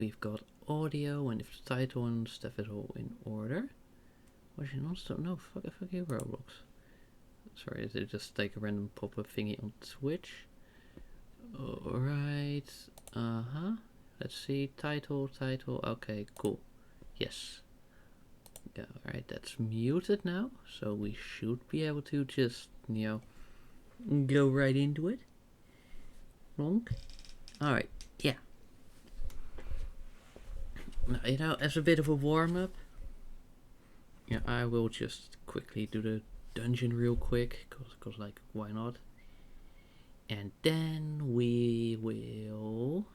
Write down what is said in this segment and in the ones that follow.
we've got audio, and if the title and stuff is all in order. Watching non-stop, no, fuck you, Roblox. Sorry, they just take a random pop-up thingy on Twitch. Alright, let's see, title, okay, cool. Yes. Yeah, alright, that's muted now, so we should be able to just, go right into it. Wrong? Alright, yeah. Now, as a bit of a warm-up, I will just quickly do the dungeon real quick, cause like, why not? And then we will,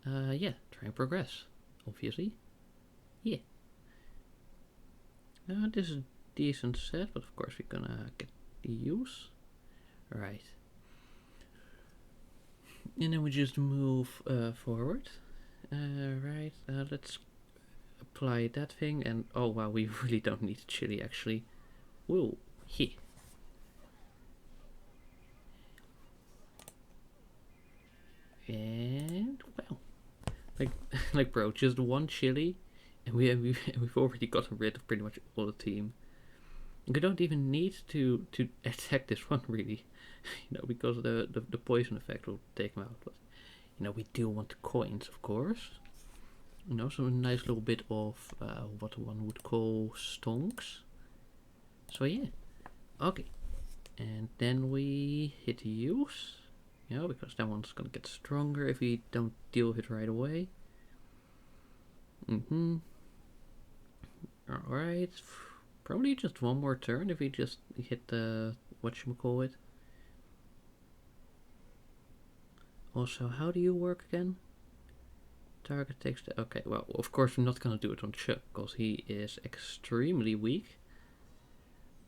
try and progress, obviously. Yeah. This is a decent set, but of course we're gonna get the use. Right. And then we just move forward. Right, let's apply that thing, and oh wow, we really don't need chili actually. Whoa, yeah. And wow, like bro, just one chili, and we've already gotten rid of pretty much all the team. We don't even need to attack this one really, because the poison effect will take him out. But we do want the coins, of course. Some nice little bit of what one would call stonks. So yeah, okay, and then we hit use. Because that one's gonna get stronger if we don't deal with it right away. Alright. Probably just one more turn if we just hit the whatchamacallit. Also, how do you work again? Target takes the... Okay, well, of course we're not gonna do it on Chuck, because he is extremely weak.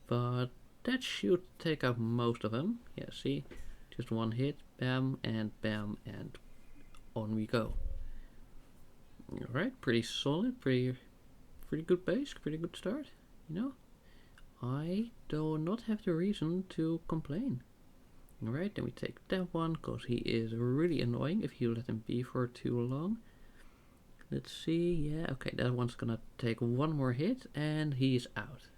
But that should take out most of them. Yeah, see? Just one hit, bam, and on we go. Alright, pretty solid, pretty good base, pretty good start, I do not have the reason to complain. Alright, then we take that one, because he is really annoying if you let him be for too long. Let's see, yeah, okay, that one's gonna take one more hit, and he's out.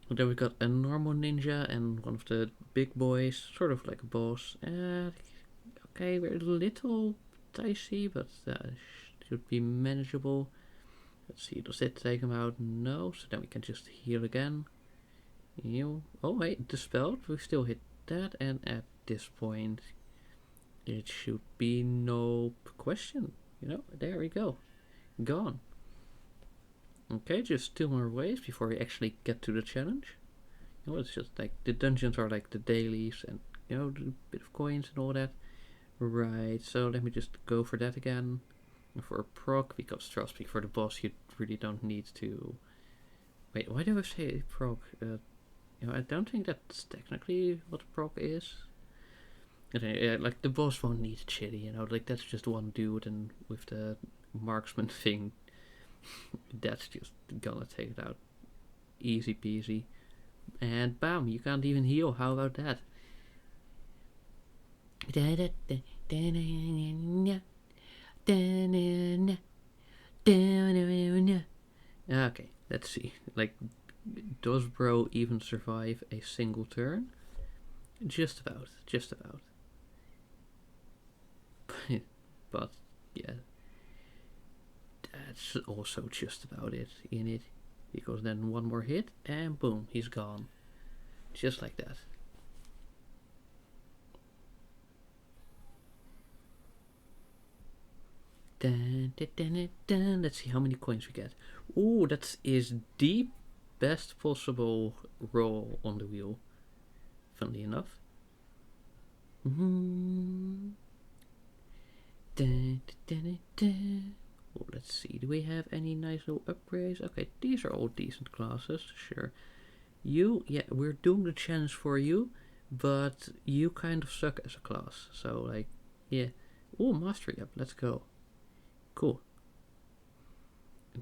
Then we got a normal ninja and one of the big boys, sort of like a boss. Okay, we're a little dicey, but should be manageable. Let's see, does it take him out? No, so then we can just heal again. Oh wait, dispelled, we still hit that, and at this point it should be no question. There we go. Gone. Okay, just 2 more waves before we actually get to the challenge. It's just like the dungeons are like the dailies and a bit of coins and all that. Right, so let me just go for that again. For a proc, because trust me, for the boss you really don't need to... Wait, why do I say proc? I don't think that's technically what a proc is. Like the boss won't need chili, like that's just one dude, and with the marksman thing, that's just gonna take it out easy peasy. And bam, you can't even heal. How about that? Okay, let's see. Like, does bro even survive a single turn? Just about. But yeah, that's also just about it in it, because then one more hit and boom, he's gone, just like that. Let's see how many coins we get. Ooh, that is the best possible roll on the wheel, funnily enough. Oh, let's see, do we have any nice little upgrades? Okay, these are all decent classes, sure. Yeah, we're doing the challenge for you, but you kind of suck as a class, so like, yeah. Oh, mastery up, let's go. Cool.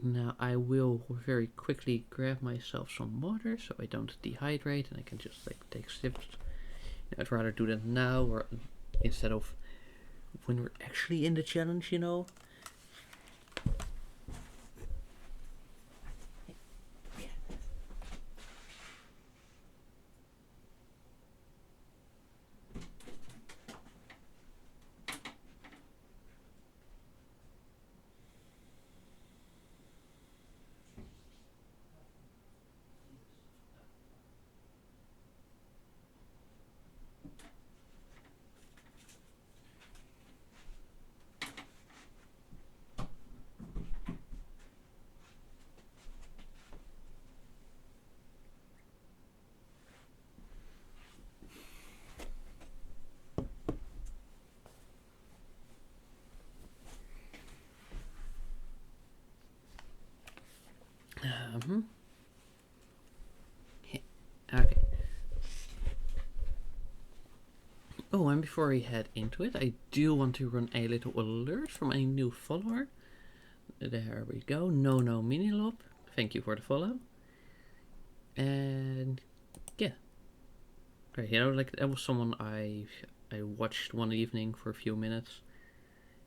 Now I will very quickly grab myself some water so I don't dehydrate and I can just like take sips. I'd rather do that now or instead of when we're actually in the challenge, you know. Okay. Oh, and before we head into it, I do want to run a little alert from a new follower. There we go. No Minilob. Thank you for the follow. And yeah, right, you know, like that was someone I watched one evening for a few minutes,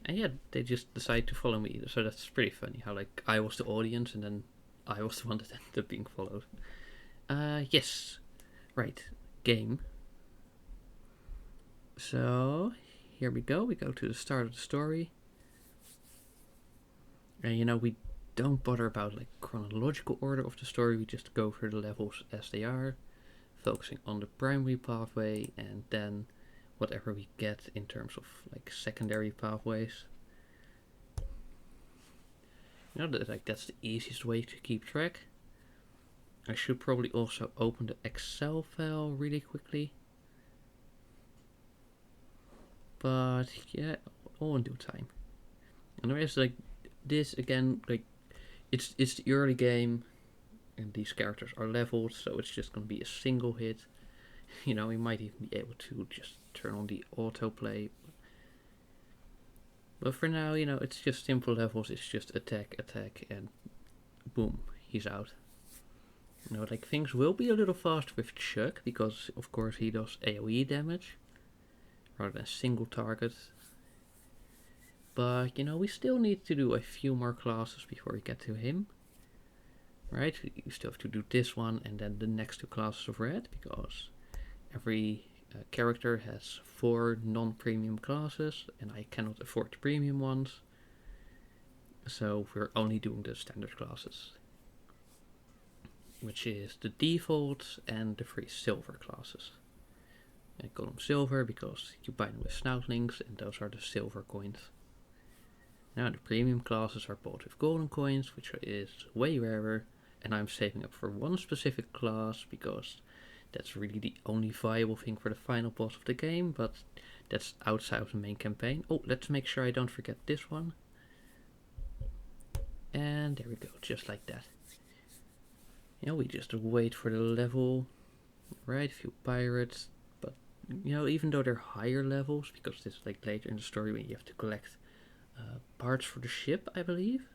and yeah, they just decided to follow me. So that's pretty funny. How like I was the audience, and then I was the one that ended up being followed. Yes, right, game. So here we go. We go to the start of the story, and you know we don't bother about like chronological order of the story. We just go through the levels as they are, focusing on the primary pathway, and then whatever we get in terms of like secondary pathways. You know, that, like that's the easiest way to keep track. I should probably also open the Excel file really quickly. But yeah, all in due time. And there is like this again, like it's the early game, and these characters are leveled, so it's just gonna be a single hit. You know, we might even be able to just turn on the autoplay. But for now, you know, it's just simple levels. It's just attack, and boom, he's out. You know, like things will be a little faster with Chuck because, of course, he does AoE damage rather than single target. But, you know, we still need to do a few more classes before we get to him. Right? You still have to do this one and then the next two classes of red because every character has 4 non-premium classes and I cannot afford the premium ones. So we're only doing the standard classes, which is the default and the 3 silver classes. I call them silver because you buy them with snoutlings and those are the silver coins. Now the premium classes are bought with golden coins, which is way rarer, and I'm saving up for one specific class because that's really the only viable thing for the final boss of the game, but that's outside of the main campaign. Oh, let's make sure I don't forget this one. And there we go, just like that. You know, we just wait for the level, right? A few pirates, but you know, even though they're higher levels, because this is like later in the story when you have to collect parts for the ship, I believe.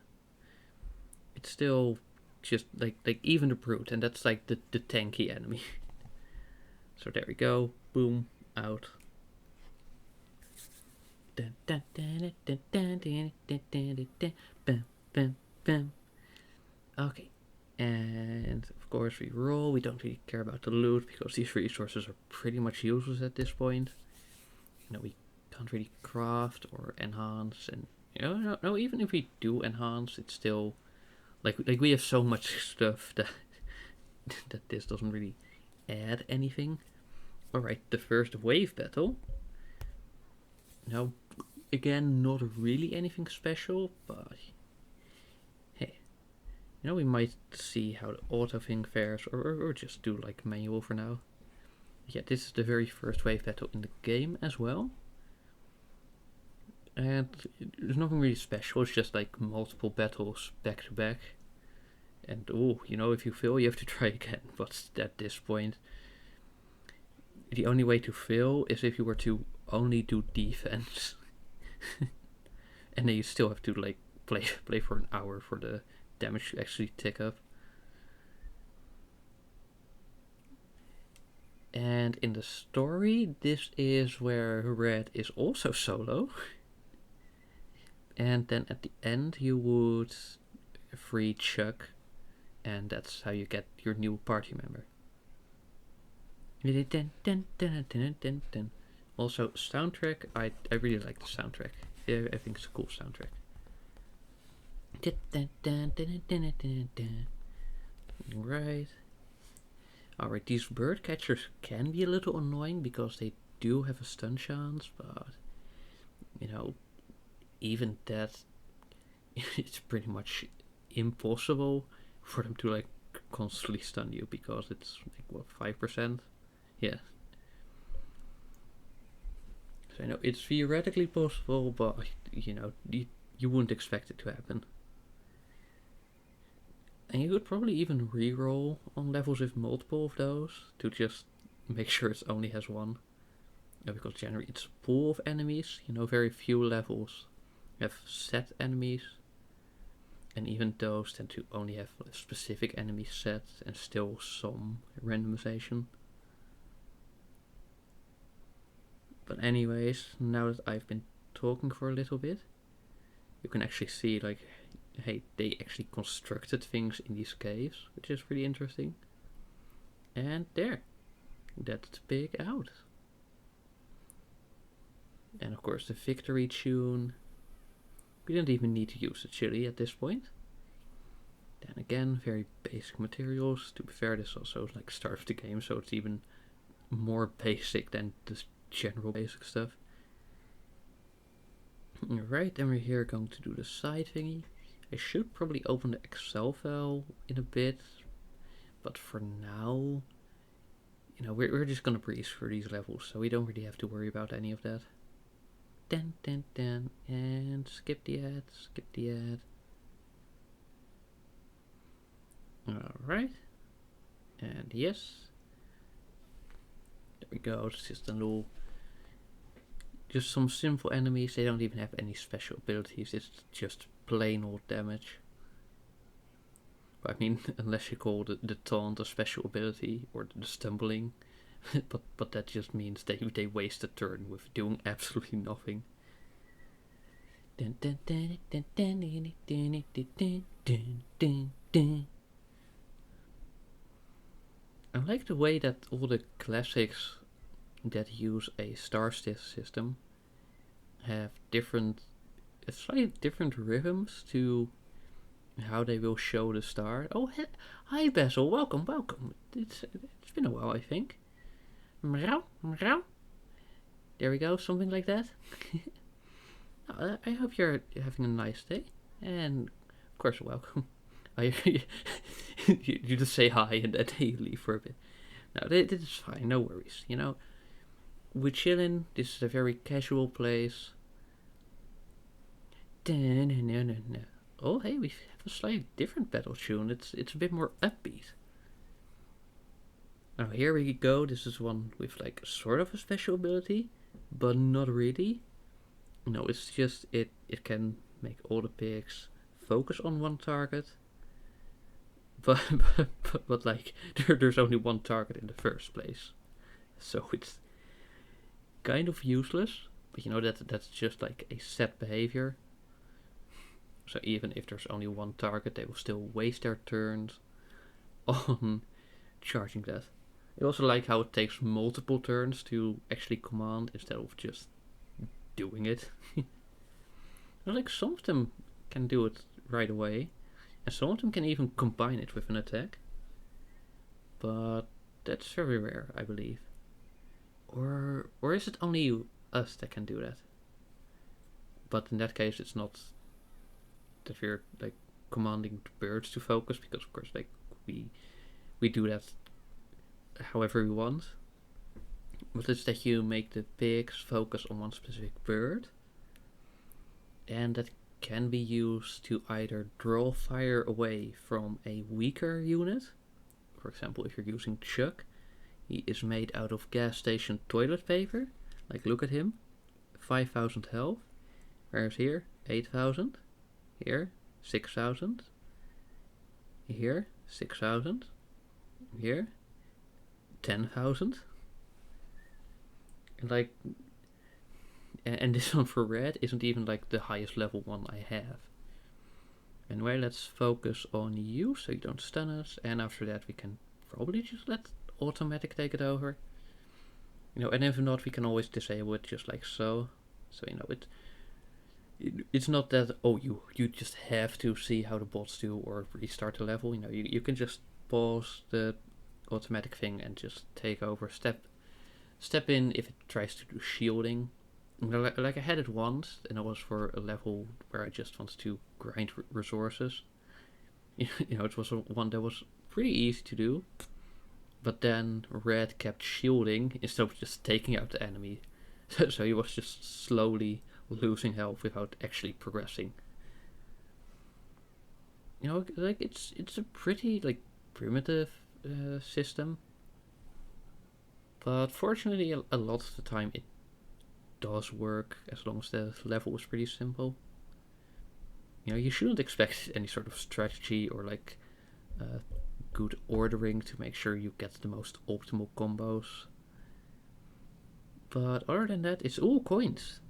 It's still just like even the brute, and that's like the tanky enemy. So there we go, boom, out. Okay, and of course we roll. We don't really care about the loot because these resources are pretty much useless at this point. You know, we can't really craft or enhance, and you know, no, even if we do enhance, it's still like we have so much stuff that that this doesn't really add anything. Alright, the first wave battle. Now, again, not really anything special, but hey, you know, we might see how the auto thing fares, or just do like manual for now. Yeah, this is the very first wave battle in the game as well. And there's nothing really special, it's just like multiple battles back to back. And oh, you know, if you fail, you have to try again. But at this point, the only way to fail is if you were to only do defense. And then you still have to like play for an hour for the damage to actually tick up. And in the story, this is where Red is also solo. And then at the end you would free Chuck, and that's how you get your new party member. Also, soundtrack, I really like the soundtrack. I think it's a cool soundtrack. Right. Alright, these bird catchers can be a little annoying because they do have a stun chance, but you know, even that, it's pretty much impossible for them to like constantly stun you because it's like what, 5%? Yeah. So I know it's theoretically possible, but you know, you wouldn't expect it to happen. And you could probably even reroll on levels with multiple of those to just make sure it only has one. Because generally it's a pool of enemies, you know, very few levels have set enemies. And even those tend to only have a specific enemy set and still some randomization. But anyways, now that I've been talking for a little bit, you can actually see like, hey, they actually constructed things in these caves, which is pretty interesting. And there, that's the pig out. And of course the victory tune. We didn't even need to use the chili at this point. Then again, very basic materials. To be fair, this also like start of the game, so it's even more basic than the general basic stuff. Alright, then we're here going to do the side thingy. I should probably open the Excel file in a bit, but for now, you know, we're just gonna breeze through these levels, so we don't really have to worry about any of that. And skip the ad. Alright. And yes. There we go, it's just a little... Just some simple enemies, they don't even have any special abilities, it's just plain old damage. I mean, unless you call the taunt a special ability, or the stumbling. but that just means they waste a turn with doing absolutely nothing. I like the way that all the classics that use a star system have slightly different rhythms to how they will show the star. Oh, hi Basil, welcome. It's been a while, I think. Meow. There we go, something like that. I hope you're having a nice day, and of course, welcome. You just say hi and then you leave for a bit. No, this is fine, no worries. You know, we're chilling. This is a very casual place. Oh, hey, we have a slightly different battle tune. It's a bit more upbeat. Now here we go. This is one with like sort of a special ability, but not really. No, it's just it can make all the pigs focus on one target. But like there's only one target in the first place, so it's kind of useless. But you know that's just like a set behavior. So even if there's only one target, they will still waste their turns on charging that. I also like how it takes multiple turns to actually command instead of just doing it. Like some of them can do it right away, and some of them can even combine it with an attack. But that's very rare, I believe. Or is it only us that can do that? But in that case, it's not that we're like commanding the birds to focus, because of course like we do that however we want. But it's that you make the pigs focus on one specific bird, and that can be used to either draw fire away from a weaker unit. For example, if you're using Chuck, he is made out of gas station toilet paper. Like, look at him, 5,000 health. Whereas here, 8,000. Here, 6,000. Here, 6,000. Here, 10,000. And like, and this one for red isn't even like the highest level one I have. Anyway, let's focus on you so you don't stun us, and after that we can probably just let automatic take it over. And if not, we can always disable it just like so. So it's not that you just have to see how the bots do or restart the level. You can just pause the automatic thing and just take over. Step in if it tries to do shielding. Like I had it once, and it was for a level where I just wanted to grind resources. It was one that was pretty easy to do, but then red kept shielding instead of just taking out the enemy, so he was just slowly losing health without actually progressing. Like it's a pretty like primitive system, but fortunately a lot of the time it does work as long as the level is pretty simple. You shouldn't expect any sort of strategy or like good ordering to make sure you get the most optimal combos. But other than that, it's all coins.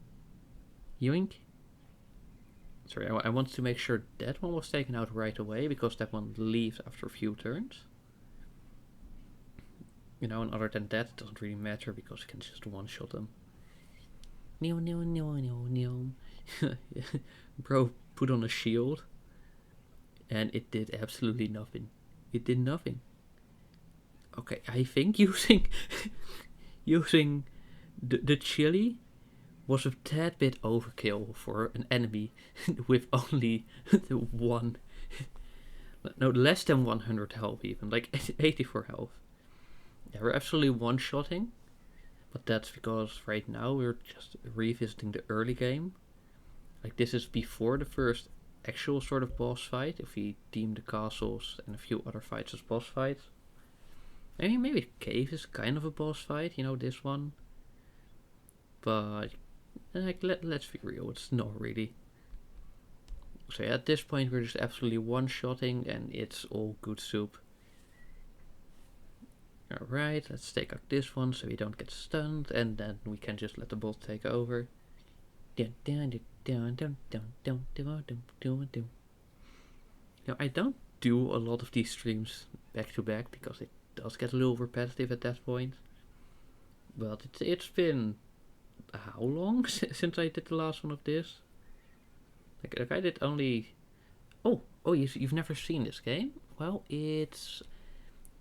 Yoink. Sorry, I wanted to make sure that one was taken out right away, because that one leaves after a few turns. And other than that, it doesn't really matter because you can just one-shot them. Bro put on a shield, and it did absolutely nothing. It did nothing. Okay, I think using the chili was a tad bit overkill for an enemy with only less than 100 health, even like 84 health. Yeah, we're absolutely one-shotting, but that's because right now we're just revisiting the early game. Like, this is before the first actual sort of boss fight, if we deem the castles and a few other fights as boss fights. I mean, maybe Cave is kind of a boss fight, this one. But, like, let's be real, it's not really. So yeah, at this point we're just absolutely one-shotting, and it's all good soup. Alright, let's take out this one so we don't get stunned, and then we can just let the bot take over. Now, I don't do a lot of these streams back to back because it does get a little repetitive at that point. But it's been how long since I did the last one of this? Like I did only. Oh, you've never seen this game? Well, it's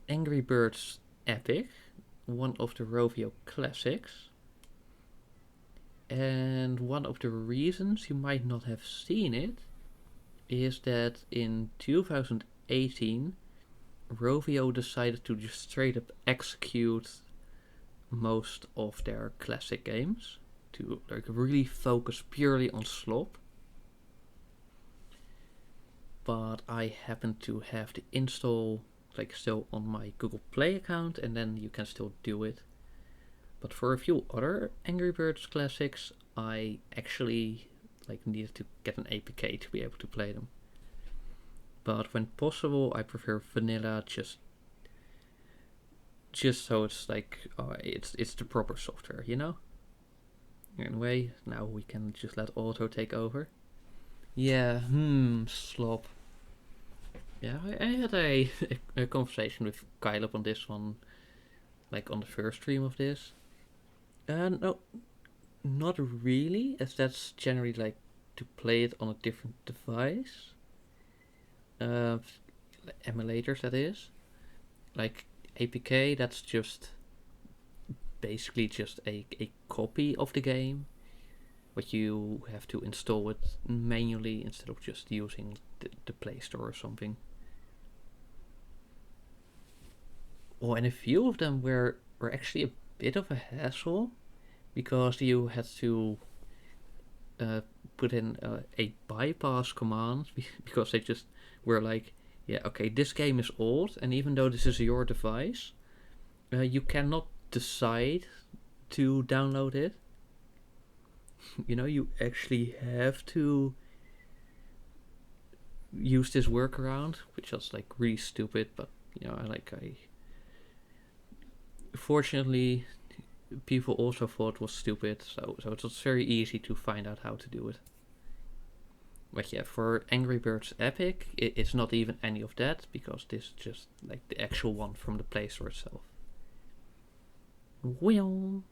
Angry Birds Epic, one of the Rovio classics. And one of the reasons you might not have seen it is that in 2018, Rovio decided to just straight up execute most of their classic games to like really focus purely on slop. But I happen to have the install like still on my Google Play account, and then you can still do it. But for a few other Angry Birds classics, I actually like needed to get an APK to be able to play them. But when possible, I prefer vanilla, just so it's like it's the proper software, Anyway, now we can just let auto take over. Yeah, slop. Yeah, I had a conversation with Kyleb on this one, like on the first stream of this. No, not really, as that's generally like to play it on a different device. Emulators, that is. Like APK, that's just basically just a copy of the game, but you have to install it manually instead of just using the Play Store or something. Oh, and a few of them were actually a bit of a hassle, because you had to put in a bypass command because they just were like, yeah, okay, this game is old, and even though this is your device, you cannot decide to download it. You actually have to use this workaround, which was like really stupid, but fortunately people also thought was stupid, so it was very easy to find out how to do it. But yeah, for Angry Birds Epic, it's not even any of that, because this is just like the actual one from the Play Store itself. Well,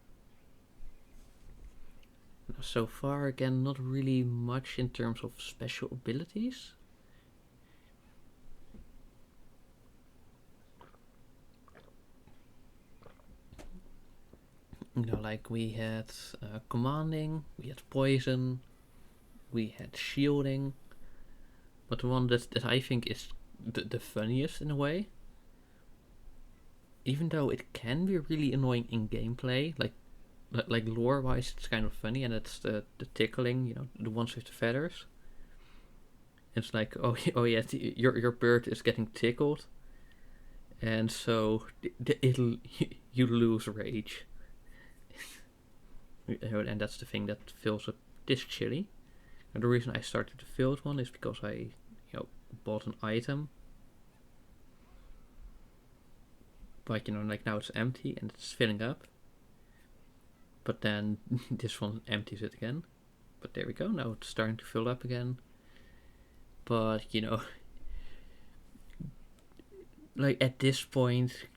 so far again, not really much in terms of special abilities. Like we had commanding, we had poison, we had shielding, but the one that I think is the funniest in a way, even though it can be really annoying in gameplay, like lore wise it's kind of funny, and it's the tickling, the ones with the feathers. It's like, oh yeah, your bird is getting tickled, and so you lose rage. And that's the thing that fills up this chili. And the reason I started the filled one is because I bought an item, but like now it's empty and it's filling up, but then this one empties it again. But there we go, now it's starting to fill up again. But like at this point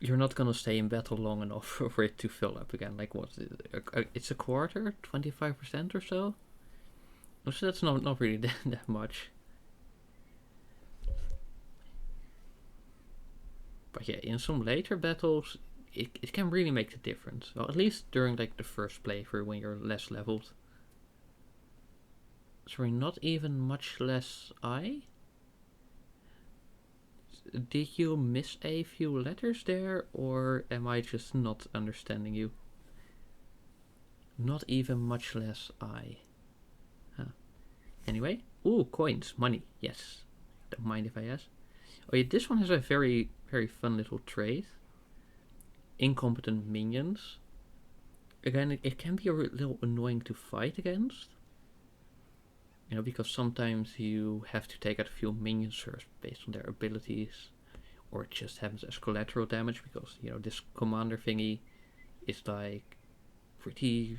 you're not gonna stay in battle long enough for it to fill up again. Like what? It's a quarter, 25% or so. So that's not really that much. But yeah, in some later battles, it can really make the difference. Well, at least during like the first playthrough when you're less leveled. Sorry, not even much less I? Did you miss a few letters there, or am I just not understanding you? Not even much less I. Huh. Anyway, ooh, coins, money, yes. Don't mind if I ask. Oh yeah, this one has a very, very fun little trait. Incompetent minions. Again, it can be a little annoying to fight against. Because sometimes you have to take out a few minions first based on their abilities, or it just happens as collateral damage because this commander thingy is like pretty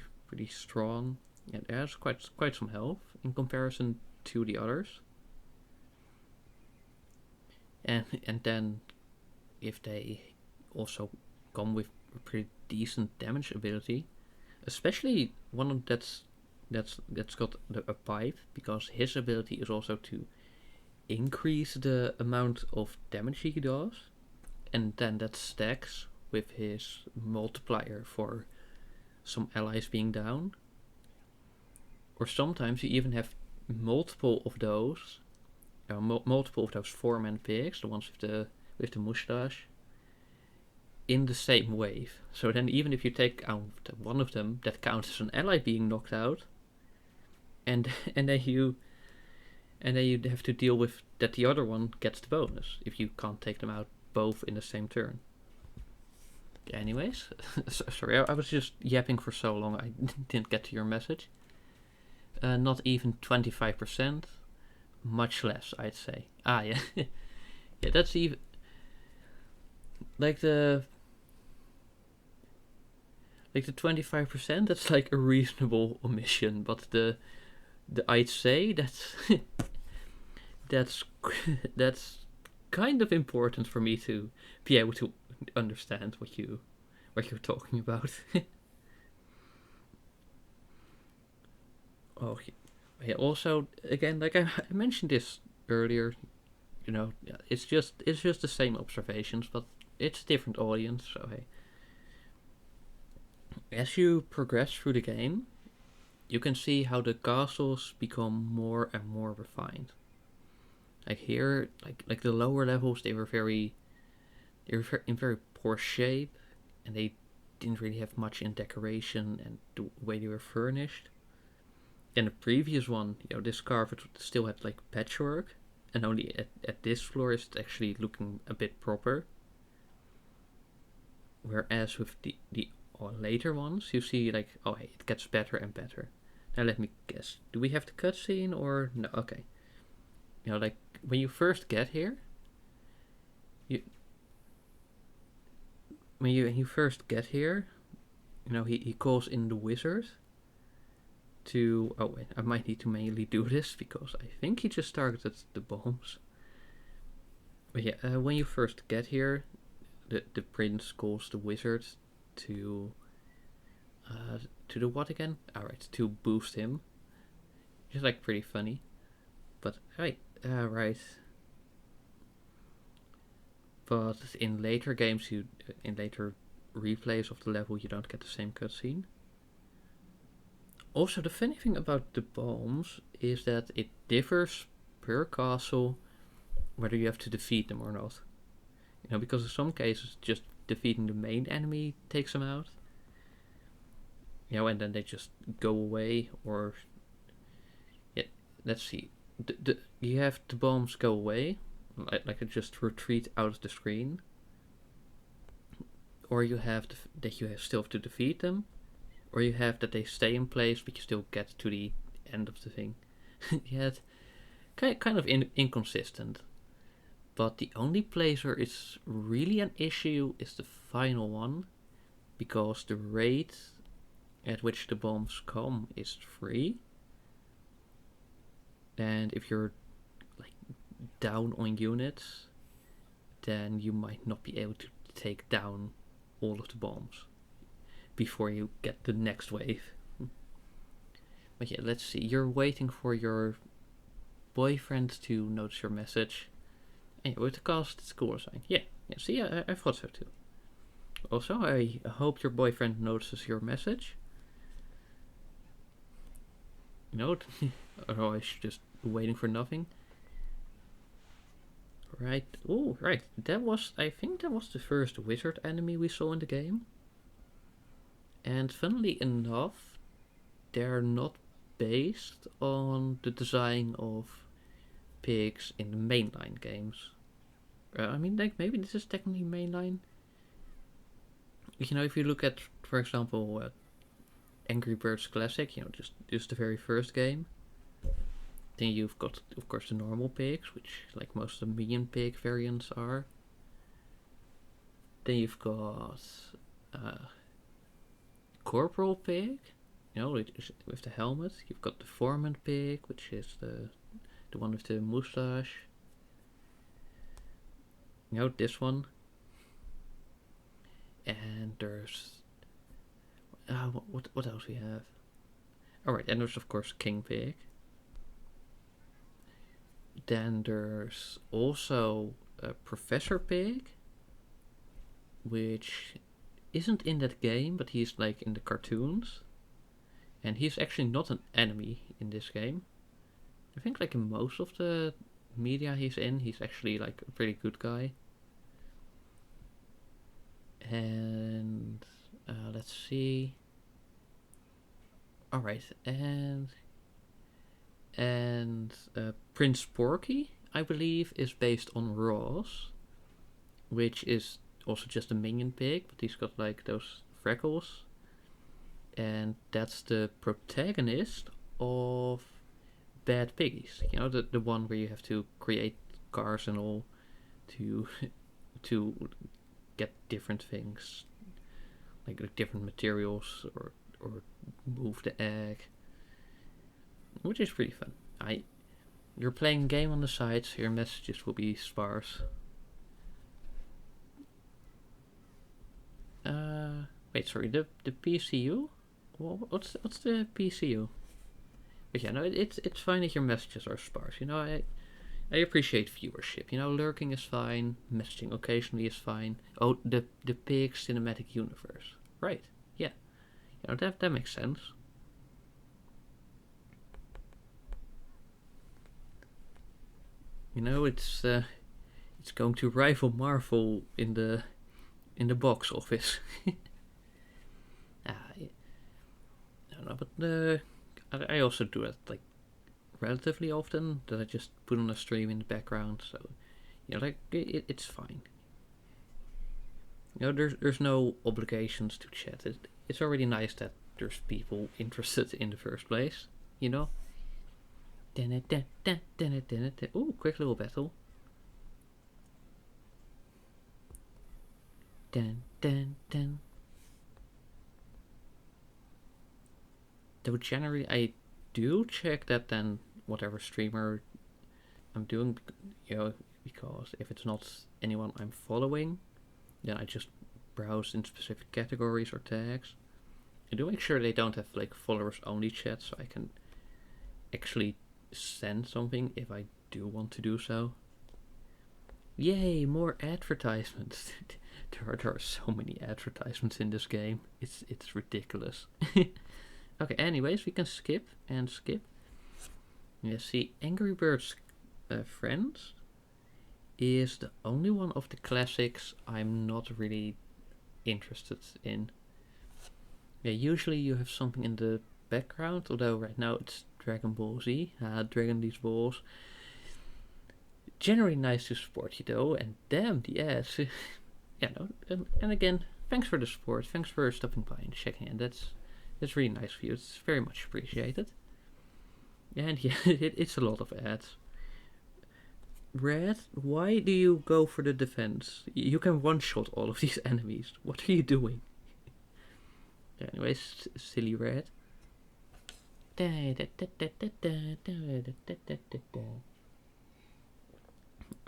strong and it has quite some health in comparison to the others. And then if they also come with a pretty decent damage ability, especially one that's got a pipe, because his ability is also to increase the amount of damage he does, and then that stacks with his multiplier for some allies being down. Or sometimes you even have multiple of those four-man pigs, the ones with the mustache, in the same wave. So then even if you take out one of them, that counts as an ally being knocked out, and then you have to deal with that the other one gets the bonus if you can't take them out both in the same turn. Anyways, sorry, I was just yapping for so long I didn't get to your message. Not even 25%, much less, I'd say. Yeah. Yeah, that's even like the 25%, that's like a reasonable omission, but the I'd say that's kind of important for me to be able to understand what you're talking about. Oh yeah. Also, again, like I mentioned this earlier, it's just the same observations, but it's a different audience. So hey, as you progress through the game, you can see how the castles become more and more refined. Like here, like the lower levels, they were in very poor shape, and they didn't really have much in decoration and the way they were furnished. In the previous one, this carpet still had like patchwork, and only at this floor is it actually looking a bit proper. Whereas with the later ones, you see like, oh hey, it gets better and better. Now let me guess, do we have the cutscene or no? Okay. Like when you first get here, when you first get here, you know, he calls in the wizard to... Oh wait, I might need to manually do this because I think he just targeted the bombs. But yeah, when you first get here, the prince calls the wizard to do what again? Alright, to boost him. Which is like pretty funny. But right. But in later games, in later replays of the level, you don't get the same cutscene. Also, the funny thing about the bombs is that it differs per castle whether you have to defeat them or not. You know, because in some cases, just defeating the main enemy takes them out. You know, and then they just go away, or... Yeah, let's see. You have the bombs go away, like it just retreat out of the screen. Or you have that you still have to defeat them. Or you have that they stay in place, but you still get to the end of the thing. Yeah, it's kind of inconsistent. But the only place where it's really an issue is the final one, because the rate at which the bombs come is free. And if you're like down on units, then you might not be able to take down all of the bombs before you get the next wave. But yeah, let's see. You're waiting for your boyfriend to notice your message. And with the cast school sign. Yeah, see, I thought so too. Also, I hope your boyfriend notices your message. You know, otherwise just waiting for nothing. Right. Oh, right. I think that was the first wizard enemy we saw in the game. And funnily enough, they're not based on the design of pigs in the mainline games. I mean, like, maybe this is technically mainline. You know, if you look at, for example, Angry Birds Classic, you know, just the very first game. Then you've got, of course, the normal pigs, which, like most of the Minion Pig variants are. Then you've got Corporal Pig, you know, with the helmet. You've got the Foreman Pig, which is the one with the moustache. You know, this one. And there's... what else we have? Alright, and there's of course King Pig. Then there's also Professor Pig, which isn't in that game, but he's like in the cartoons. And he's actually not an enemy in this game. I think like in most of the media he's in, he's actually like a pretty good guy. And let's see. Alright, and Prince Porky, I believe, is based on Ross, which is also just a minion pig, but he's got like those freckles. And that's the protagonist of Bad Piggies. You know, the one where you have to create cars and all to get different things, like different materials, or move the egg, which is pretty fun. You're playing a game on the side, so your messages will be sparse. Wait, sorry, the PCU? What's the PCU? But yeah, no, it's fine if your messages are sparse. You know, I appreciate viewership. You know, lurking is fine, messaging occasionally is fine. Oh, the pig cinematic universe, right? Yeah, you know, that makes sense. You know, it's going to rival Marvel in the box office. No, but I also do it like relatively often, that I just put on a stream in the background, so you know, like it's fine. You know, there's no obligations to chat. It's already nice that there's people interested in the first place, you know. Ooh, quick little battle. Dun dun dun. Though generally I do check that then whatever streamer I'm doing, because if it's not anyone I'm following, then I just browse in specific categories or tags. I do make sure they don't have like followers only chat, so I can actually send something if I do want to do so. Yay, more advertisements. there are so many advertisements in this game. It's ridiculous. Okay, anyways, we can skip and skip. Yeah, see, Angry Birds Friends is the only one of the classics I'm not really interested in. Yeah, usually you have something in the background, although right now it's Dragon Ball Z. Dragon these balls. Generally nice to support you though, and damn the ads. Yeah, no, and again, thanks for the support. Thanks for stopping by and checking in. That's really nice of you. It's very much appreciated. And yeah, it's a lot of ads. Red, why do you go for the defense? You can one-shot all of these enemies. What are you doing? Anyways, silly Red.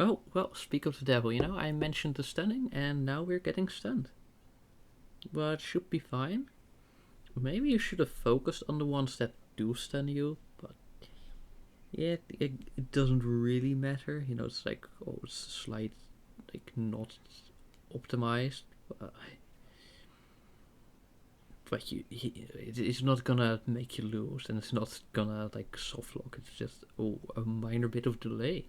Oh, well, speak of the devil, I mentioned the stunning, and now we're getting stunned. But should be fine. Maybe you should have focused on the ones that do stun you, but yeah, it doesn't really matter. It's like, oh, it's slight, like, not optimized. But it's not gonna make you lose, and it's not gonna, like, soft lock. It's just, a minor bit of delay.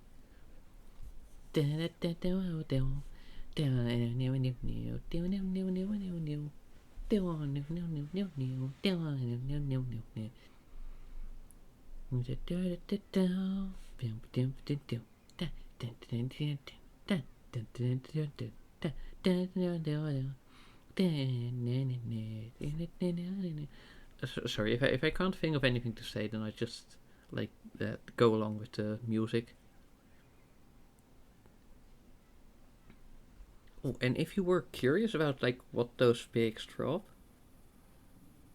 Sorry, if I can't think of anything to say, then I just like go along with the music. Oh, and if you were curious about like what those pigs drop,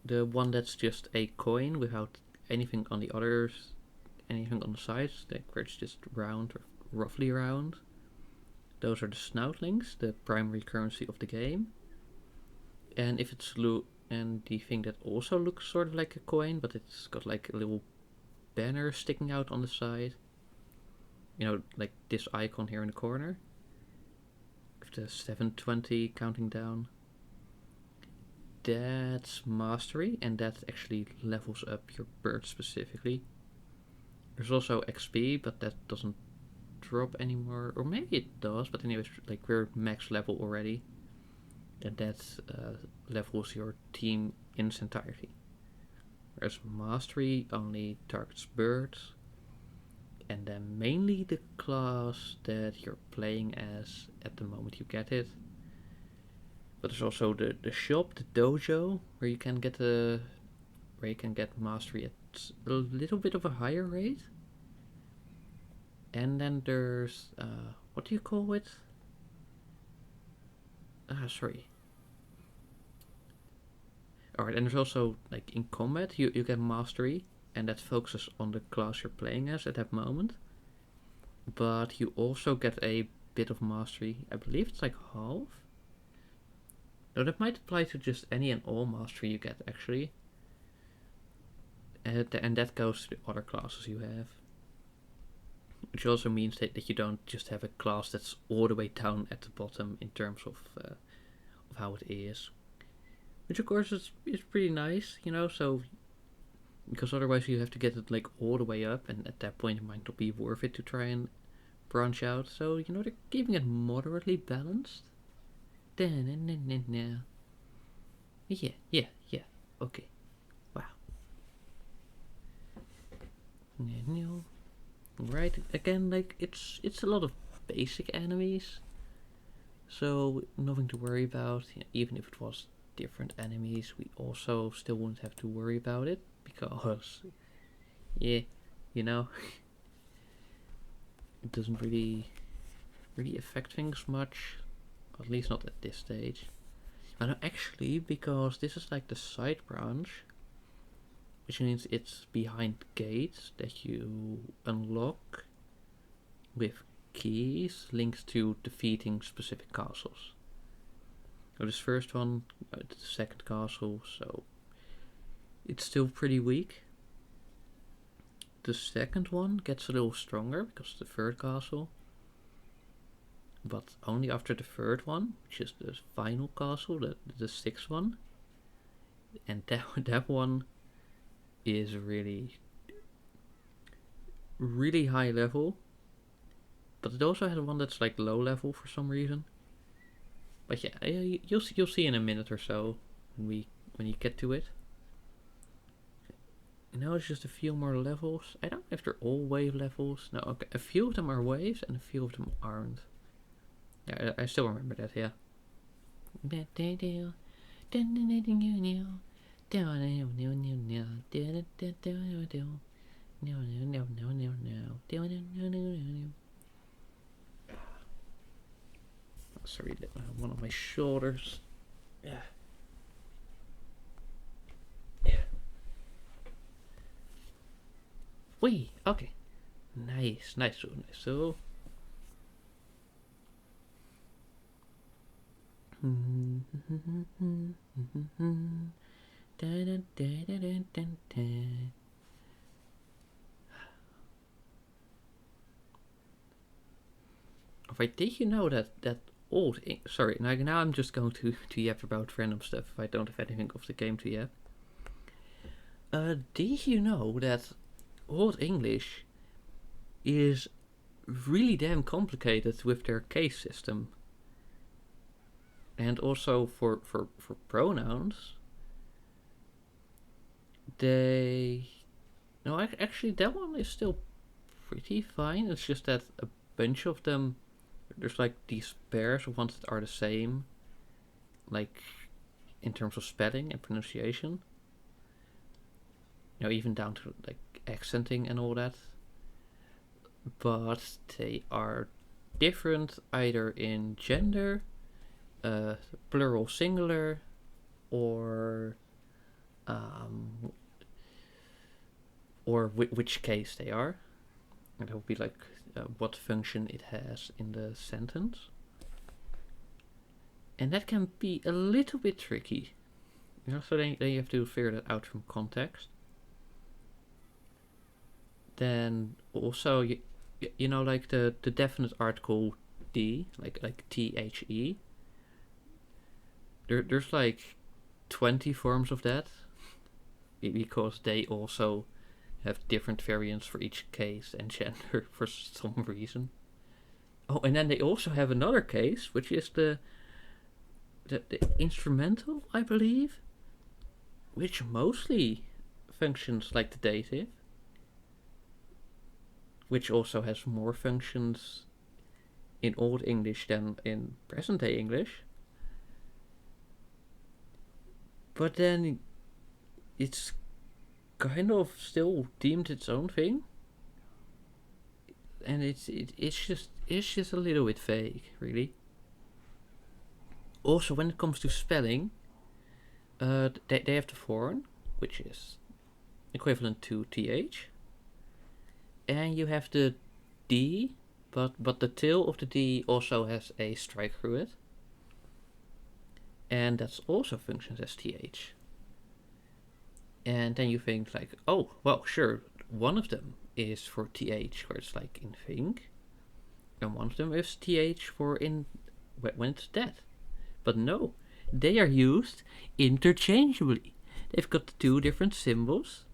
the one that's just a coin without anything on the others, anything on the sides, like where it's just round or roughly round, those are the snoutlings, the primary currency of the game. And if it's and the thing that also looks sort of like a coin, but it's got like a little banner sticking out on the side, like this icon here in the corner with the 720 counting down, that's mastery, and that actually levels up your bird specifically. There's also XP, but that doesn't drop anymore, or maybe it does, but anyways, like we're max level already, and that levels your team in its entirety. Whereas mastery only targets birds, and then mainly the class that you're playing as at the moment you get it. But there's also the shop, the dojo, where you can get mastery at a little bit of a higher rate. And then there's what do you call it? Sorry. Alright, and there's also like in combat you get mastery, and that focuses on the class you're playing as at that moment. But you also get a bit of mastery. I believe it's like half. No, that might apply to just any and all mastery you get actually. And that goes to the other classes you have. Which also means that you don't just have a class that's all the way down at the bottom in terms of how it is. Which of course is pretty nice, so because otherwise you have to get it like all the way up, and at that point it might not be worth it to try and branch out. So they're keeping it moderately balanced. Yeah, okay. Wow. Right, again, like it's a lot of basic enemies, so nothing to worry about. Even if it was different enemies, we also still wouldn't have to worry about it, because it doesn't really affect things much, at least not at this stage. But no, actually, because this is like the side branch, which means it's behind gates that you unlock with keys linked to defeating specific castles. So this first one, the second castle, so it's still pretty weak. The second one gets a little stronger because of the third castle, but only after the third one, which is the final castle, the sixth one, and that one is really high level, but it also has one that's like low level for some reason. But yeah, you'll see in a minute or so when you get to it. And now it's just a few more levels. I don't know if they're all wave levels. No, okay, a few of them are waves and a few of them aren't. Yeah, I still remember that, yeah. Sorry, one of my shoulders. Yeah. Wee, okay. Nice. So. Alright, did you know that old... Sorry, now I'm just going to yap about random stuff if I don't have anything of the game to yap. Did you know that Old English is really damn complicated with their case system? And also for pronouns, no, actually that one is still pretty fine. It's just that a bunch of them, there's like these pairs of ones that are the same, like in terms of spelling and pronunciation. You know, even down to like accenting and all that. But they are different either in gender, plural, singular, or which case they are. And that would be like what function it has in the sentence. And that can be a little bit tricky. You know, so then you have to figure that out from context. Then also, you know, like the definite article D, like THE. There's like 20 forms of that, because they also have different variants for each case and gender for some reason. Oh, and then they also have another case, which is the instrumental, I believe, which mostly functions like the dative, which also has more functions in Old English than in present day English. But then it's kind of still deemed its own thing, and it's just a little bit vague, really. Also, when it comes to spelling, they have the foreign, which is equivalent to th, and you have the d, but the tail of the d also has a strike through it, and that's also functions as th. And then you think like, oh, well, sure, one of them is for th where it's like in think, and one of them is th for in when it's dead. But no, they are used interchangeably. They've got two different symbols,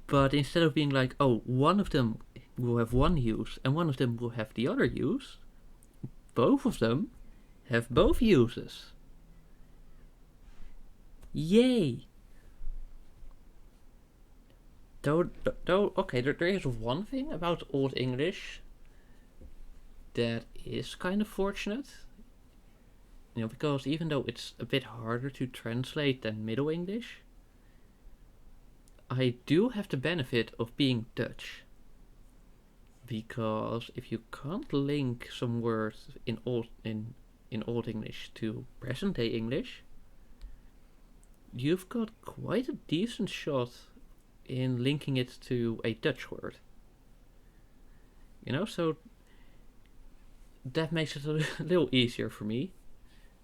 but instead of being like, oh, one of them will have one use and one of them will have the other use, both of them have both uses. Yay! Though, okay, there is one thing about Old English that is kind of fortunate. You know, because even though it's a bit harder to translate than Middle English, I do have the benefit of being Dutch. Because if you can't link some words in Old English to present day English, you've got quite a decent shot in linking it to a Dutch word. You know, so that makes it a little easier for me.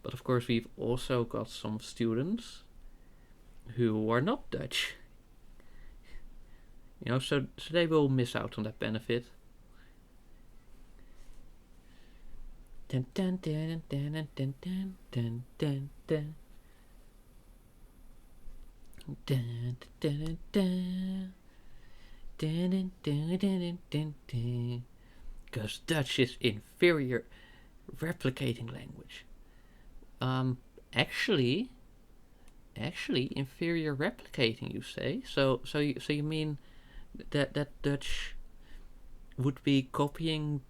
But of course, we've also got some students who are not Dutch. You know, so they will miss out on that benefit. Dun, dun, dun, dun, dun, dun, dun, dun, dun, dun. Dun, dun, dun, dun, dun, dun, dun, dun. Because Dutch is inferior replicating language. Actually, inferior replicating, you say? So you mean that Dutch would be copying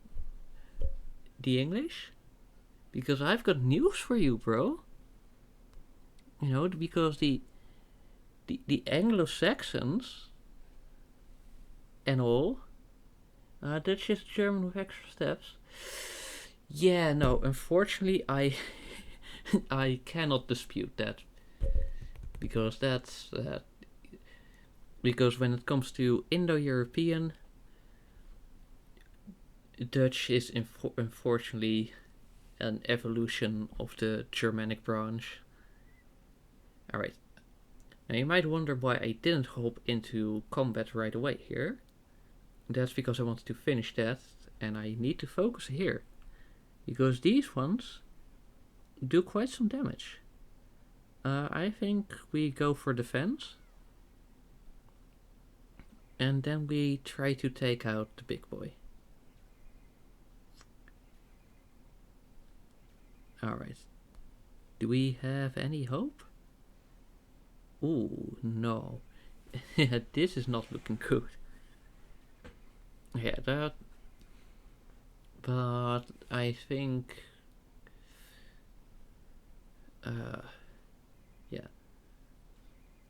the English? Because I've got news for you, bro. You know, because the Anglo-Saxons and all, Dutch is German with extra steps. Yeah, no, unfortunately, I cannot dispute that, because that's because when it comes to Indo-European, Dutch is unfortunately an evolution of the Germanic branch. Alright, now you might wonder why I didn't hop into combat right away here. That's because I wanted to finish that, and I need to focus here, because these ones do quite some damage. I think we go for defense, and then we try to take out the big boy. Alright. Do we have any hope? Ooh, no. This is not looking good. Yeah, that... But I think... yeah.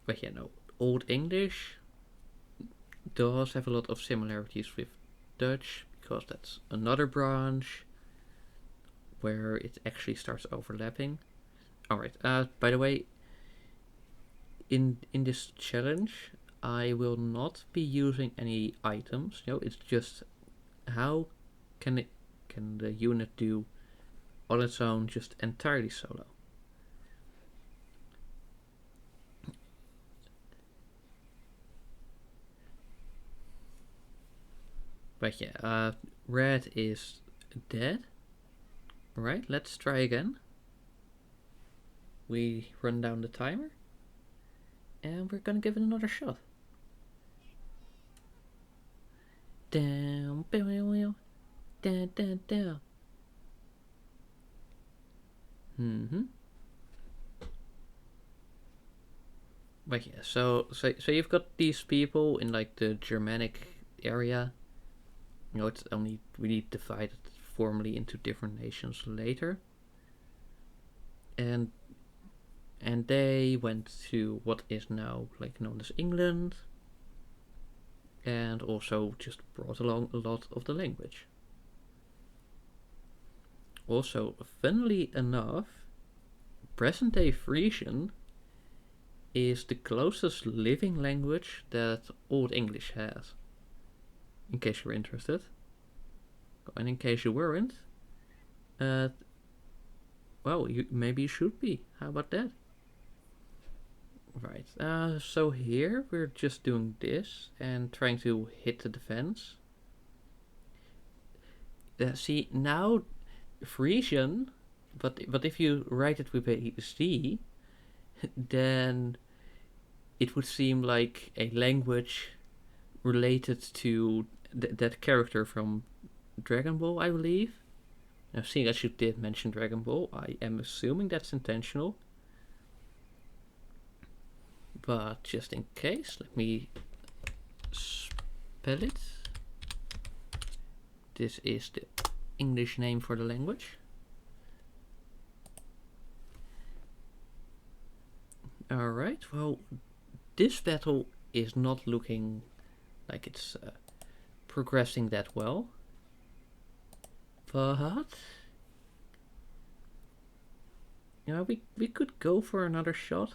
But yeah, no. Old English does have a lot of similarities with Dutch, because that's another branch where it actually starts overlapping. Alright, by the way, in this challenge, I will not be using any items. You know, it's just how can the unit do on its own, just entirely solo. But yeah, red is dead. Alright, let's try again. We run down the timer, and we're gonna give it another shot. Down, down, down, down. But yeah, so you've got these people in like the Germanic area. You know, it's only really divided formally into different nations later. And they went to what is now like known as England, and also just brought along a lot of the language. Also, funnily enough, present-day Frisian is the closest living language that Old English has. In case you're interested. And in case you weren't, well, maybe you should be. How about that? Right, so here we're just doing this and trying to hit the defense. See, now Frisian, but if you write it with a Z, then it would seem like a language related to that character from Dragon Ball, I believe. Now, seeing as you did mention Dragon Ball, I am assuming that's intentional. But just in case, let me spell it. This is the English name for the language. Alright, well, this battle is not looking like it's progressing that well. But you know, we could go for another shot.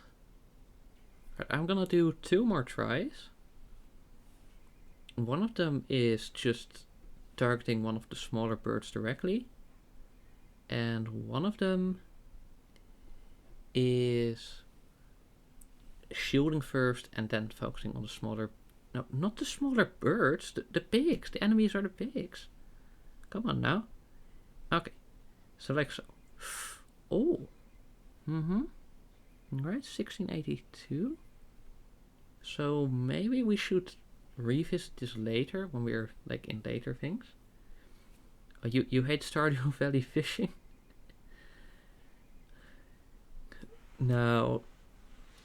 Right, I'm gonna do 2 more tries. One of them is just targeting one of the smaller birds directly. And one of them is shielding first and then focusing on the smaller... No, not the smaller birds. The pigs. The enemies are the pigs. Come on now. Okay. So like so. Oh. Alright, 1682. So maybe we should revisit this later when we're like in later things. Oh, you hate Stardew Valley fishing? Now,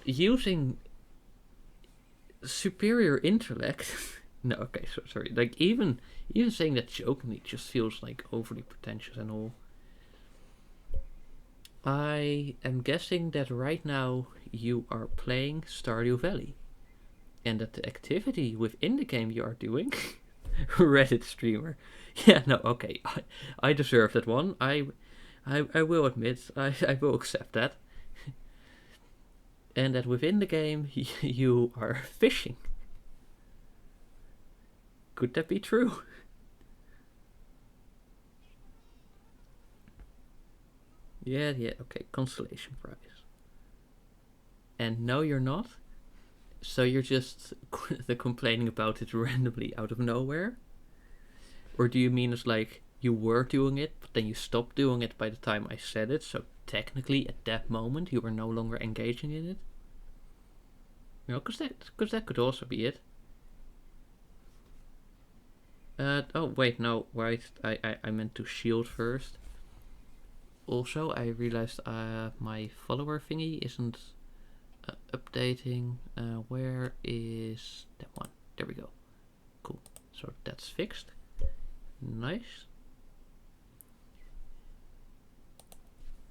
using superior intellect. No, okay, so sorry. Like even saying that jokingly just feels like overly pretentious and all. I am guessing that right now you are playing Stardew Valley, and that the activity within the game you are doing, Reddit streamer. Yeah, no, okay, I deserve that one. I will admit, I will accept that. And that within the game you are fishing. Could that be true? Yeah, okay, consolation prize. And no, you're not. So you're just complaining about it randomly out of nowhere? Or do you mean it's like you were doing it, but then you stopped doing it by the time I said it, so technically at that moment you were no longer engaging in it? You know, because that could also be it. Oh wait, no, right, I meant to shield first. Also, I realized my follower thingy isn't updating. Where is that one? There we go. Cool. So that's fixed. Nice.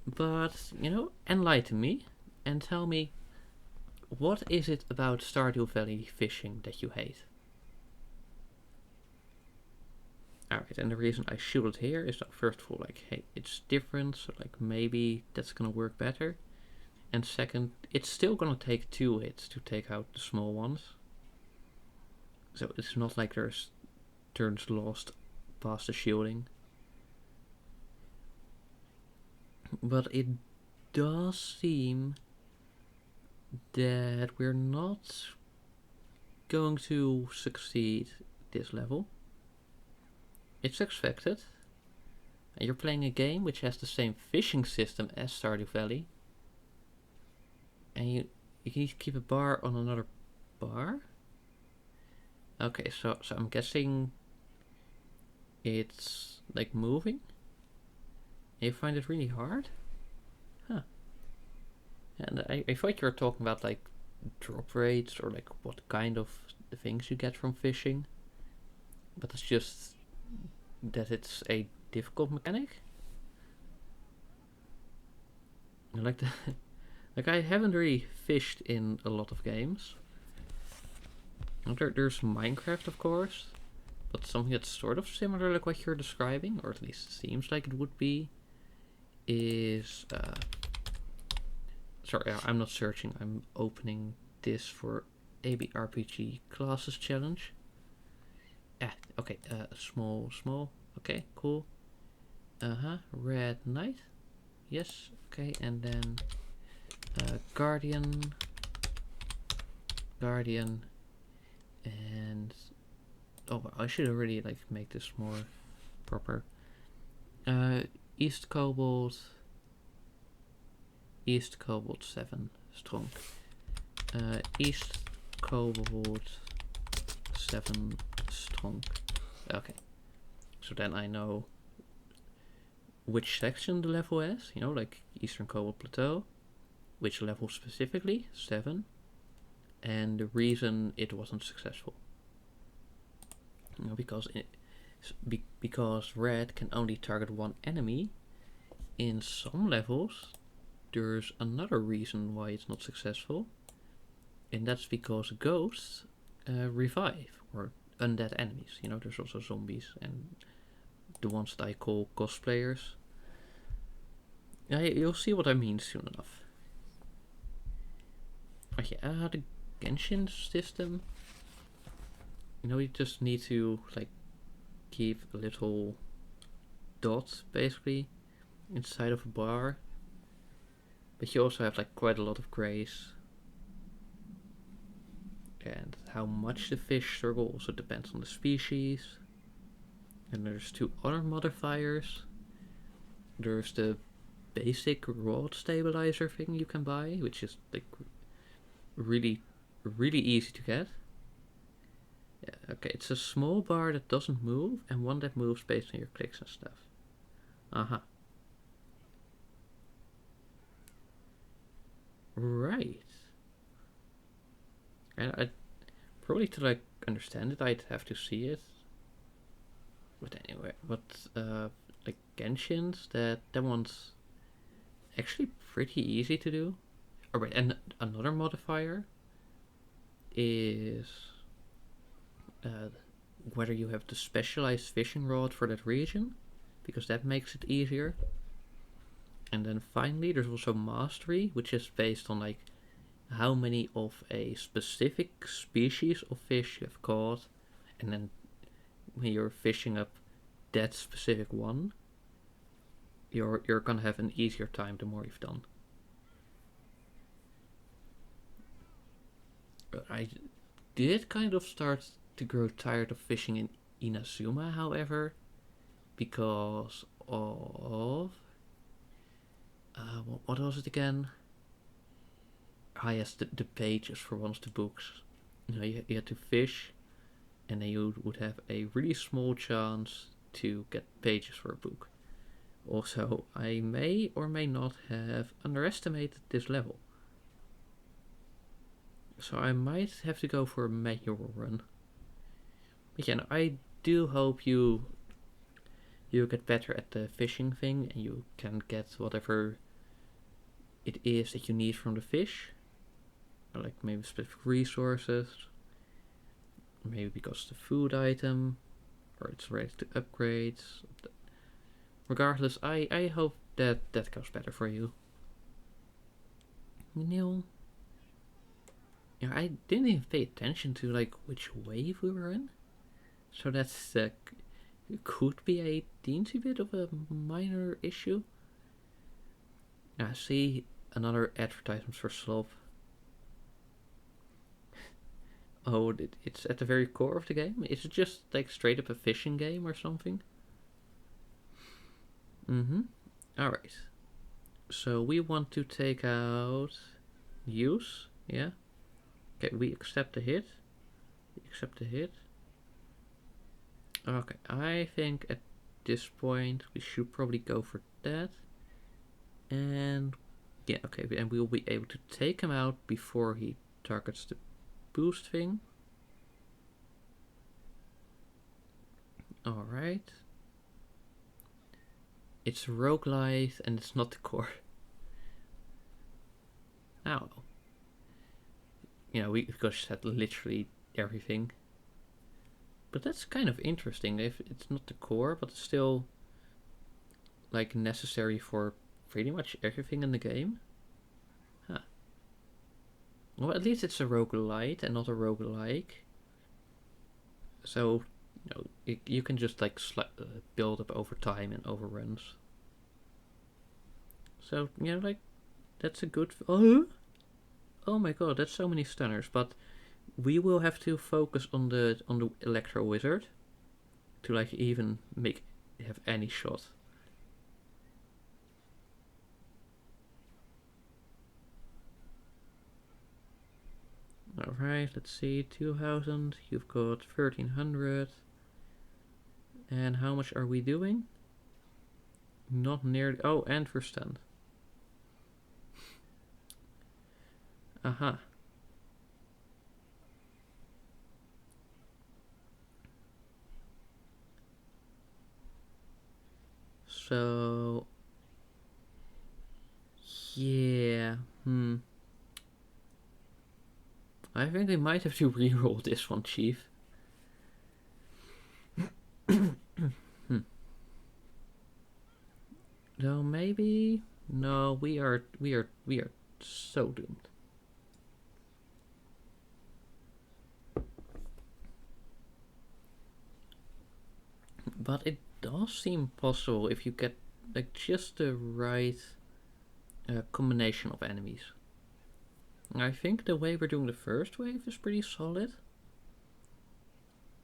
But, you know, enlighten me and tell me, what is it about Stardew Valley fishing that you hate? Alright, and the reason I shielded here is that first of all, like, hey, it's different, so like maybe that's gonna work better. And second, it's still gonna take 2 hits to take out the small ones. So it's not like there's turns lost past the shielding. But it does seem that we're not going to succeed this level. It's expected. And you're playing a game which has the same fishing system as Stardew Valley. And you need to keep a bar on another bar? Okay, so I'm guessing it's like moving? And you find it really hard? Huh. And I thought you were talking about like drop rates or like what kind of things you get from fishing. But it's just that it's a difficult mechanic. Like the like I haven't really fished in a lot of games. There's Minecraft, of course, but something that's sort of similar like what you're describing, or at least seems like it would be, is sorry, I'm not searching, I'm opening this for AB RPG Classes Challenge. Okay, small, okay, cool. Red Knight, yes, okay, and then Guardian, and oh, I should already like make this more proper. East Cobalt 7 strong. East Cobalt 7 strong. Okay, so then I know which section the level is, you know, like Eastern Cobalt Plateau, which level specifically, 7, and the reason it wasn't successful. You know, because red can only target one enemy. In some levels, there's another reason why it's not successful, and that's because ghosts revive, or undead enemies. You know, there's also zombies and the ones that I call cosplayers. You'll see what I mean soon enough. Okay, the Genshin system. You know, you just need to like keep a little dot basically inside of a bar, but you also have like quite a lot of grace. And how much the fish circle also depends on the species. And there's two other modifiers. There's the basic rod stabilizer thing you can buy, which is like really easy to get. Yeah, okay, it's a small bar that doesn't move and one that moves based on your clicks and stuff. Right. And I probably to like understand it I'd have to see it. But anyway, like Genshin's that one's actually pretty easy to do. Alright, and another modifier is whether you have the specialized fishing rod for that region, because that makes it easier. And then finally there's also mastery, which is based on like how many of a specific species of fish you have caught, and then when you're fishing up that specific one, you're gonna have an easier time the more you've done. I did kind of start to grow tired of fishing in Inazuma, however, because of what was it again? Yes, the pages for one of the books. You know, you had to fish, and then you would have a really small chance to get pages for a book. Also, I may or may not have underestimated this level. So I might have to go for a manual run. But yeah, no, I do hope you get better at the fishing thing and you can get whatever it is that you need from the fish. Or like maybe specific resources. Maybe because the food item. Or it's ready to upgrade. Regardless, I hope that goes better for you. Neil. Yeah, I didn't even pay attention to like which wave we were in. So that's could be a teensy bit of a minor issue. I see another advertisement for Slop. Oh, it's at the very core of the game? Is it just like straight up a fishing game or something? Alright. So we want to take out use, yeah? Okay, we accept the hit. Accept the hit. Okay, I think at this point we should probably go for that. And yeah, okay, and we'll be able to take him out before he targets the boost thing. Alright. It's roguelite and it's not the core. Now, you know, we just had literally everything. But that's kind of interesting. If it's not the core, but it's still like necessary for pretty much everything in the game. Huh. Well, at least it's a roguelite and not a roguelike. So, you know, you can just like build up over time and overruns. So, you know, like that's a good. Oh my god, that's so many stunners. But we will have to focus on the Electro Wizard to like even have any shot. Alright, let's see, 2000, you've got 1300. And how much are we doing? Not nearly. Oh, and we're stunned. Aha. So yeah, I think we might have to reroll this one, Chief. No, maybe. No, we are so doomed. But it does seem possible if you get like just the right combination of enemies. I think the way we're doing the first wave is pretty solid.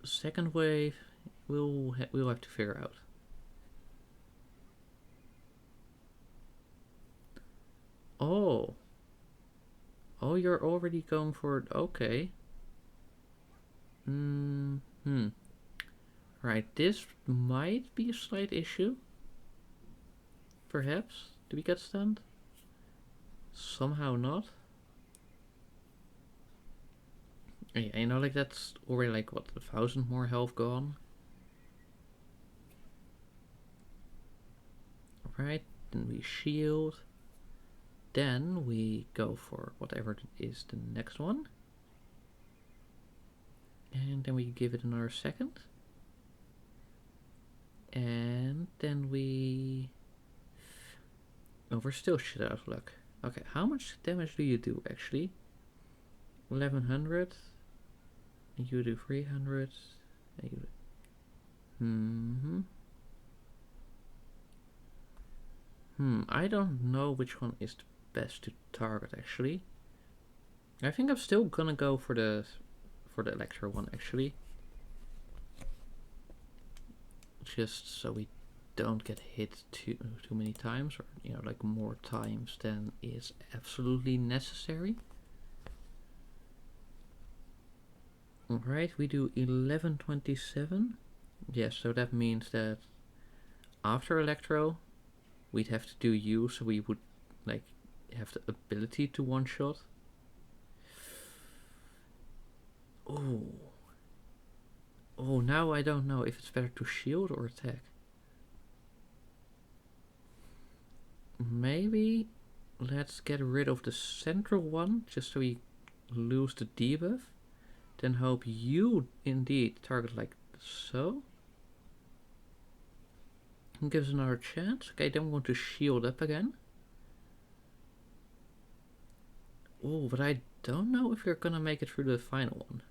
The second wave, we'll have to figure out. Oh, you're already going for it. Okay. Right, this might be a slight issue. Perhaps. Do we get stunned? Somehow not. Yeah, you know, like that's already like what, 1,000 more health gone. Right, then we shield. Then we go for whatever is the next one. And then we give it another second. And then we... Oh, we're still shit out of luck. Okay, how much damage do you do actually? 1100. And you do 300. And you do... I don't know which one is the best to target actually. I think I'm still gonna go for the Electro one actually. Just so we don't get hit too many times, or you know, like more times than is absolutely necessary. Alright, we do 1127. Yes, so that means that after Electro we'd have to do you, so we would like have the ability to one shot. Oh, now I don't know if it's better to shield or attack. Maybe let's get rid of the central one, just so we lose the debuff. Then hope you indeed target like so. And gives another chance. Okay, then we want to shield up again. Oh, but I don't know if you're gonna make it through the final one.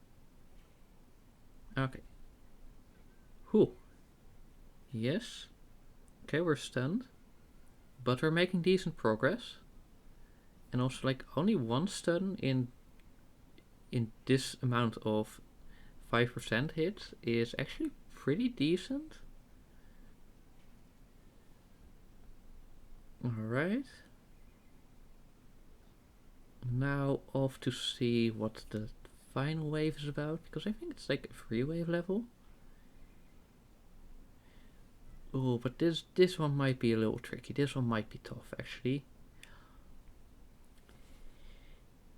Okay. Whew. Yes. Okay, we're stunned. But we're making decent progress. And also, like, only one stun in this amount of 5% hit is actually pretty decent. Alright. Now off to see what the final wave is about, because I think it's like a 3-wave level. Oh, but this one might be a little tricky. This one might be tough actually.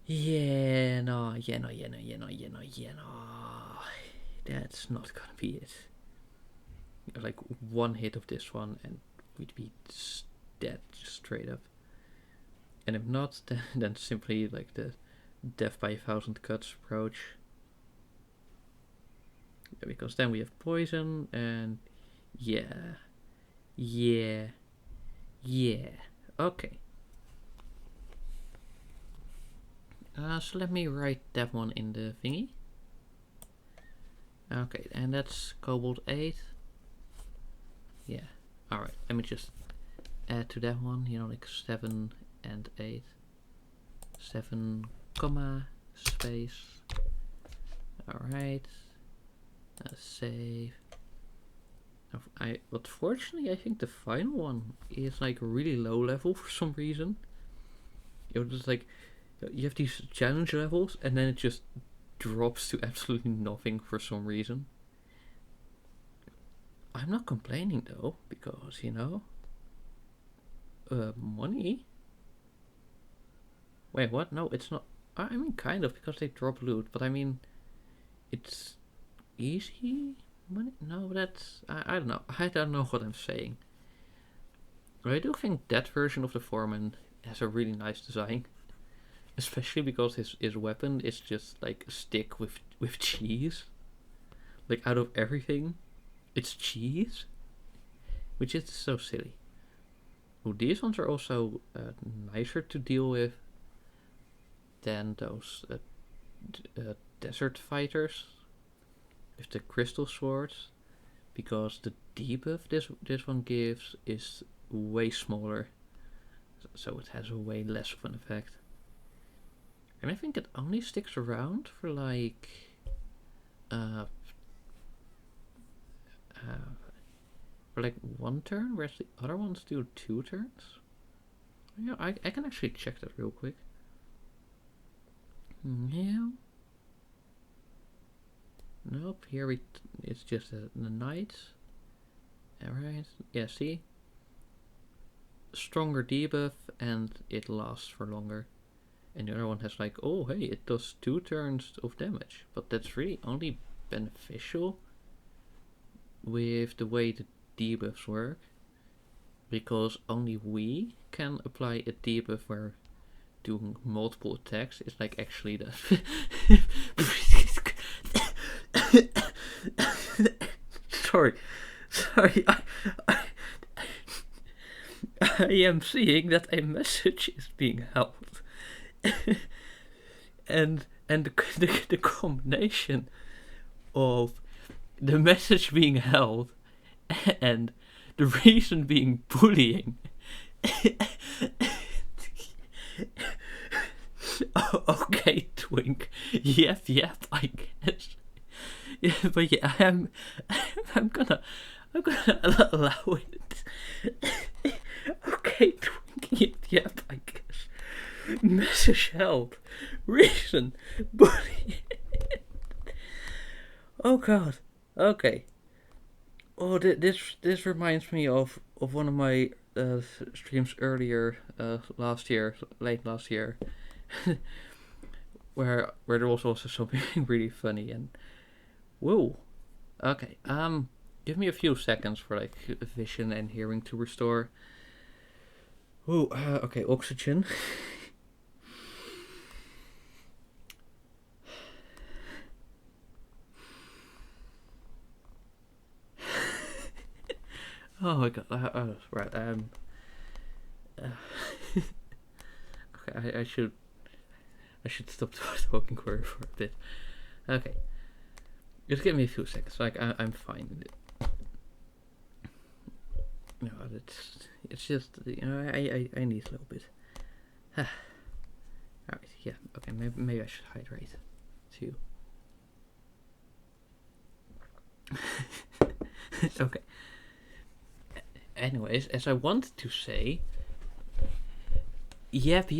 Yeah, no. That's not gonna be it. Like one hit of this one and we'd be dead straight up. And if not, then simply like the death by 1,000 cuts approach. Yeah, because then we have poison and yeah. Okay. So let me write that one in the thingy. Okay, and that's Cobalt 8. Yeah. Alright, let me just add to that one, you know, like 7 and 8. 7, comma, space. Alright. Save. But fortunately, I think the final one is like really low level for some reason. You know, just like you have these challenge levels, and then it just drops to absolutely nothing for some reason. I'm not complaining though, because you know, money. Wait, what? No, it's not. I mean, kind of, because they drop loot, but I mean, it's easy money. No, that's I don't know. I don't know what I'm saying. But I do think that version of the Foreman has a really nice design, especially because his weapon is just like a stick with cheese. Like out of everything, it's cheese, which is so silly. Oh, these ones are also nicer to deal with than those desert fighters with the crystal swords, because the debuff this one gives is way smaller, so it has a way less of an effect. And I think it only sticks around for like for like 1 turn, whereas the other ones do 2 turns. Yeah, I can actually check that real quick. Yeah. Nope, here it's just the knights. Alright, yeah, see? Stronger debuff and it lasts for longer. And the other one has like, oh hey, it does 2 turns of damage. But that's really only beneficial with the way the debuffs work. Because only we can apply a debuff where doing multiple attacks is like actually the sorry I am seeing that a message is being held and the combination of the message being held and the reason being bullying. Oh, okay, Twink. Yep, I guess. Yeah, but yeah, I'm gonna allow it. Okay, Twink. Yep, I guess. Message held. Reason bullying. Oh God. Okay. Oh, this reminds me of one of my streams earlier late last year, where there was also something really funny and whoa. Okay, give me a few seconds for like vision and hearing to restore. Whoa. Okay, oxygen. Oh my God. Right. Okay, I should stop talking for a bit. Okay. Just give me a few seconds. Like I'm fine. No, it's just I need a little bit. Alright, yeah. Okay, maybe I should hydrate too. Okay. Anyways, as I wanted to say, Yep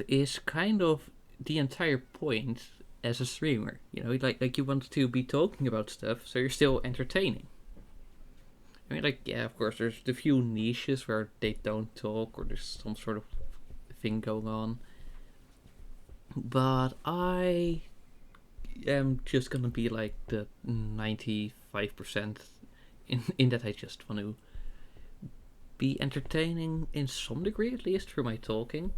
is kind of the entire point as a streamer. You know, like you want to be talking about stuff, so you're still entertaining. I mean, like, yeah, of course, there's the few niches where they don't talk or there's some sort of thing going on. But I am just gonna be like the 95% in that I just want to be entertaining in some degree, at least through my talking.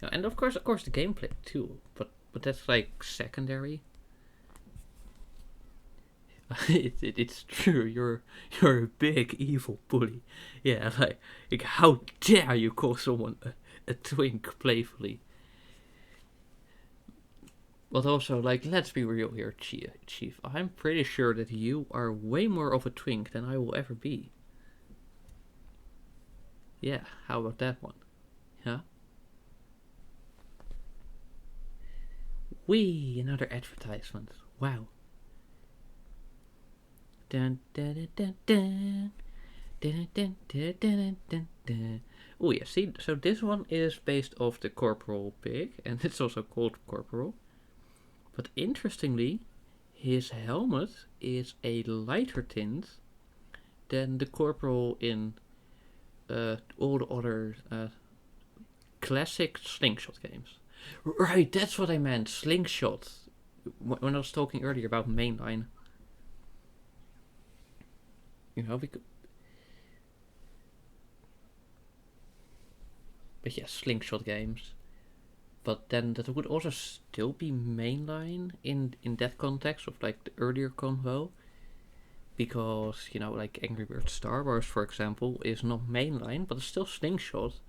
And of course the gameplay too, but that's like secondary. It's true. You're a big evil bully. Yeah, like how dare you call someone a twink playfully? But also, like, let's be real here, Chief. I'm pretty sure that you are way more of a twink than I will ever be. Yeah, how about that one? Huh? Whee! Another advertisement. Wow. Dun dun dun dun dun dun dun dun dun dun. Oh yeah, see, so this one is based off the Corporal Pig, and it's also called Corporal. But interestingly, his helmet is a lighter tint than the Corporal in all the other classic Slingshot games. Right, that's what I meant, Slingshot. When I was talking earlier about mainline. You know, because... But yeah, Slingshot games. But then that would also still be mainline in that context of like the earlier convo. Because, you know, like Angry Birds Star Wars, for example, is not mainline, but it's still Slingshot.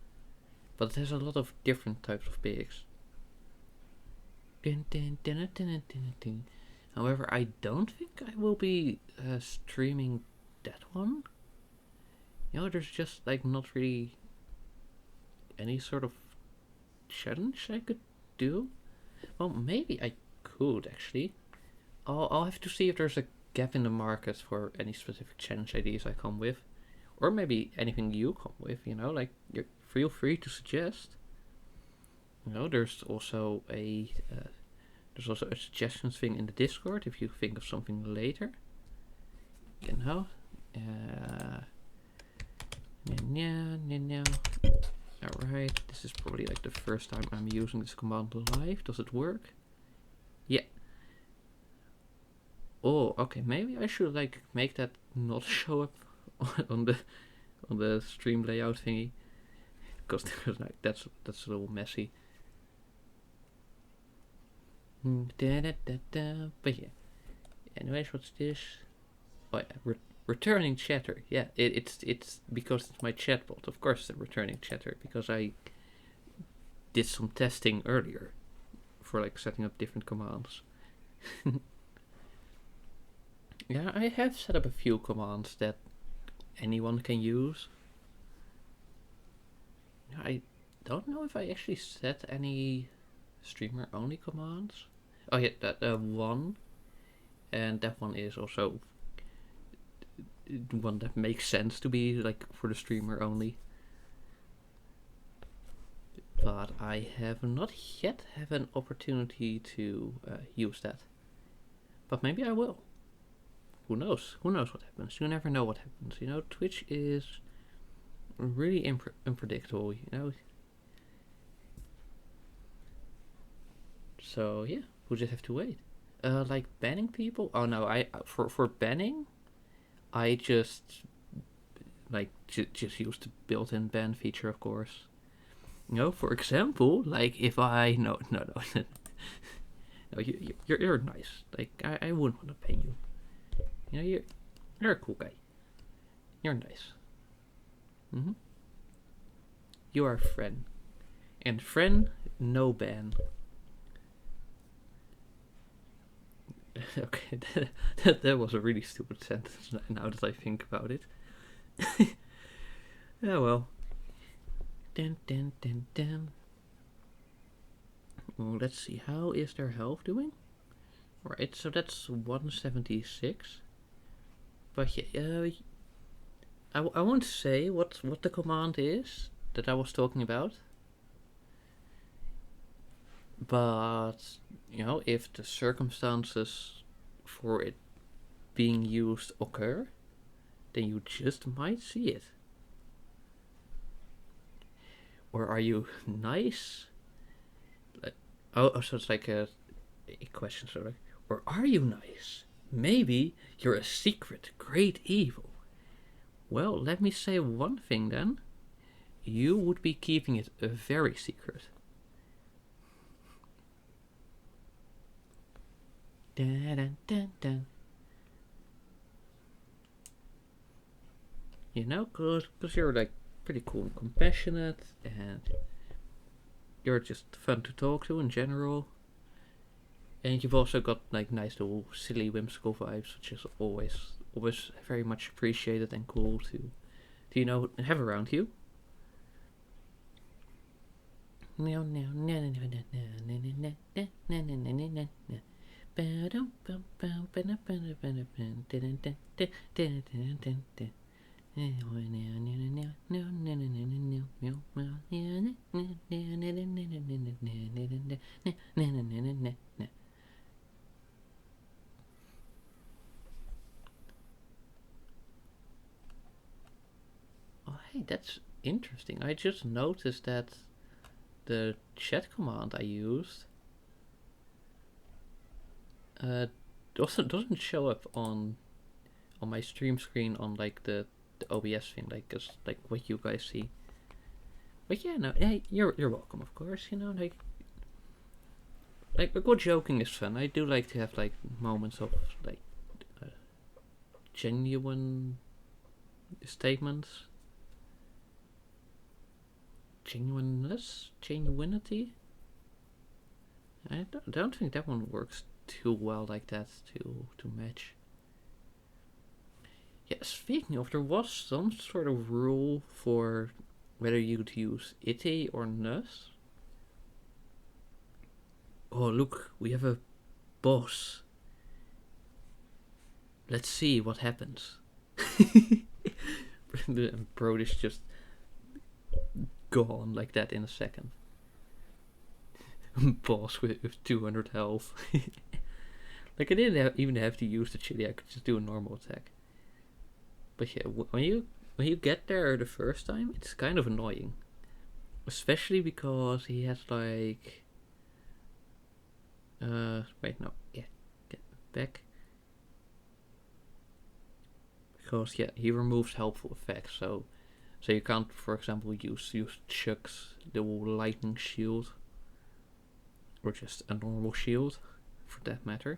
But it has a lot of different types of pigs. However, I don't think I will be streaming that one, there's just like not really any sort of challenge I could do. Well, maybe I could actually. I'll have to see if there's a gap in the market for any specific challenge ideas I come with, or maybe anything you come with. Like feel free to suggest. There's also a suggestions thing in the Discord if you think of something later. Alright, this is probably like the first time I'm using this command live. Does it work? Yeah. Oh, okay, maybe I should like make that not show up on the stream layout thingy, because like that's a little messy. But yeah. Anyways, what's this? Oh yeah, returning chatter. Yeah, it's because it's my chatbot. Of course, the returning chatter, because I did some testing earlier for like setting up different commands. Yeah, I have set up a few commands that anyone can use. I don't know if I actually set any streamer only commands. Oh yeah, that one, and that one is also one that makes sense to be like for the streamer only. But I have not yet have an opportunity to use that. But maybe I will. Who knows? Who knows what happens? You never know what happens. Twitch is really unpredictable. So yeah, we'll just have to wait. Like banning people? Oh no, I for banning, I just like just use the built-in ban feature, of course. For example, like if I no, no, you're nice. Like I wouldn't want to ban you. You're a cool guy. You're nice. You are a friend, and friend no ban. Okay, that was a really stupid sentence now that I think about it. Yeah, well. Well, let's see, how is their health doing? Right, so that's 176. But yeah, I won't say what the command is that I was talking about. But, if the circumstances for it being used occur, then you just might see it. Or are you nice? So it's like a question, sort of. Or are you nice? Maybe you're a secret great evil. Well, let me say one thing then. You would be keeping it a very secret. Dun, dun, dun, dun. Because you're like pretty cool and compassionate, and you're just fun to talk to in general. And you've also got like nice little silly whimsical vibes, which is always very much appreciated and cool to have around you. Oh, hey, that's interesting. I just noticed that the chat command I used doesn't show up on my stream screen on like the OBS thing, like what you guys see. But yeah, no, hey, you're welcome, of course. Like good joking is fun. I do like to have like moments of like genuine statements, genuinity. I don't think that one works too well like that to match. Yeah, speaking of, there was some sort of rule for whether you'd use itty or nus. Oh, look, we have a boss. Let's see what happens. And Brodish just gone like that in a second. Boss with 200 health. Like, I didn't even have to use the chili, I could just do a normal attack. But yeah, when you get there the first time, it's kind of annoying. Especially because he has like... wait, no, yeah, get back. Because yeah, he removes helpful effects, so you can't, for example, use Chuck's little lightning shield, or just a normal shield, for that matter.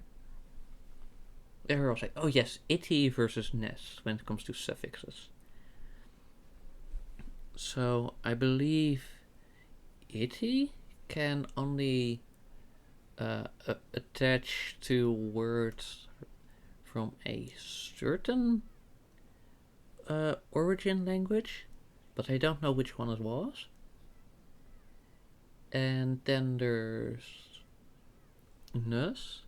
There I was like, oh yes, itty versus ness when it comes to suffixes. So I believe itty can only attach to words from a certain origin language, but I don't know which one it was. And then there's nus,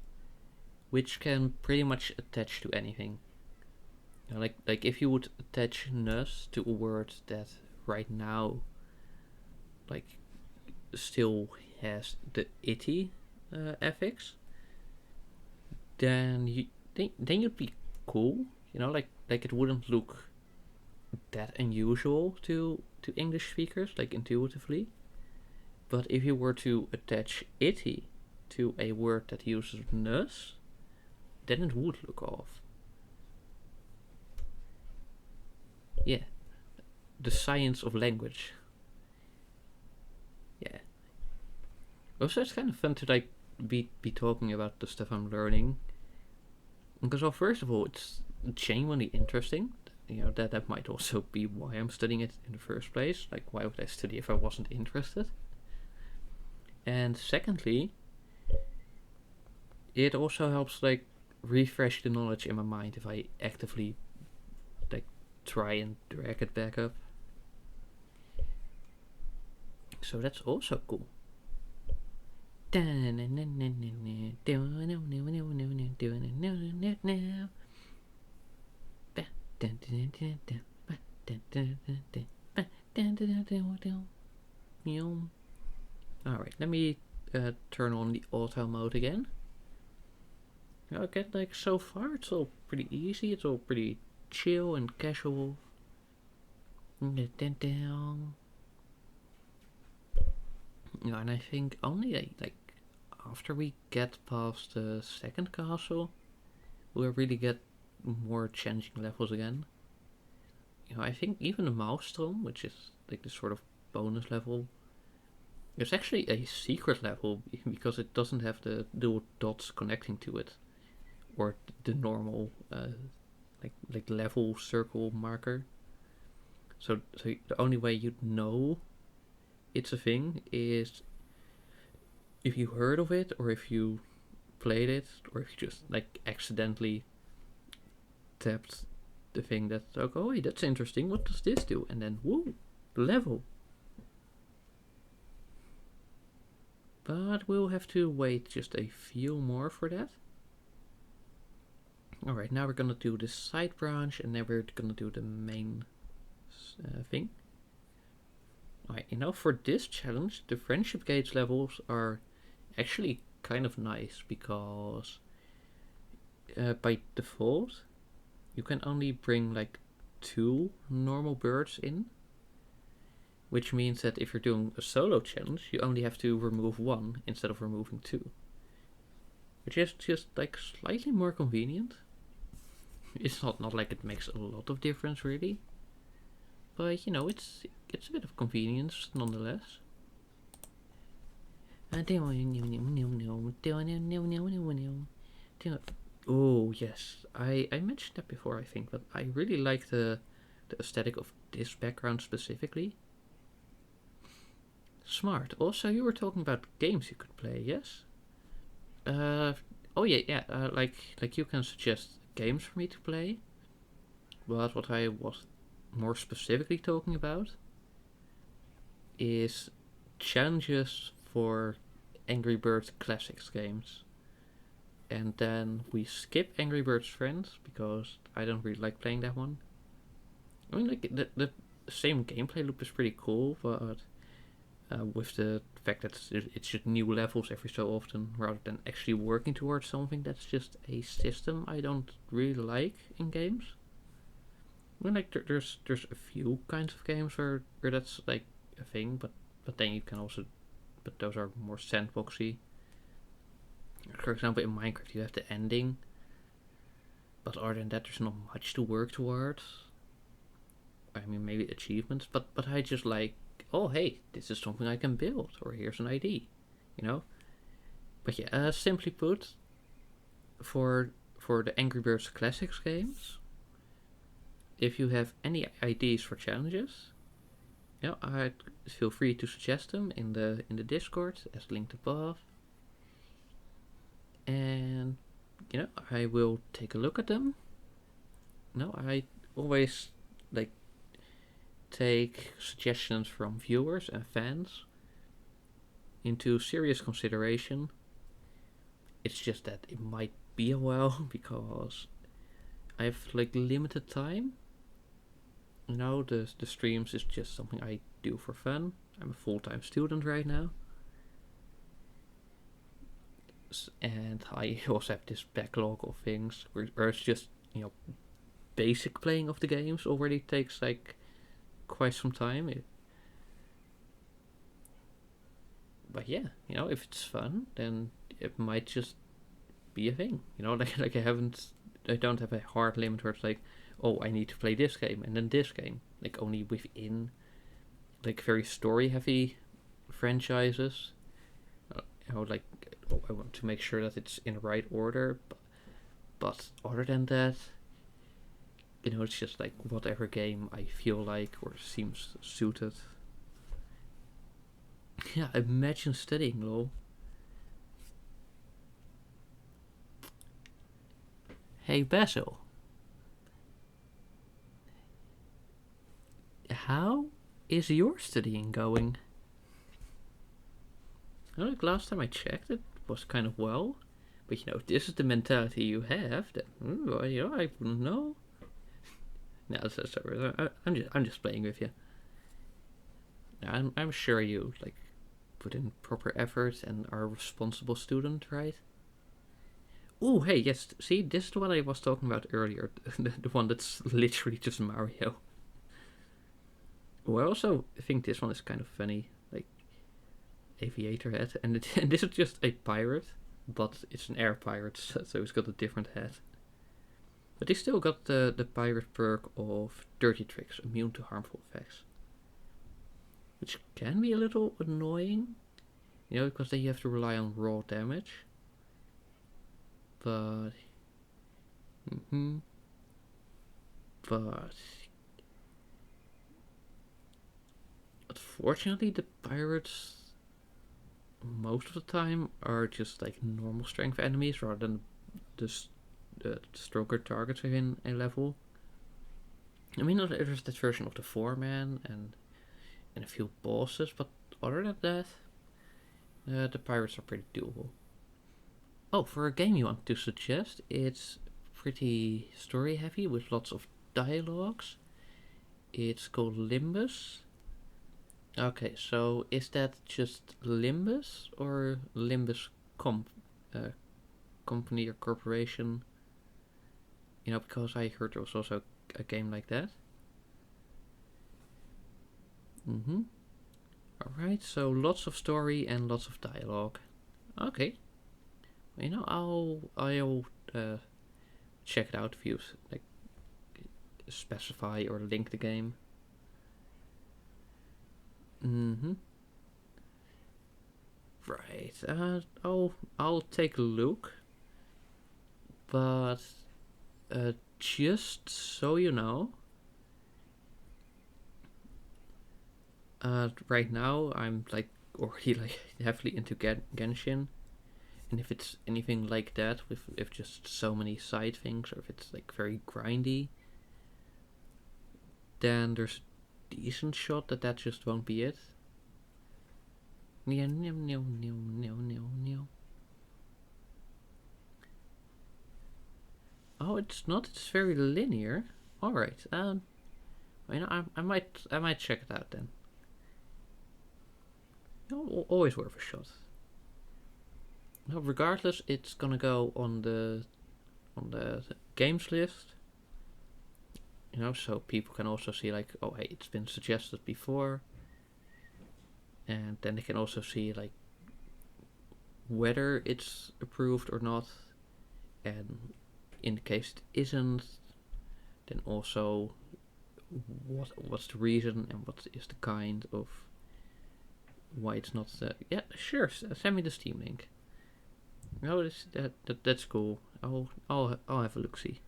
which can pretty much attach to anything. Like if you would attach nus to a word that right now like still has the itty affix, then you'd be cool. Like it wouldn't look that unusual to English speakers, like intuitively. But if you were to attach itty to a word that uses nus, then it would look off. Yeah. The science of language. Yeah. Also, it's kind of fun to like be talking about the stuff I'm learning. Because, well, first of all, it's genuinely interesting. That might also be why I'm studying it in the first place. Like, why would I study if I wasn't interested? And secondly, it also helps like refresh the knowledge in my mind if I actively like try and drag it back up. So that's also cool. Alright, let me turn on the auto mode again. Okay, like so far it's all pretty easy, it's all pretty chill and casual. And I think only like after we get past the second castle, we'll really get more challenging levels again. I think even the Maelstrom, which is like the sort of bonus level, it's actually a secret level because it doesn't have the little dots connecting to it, or the normal like level circle marker. So the only way you'd know it's a thing is if you heard of it, or if you played it, or if you just like accidentally tapped the thing that's like, oh wait, that's interesting, what does this do? And then woo, the level. But we'll have to wait just a few more for that. Alright, now we're gonna do the side branch, and then we're gonna do the main thing. Alright, for this challenge, the friendship gauge levels are actually kind of nice, because by default you can only bring like 2 normal birds in, which means that if you're doing a solo challenge, you only have to remove 1 instead of removing 2, which is just like slightly more convenient. It's not like it makes a lot of difference really, but it's a bit of convenience nonetheless. Oh yes, I mentioned that before I think, but I really like the aesthetic of this background specifically. Smart. Also, you were talking about games you could play, yes? Oh yeah. Like you can suggest games for me to play, But what I was more specifically talking about is challenges for Angry Birds Classics games. And then we skip Angry Birds Friends because I don't really like playing that one. I mean, like the same gameplay loop is pretty cool, but with the fact that it's just new levels every so often, rather than actually working towards something that's just a system I don't really like in games. I mean, like there's a few kinds of games where that's like a thing, but then you can also, but those are more sandboxy. For example, in Minecraft you have the ending, but other than that there's not much to work towards. I mean, maybe achievements, but I just like, oh hey, this is something I can build, or here's an ID, you know. But yeah, simply put, for the Angry Birds Classics games, if you have any ideas for challenges, you know, I feel free to suggest them in the Discord as linked above, and you know, I will take a look at them. No, I always like take suggestions from viewers and fans into serious consideration. It's just that it might be a while because I have like limited time. You know, the streams is just something I do for fun. I'm a full-time student right now. And I also have this backlog of things where it's just, you know, basic playing of the games already takes like quite some time. But yeah, you know, if it's fun, then it might just be a thing. You know, like I don't have a hard limit where it's like, oh, I need to play this game and then this game. Like only within like very story heavy franchises. You know, like, oh, I want to make sure that it's in the right order. But other than that, you know, it's just like whatever game I feel like or seems suited. Yeah, imagine studying, lol. Hey Basil, how is your studying going? Like last time I checked, it was kind of well. But you know, if this is the mentality you have, then you know, I wouldn't know. No, sorry, I'm just playing with you. I'm sure you like put in proper effort and are a responsible student, right? Oh, hey, yes. See, this is the one I was talking about earlier. The one that's literally just Mario. Oh, I also think this one is kind of funny, like aviator hat, and this is just a pirate, but it's an air pirate, so he's got a different hat. But he still got the pirate perk of Dirty Tricks, immune to harmful effects, which can be a little annoying, you know, because then you have to rely on raw damage. But but unfortunately, the pirates most of the time are just like normal strength enemies rather than the stronger targets within a level. I mean, there's that version of the 4-man and a few bosses, but other than that, the pirates are pretty doable. Oh, for a game you want to suggest, it's pretty story heavy with lots of dialogues. It's called Limbus. Okay, so is that just Limbus or Limbus company or corporation? You know, because I heard there was also a game like that. Alright, so lots of story and lots of dialogue. Okay. You know, I'll check it out if you like specify or link the game. Right. I'll take a look. But just so you know, right now I'm like already like heavily into Genshin, and if it's anything like that with if just so many side things, or if it's like very grindy, then there's a decent shot that just won't be it. Oh, it's not. It's very linear. All right. I might check it out then. Always worth a shot. No, regardless, it's gonna go on the games list. So people can also see like, oh hey, it's been suggested before, and then they can also see like whether it's approved or not, and in the case it isn't, then also what's the reason and what is the kind of why it's not. Yeah, sure. Send me the Steam link. No, that's cool. I'll have a look see.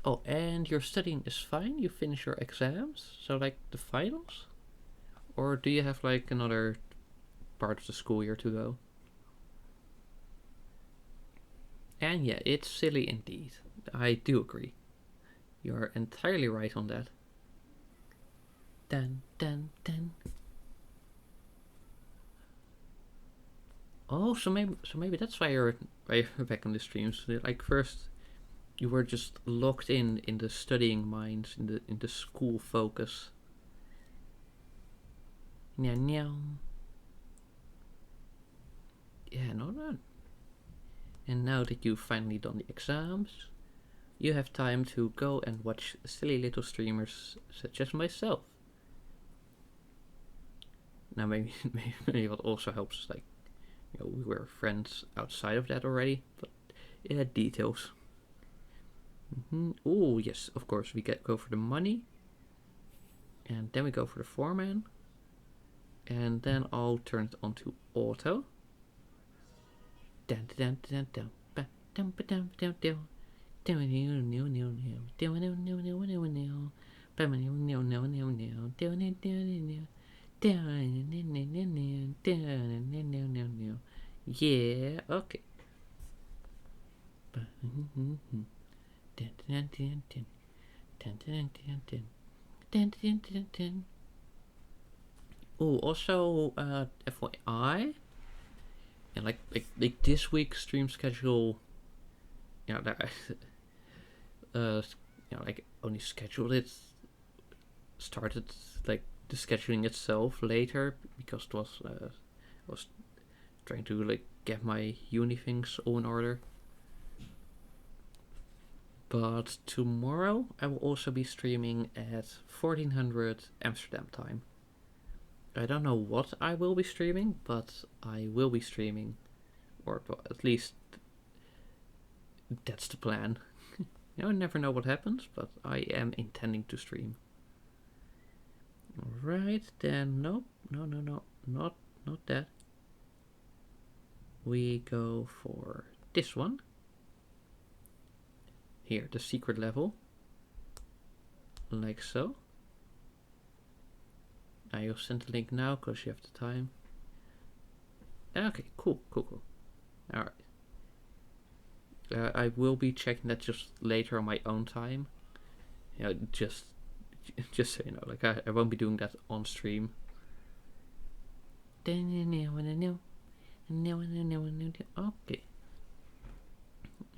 Oh, and your studying is fine. You finish your exams, so like the finals, or do you have like another part of the school year to go? And yeah, it's silly indeed. I do agree. You're entirely right on that. Dun dun dun. Oh, so maybe that's why you're back on the streams. Like first, you were just locked in the studying minds, in the school focus. Yeah, no. And now that you've finally done the exams, you have time to go and watch silly little streamers such as myself. Now maybe what also helps is like, we were friends outside of that already, but yeah, details. Oh yes, of course we go for the money, and then we go for the foreman, and then I'll turn it on to auto. Yeah, okay. Oh, also, FYI, and like this week's stream schedule, like only scheduled it, started like the scheduling itself later because it was trying to like get my uni things all in order. But tomorrow I will also be streaming at 1400 Amsterdam time. I don't know what I will be streaming, but I will be streaming, or at least that's the plan. I never know what happens, but I am intending to stream. Alright, then no, not that. We go for this one. Here, the secret level. Like so. I'll send the link now because you have the time. Okay, cool. Alright. I will be checking that just later on my own time. Just so you know, like I won't be doing that on stream. Okay.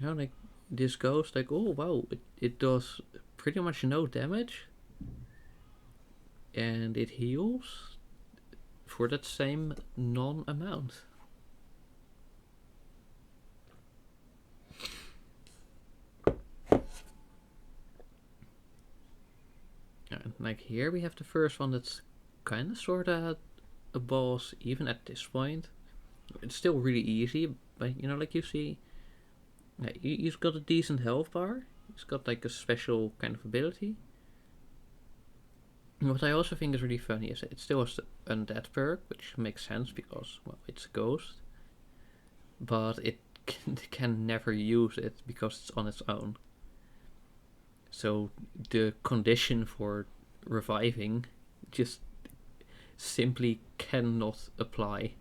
Like this goes like, oh wow, it does pretty much no damage, and it heals for that same non-amount. And like here we have the first one that's kind of sort of a boss even at this point. It's still really easy, but like you see, he's got a decent health bar. He's got like a special kind of ability. What I also think is really funny is that it still has the undead perk, which makes sense because, well, it's a ghost. But it can never use it because it's on its own. So the condition for reviving just simply cannot apply.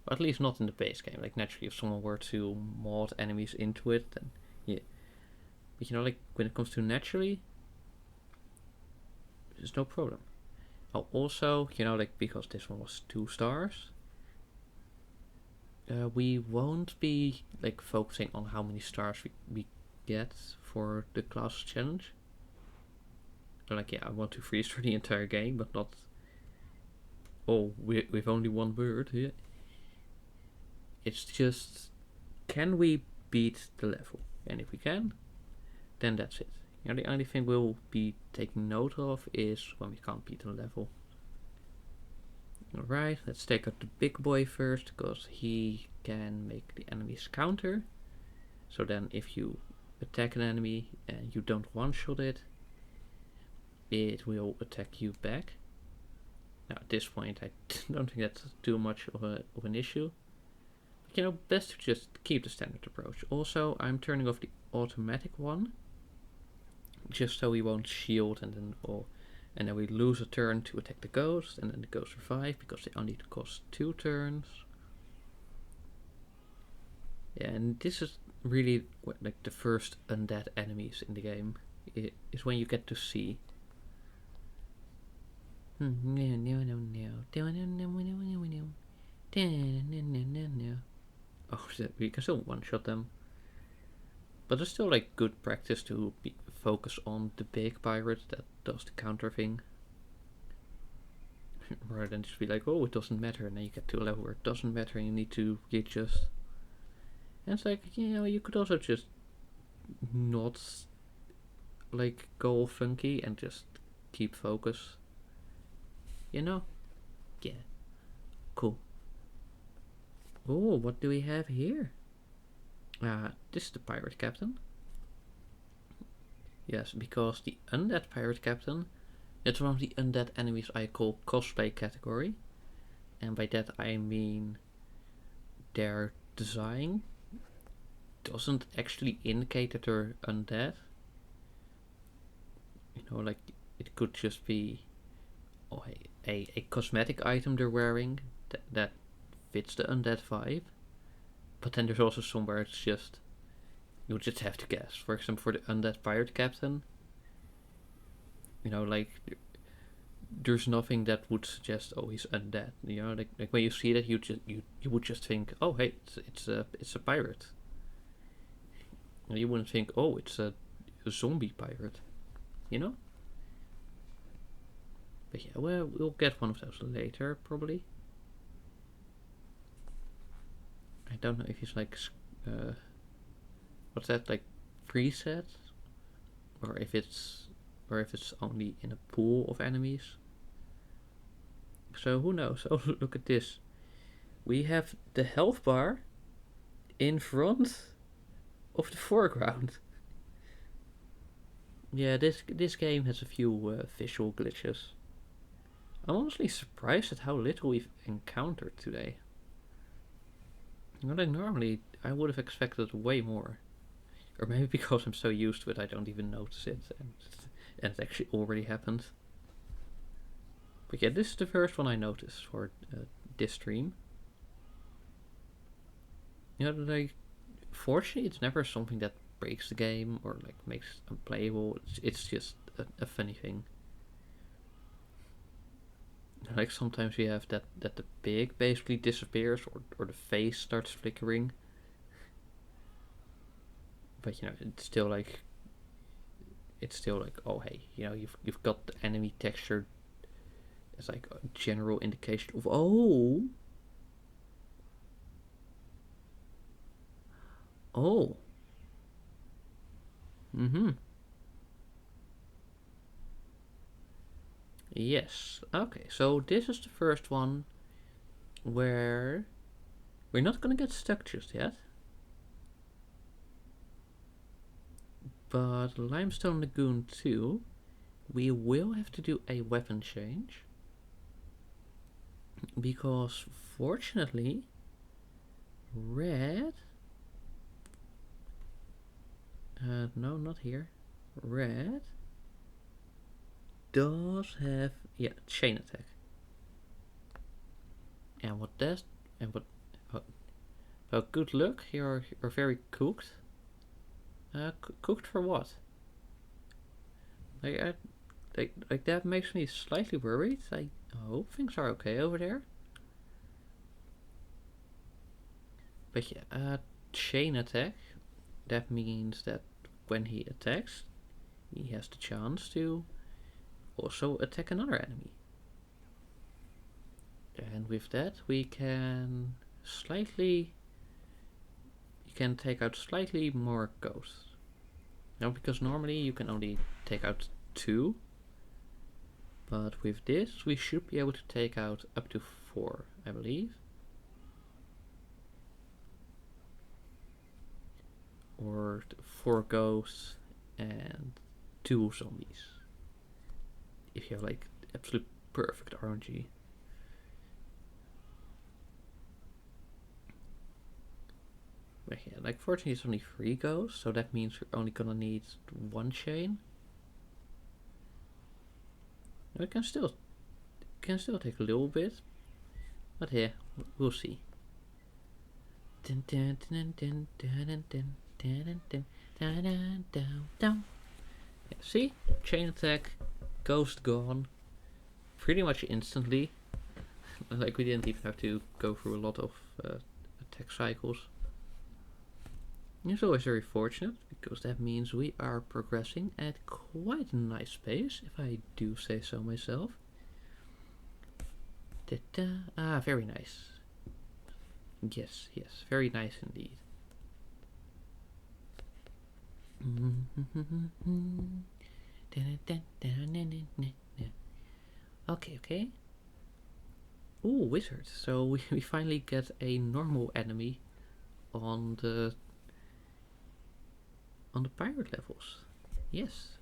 Or at least not in the base game. Like naturally, if someone were to mod enemies into it, then yeah. But like when it comes to naturally, There's no problem. Oh, also, you know, like, because this one was 2 stars, we won't be, like, focusing on how many stars we get for the class challenge. Like, yeah, I want to freeze for the entire game, but not... Oh, we've only one word here. It's just, can we beat the level? And if we can, then that's it. You know, the only thing we'll be taking note of is when we can't beat the level. Alright, let's take out the big boy first, because he can make the enemies counter. So then if you attack an enemy and you don't one-shot it, it will attack you back. Now at this point I don't think that's too much of an issue. But you know, best to just keep the standard approach. Also, I'm turning off the automatic one, just so we won't shield and then we lose a turn to attack the ghost, and then the ghost revive because they only cost 2 turns. Yeah, and this is really like the first undead enemies in the game. It is when you get to see. Oh, we can still one-shot them. But it's still like good practice to focus on the big pirate that does the counter thing. Rather than just be like, oh, it doesn't matter, and then you get to a level where it doesn't matter and you need to readjust. And it's like, you know, you could also just not like go all funky and just keep focus. You know? Yeah. Cool. Oh, what do we have here? This is the pirate captain. Yes, because the undead pirate captain, it's one of the undead enemies I call cosplay category. And by that I mean their design doesn't actually indicate that they're undead. You know, like it could just be a cosmetic item they're wearing that fits the undead vibe. But then there's also somewhere it's just, you just have to guess. For example, for the undead pirate captain, you know, like there's nothing that would suggest, oh, he's undead. You know, like when you see that, you would just think, oh, hey, it's a pirate. You wouldn't think, oh, it's a zombie pirate. You know. But yeah, well, we'll get one of those later, probably. I don't know if he's like, what's that, like preset, or if it's only in a pool of enemies. So who knows? Oh, look at this. We have the health bar in front of the foreground. Yeah, this game has a few visual glitches. I'm honestly surprised at how little we've encountered today. You know, like normally I would have expected way more. Or maybe because I'm so used to it I don't even notice it and it actually already happened. But yeah, this is the first one I noticed for this stream. You know, like, fortunately it's never something that breaks the game or like makes it unplayable. It's just a funny thing. Like sometimes you have that the pig basically disappears or the face starts flickering. But you know, it's still like, oh hey, you know, you've got the enemy texture as like a general indication of, oh, yes. Okay, so this is the first one where we're not gonna get stuck just yet. But Limestone Lagoon 2, we will have to do a weapon change. Because fortunately, red... no, not here. Red does have, yeah, chain attack. And what does, and what, well, good luck, you're very cooked. Cooked for what? Like, like that makes me slightly worried. I hope things are okay over there. But yeah, chain attack. That means that when he attacks, he has the chance to also attack another enemy. And with that, we can slightly. You can take out slightly more ghosts. Now, because normally you can only take out 2. But with this, we should be able to take out up to 4, I believe. Or 4 ghosts and 2 zombies. If you have like absolute perfect RNG. But yeah, like fortunately it's only 3 ghosts, so that means we're only gonna need 1 chain. Now it can still take a little bit, but yeah, we'll see. Yeah, see? Chain attack, ghost gone, pretty much instantly. Like we didn't even have to go through a lot of attack cycles. It's always very fortunate, because that means we are progressing at quite a nice pace, if I do say so myself. Ah, very nice. Yes, very nice indeed. Okay. Ooh, wizard. So we finally get a normal enemy on the pirate levels. Yes.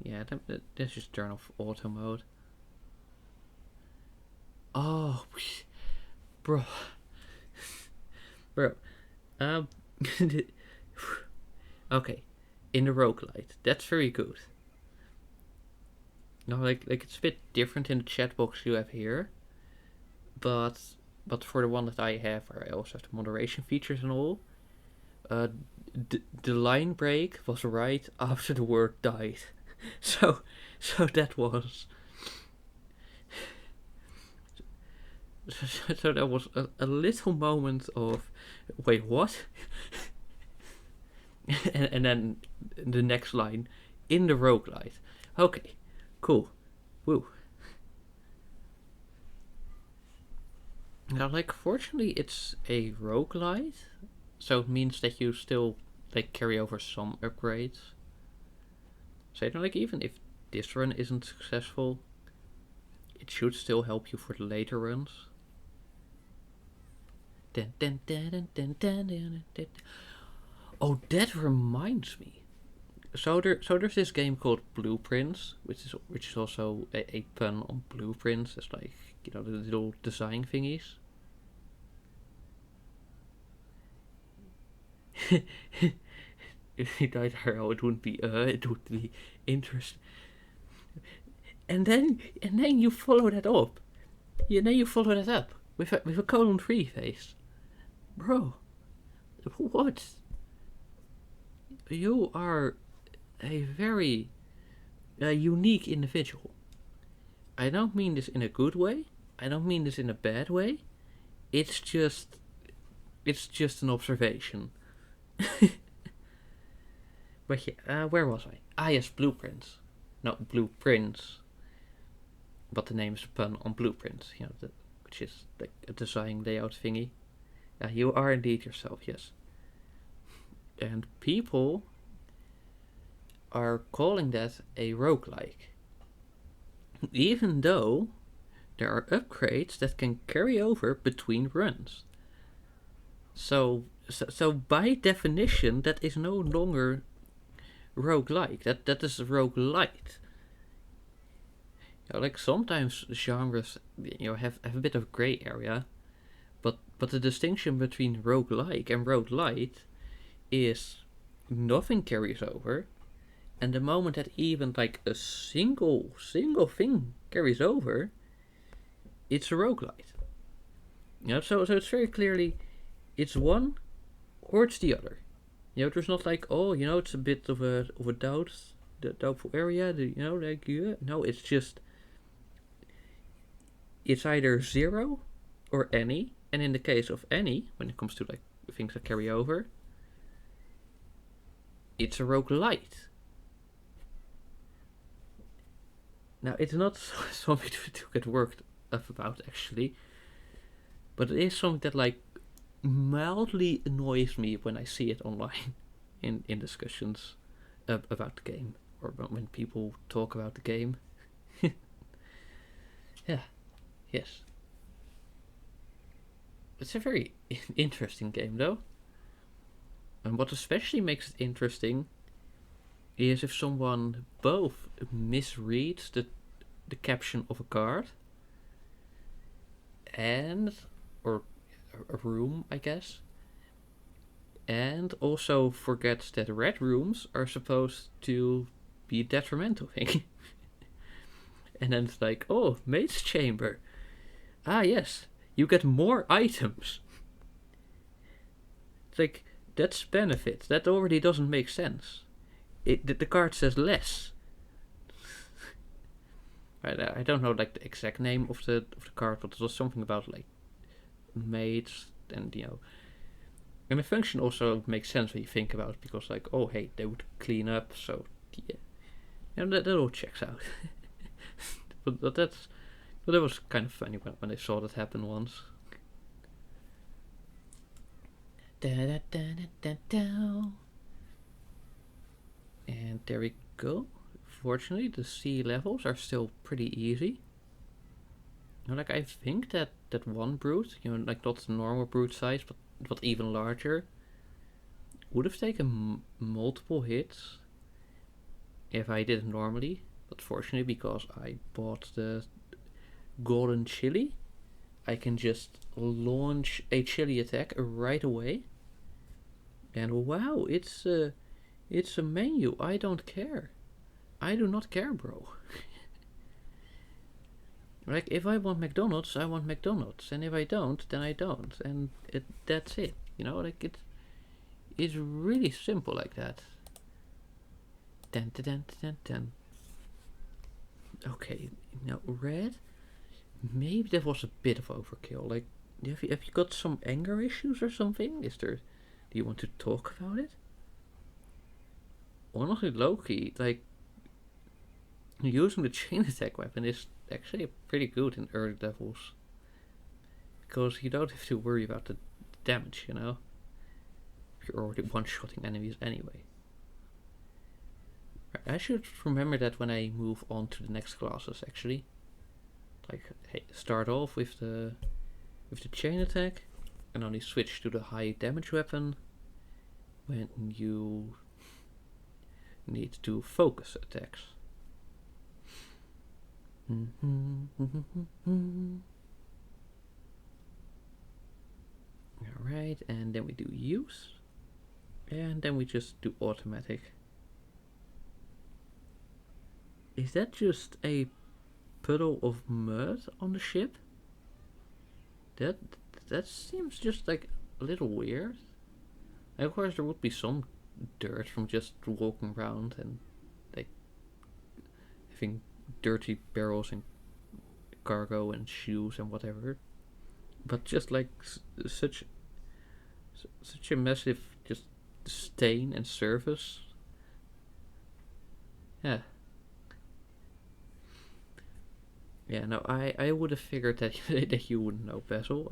Yeah, that's just turn off auto mode. Oh, bro. Okay, in the roguelite, that's very good. No, like it's a bit different in the chat box you have here, but for the one that I have, where I also have the moderation features and all, the line break was right after the word died, so that was. So there was a little moment of, wait, what? and then the next line, in the roguelite. Okay, cool. Woo. Now, like, fortunately, it's a roguelite, so it means that you still like carry over some upgrades. So, like, even if this run isn't successful, it should still help you for the later runs. Oh, that reminds me. So there's this game called Blueprints, which is also a pun on blueprints. It's like, the little design thingies. If he died Hero, it would be interesting. And then you follow that up. You follow that up with a colon 3 face. Bro, what? You are a very unique individual. I don't mean this in a good way. I don't mean this in a bad way. It's just an observation. But yeah, where was I? Ah, yes, Blueprints. No, Blueprints. But the name is a pun on Blueprints, which is like a design layout thingy. You are indeed yourself, yes. And people are calling that a roguelike. Even though there are upgrades that can carry over between runs. So by definition, that is no longer roguelike. That is roguelite. Like sometimes genres, have a bit of gray area, but the distinction between roguelike and roguelite is nothing carries over, and the moment that even like a single thing carries over, it's a roguelite. So it's very clearly, it's one or it's the other. You know, there's not like, oh, you know, it's a bit of a doubtful area. You know, like yeah. No, it's just it's either zero or any. And in the case of any, when it comes to like things that carry over, it's a roguelite. Now, it's not something to get worked up about actually, but it is something that like mildly annoys me when I see it online in discussions about the game or when people talk about the game. Yeah, yes. It's a very interesting game though. And what especially makes it interesting is if someone both misreads the caption of a card and or a room, I guess, and also forgets that red rooms are supposed to be a detrimental thing. And then it's like, oh, Maid's Chamber. Ah, yes, you get more items. It's like, that's benefit. That already doesn't make sense. The card says less. I don't know like the exact name of the card, but it was something about like maids and you know. And the function also makes sense when you think about it because like oh hey they would clean up so yeah, you know, that all checks out. but that was kind of funny when I saw that happen once. Da, da, da, da. And there we go. Fortunately, the sea levels are still pretty easy. You know, like I think that one brute, you know, like not the normal brute size, but even larger, would have taken multiple hits if I did it normally. But fortunately, because I bought the golden chili, I can just launch a chili attack right away. And wow, it's a menu. I don't care. I do not care, bro. Like, if I want McDonald's, I want McDonald's. And if I don't, then I don't. And that's it. You know, like, it's really simple like that. Dun, dun, dun, dun, dun. Okay, now red. Maybe that was a bit of overkill. Like, have you got some anger issues or something? Do you want to talk about it? Honestly, Loki, like, using the chain attack weapon is actually pretty good in early levels. Because you don't have to worry about the damage, you know? You're already one-shotting enemies anyway. I should remember that when I move on to the next classes, actually. Like, hey, start off with the chain attack, and only switch to the high damage weapon when you need to focus attacks. Alright, and then we do use, and then we just do automatic. Is that just a puddle of mud on the ship? That seems just like a little weird. And of course there would be some dirt from just walking around and like having dirty barrels and cargo and shoes and whatever. But just like such a massive just stain and surface. Yeah. Yeah, no, I would have figured that that you wouldn't know, Basil.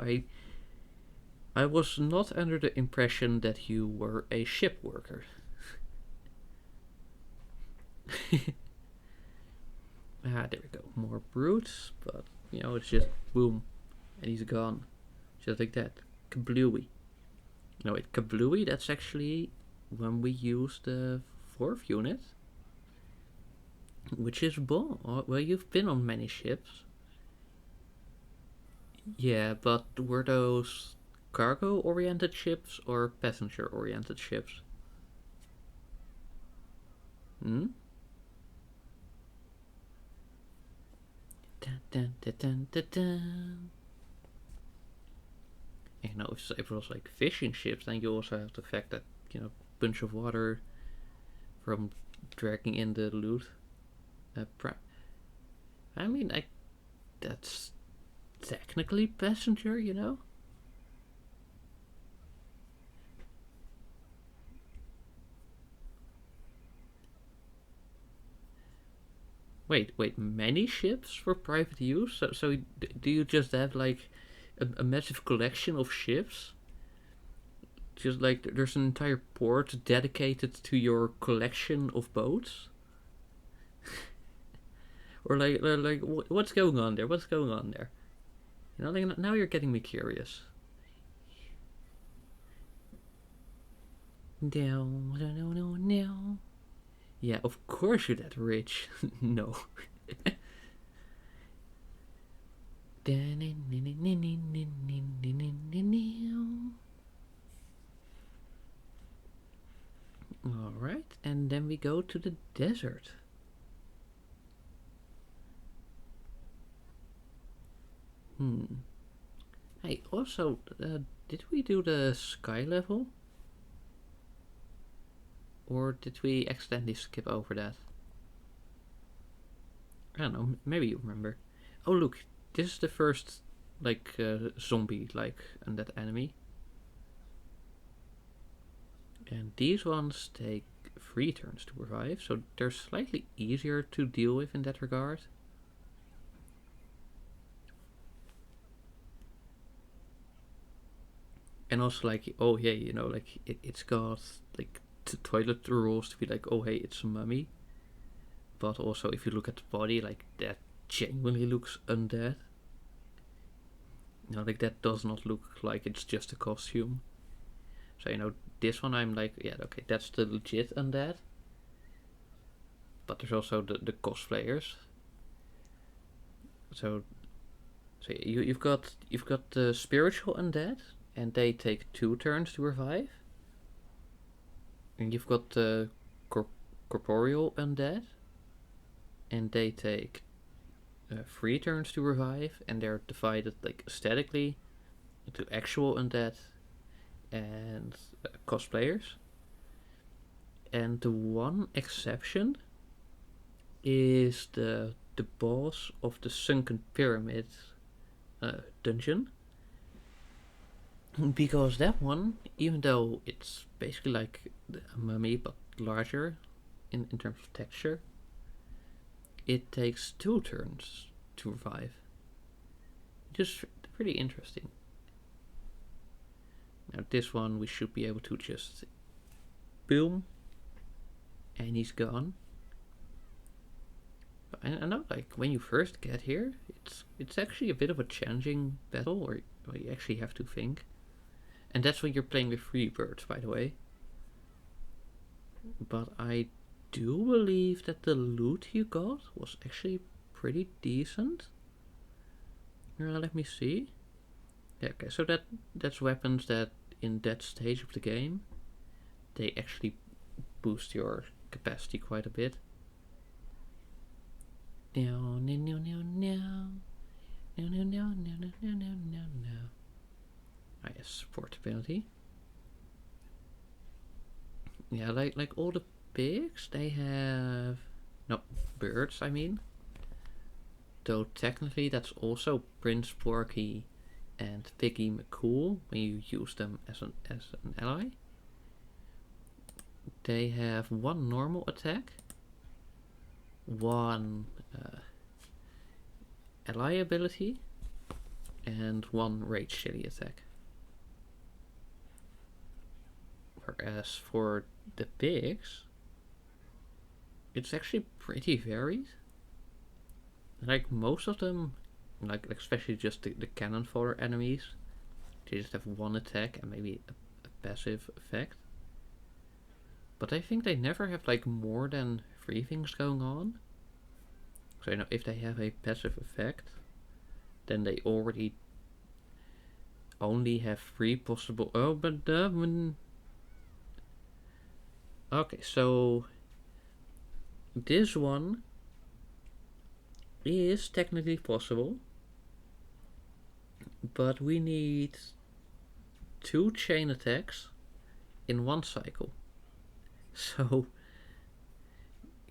I was not under the impression that you were a ship worker. Ah, there we go. More brutes, but you know, it's just boom, and he's gone, just like that. Kablooey. No, wait, Kablooey. That's actually when we use the 4th unit. Which is Bon. Well, you've been on many ships. Yeah, but were those cargo-oriented ships or passenger-oriented ships? Hmm? Dun, dun, dun, dun, dun, dun. You know, if it was like fishing ships, then you also have the fact that, you know, bunch of water from dragging in the loot. I mean, that's technically passenger, you know? Wait, many ships for private use? So do you just have like a massive collection of ships? Just like there's an entire port dedicated to your collection of boats? Or like what's going on there? What's going on there? You know, like now you're getting me curious. No. Yeah, of course you're that rich. No. Alright, and then we go to the desert. Hey, also, did we do the sky level? Or did we accidentally skip over that? I don't know, maybe you remember. Oh look, this is the first, like, zombie-like undead enemy. And these ones take 3 turns to revive, so they're slightly easier to deal with in that regard. And also, like, oh yeah, you know, like, it's got, like, the toilet rolls to be like, oh hey, it's a mummy. But also, if you look at the body, like, that genuinely looks undead. You know, like, that does not look like it's just a costume. So, you know, this one I'm like, yeah, okay, that's the legit undead. But there's also the cosplayers. So you've got the spiritual undead, and they take 2 turns to revive. And you've got the corporeal undead, and they take 3 turns to revive, and they're divided like aesthetically into actual undead and cosplayers. And the one exception is the boss of the Sunken Pyramid dungeon, because that one, even though it's basically like a mummy but larger in terms of texture, it takes 2 turns to revive. Just pretty interesting. Now this one we should be able to just boom, and he's gone. I know, like, when you first get here, it's actually a bit of a challenging battle, or you actually have to think. And that's when you're playing with 3 birds, by the way. But I do believe that the loot you got was actually pretty decent. Let me see. Yeah, okay, so that's weapons that in that stage of the game, they actually boost your capacity quite a bit. No. Ah, yes, portability. Yeah, like all the pigs, they have birds. I mean, though technically that's also Prince Porky and Piggy McCool when you use them as an ally. They have 1 normal attack, 1 ally ability, and 1 rage chili attack. Whereas for the pigs, it's actually pretty varied. Like most of them, like especially just the cannon fodder enemies, they just have 1 attack and maybe a passive effect. But I think they never have like more than 3 things going on. So you know, if they have a passive effect, then they already only have 3 possible. Oh, but okay, so this one is technically possible, but we need 2 chain attacks in 1 cycle. So,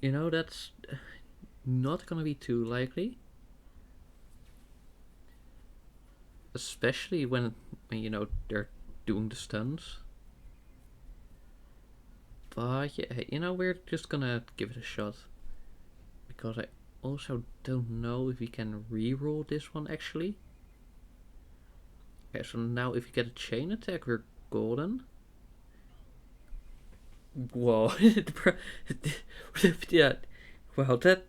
that's not gonna be too likely. Especially when they're doing the stunts. But yeah, we're just gonna give it a shot. Because I also don't know if we can reroll this one actually. Okay, so now if we get a chain attack, we're golden. Whoa. Yeah. Well, that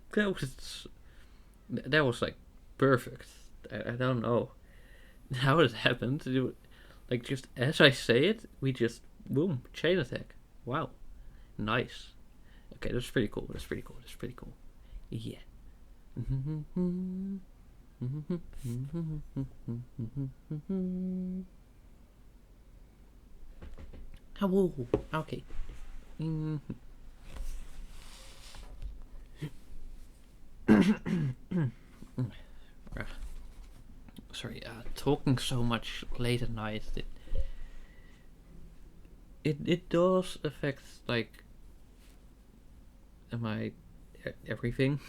was like perfect. I don't know how it happened. Like just as I say it, we just boom, chain attack. Wow. Nice. Okay, that's pretty cool. That's pretty cool. That's pretty cool. Yeah. Oh, okay. Sorry, talking so much late at night, it does affect like my everything.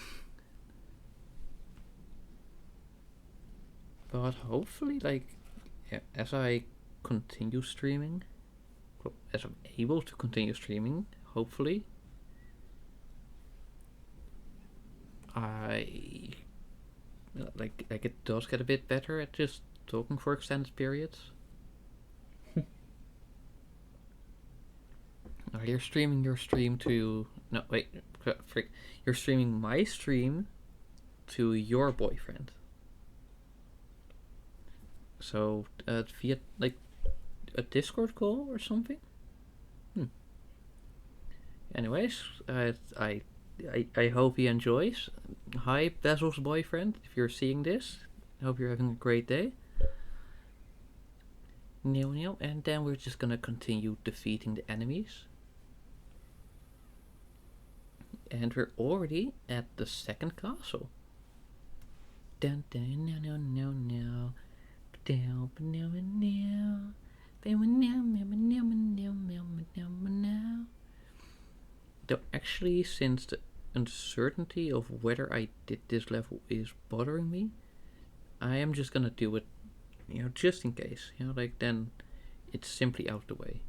But hopefully, like, as I continue streaming, as I'm able to continue streaming, hopefully, I like it does get a bit better at just talking for extended periods. You're streaming your stream to no wait, frick. You're streaming my stream to your boyfriend. So via like a Discord call or something. Anyways, I hope he enjoys. Hi, Basil's boyfriend. If you're seeing this, I hope you're having a great day. And then we're just gonna continue defeating the enemies. And we're already at the second castle. Dun dun no no no no. Down no no. Though actually, since the uncertainty of whether I did this level is bothering me, I am just gonna do it, just in case. Like then it's simply out of the way.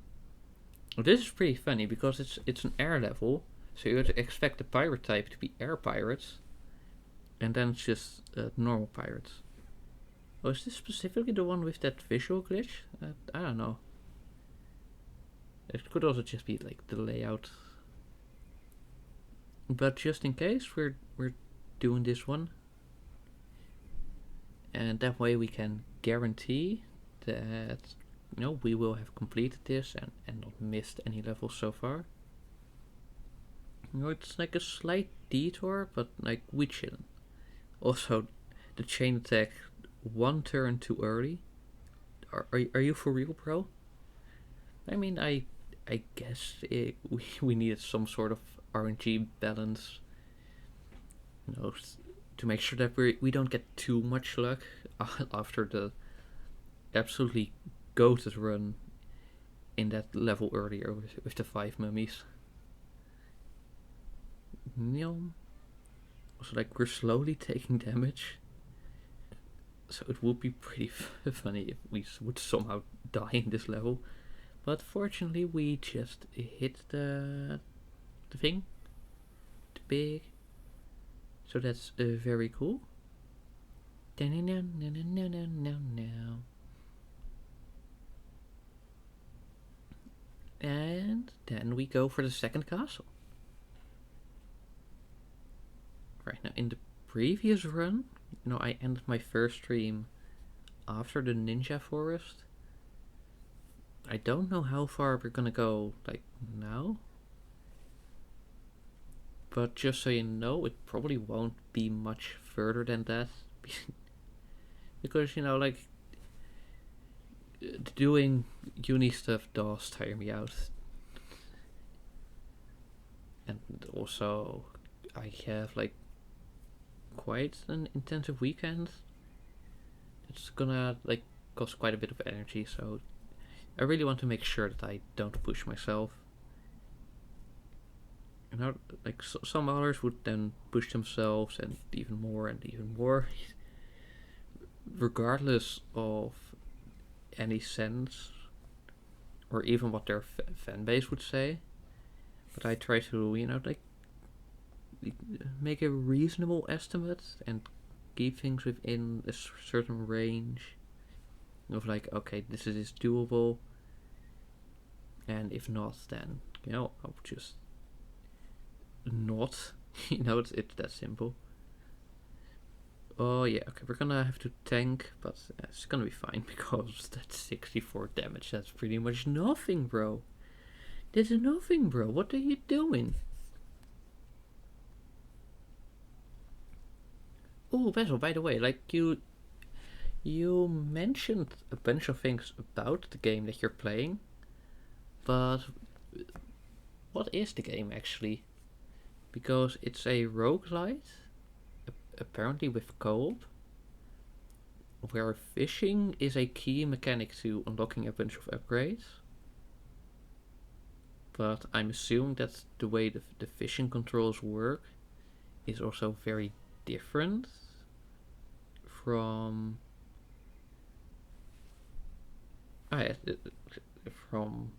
Well, this is pretty funny because it's an air level, so you would expect the pirate type to be air pirates, and then it's just normal pirates. Oh, is this specifically the one with that visual glitch? I don't know. It could also just be like the layout. But just in case, we're doing this one, and that way we can guarantee that we will have completed this and not missed any levels so far. It's like a slight detour, but like we chillin'. Also, the chain attack one turn too early. Are you for real, bro? I mean, I guess we needed some sort of RNG balance, to make sure that we don't get too much luck after the absolutely goated run in that level earlier with the 5 mummies. So like we're slowly taking damage. So it would be pretty funny if we would somehow die in this level. But fortunately we just hit the thing. The big. So that's very cool. And then we go for the second castle. Right, now in the previous run, I ended my first stream after the Ninja Forest. I don't know how far we're gonna go, like, now. But just so you know, it probably won't be much further than that. Because, like, doing uni stuff does tire me out. And also, I have, like, quite an intensive weekend. It's gonna, like, cost quite a bit of energy, so I really want to make sure that I don't push myself. you know, like some others would then push themselves and even more, regardless of any sense or even what their fan base would say. But I try to, like make a reasonable estimate and keep things within a certain range of like, okay, this is doable, and if not, then I'll just not. It's that simple. Oh yeah, okay, we're gonna have to tank, but it's gonna be fine because that's 64 damage. That's pretty much nothing, bro. That's nothing, bro. What are you doing? Oh, Basil, by the way, like you mentioned a bunch of things about the game that you're playing, but what is the game actually? Because it's a roguelite, apparently with co-op, where fishing is a key mechanic to unlocking a bunch of upgrades. But I'm assuming that the way the fishing controls work is also very different from from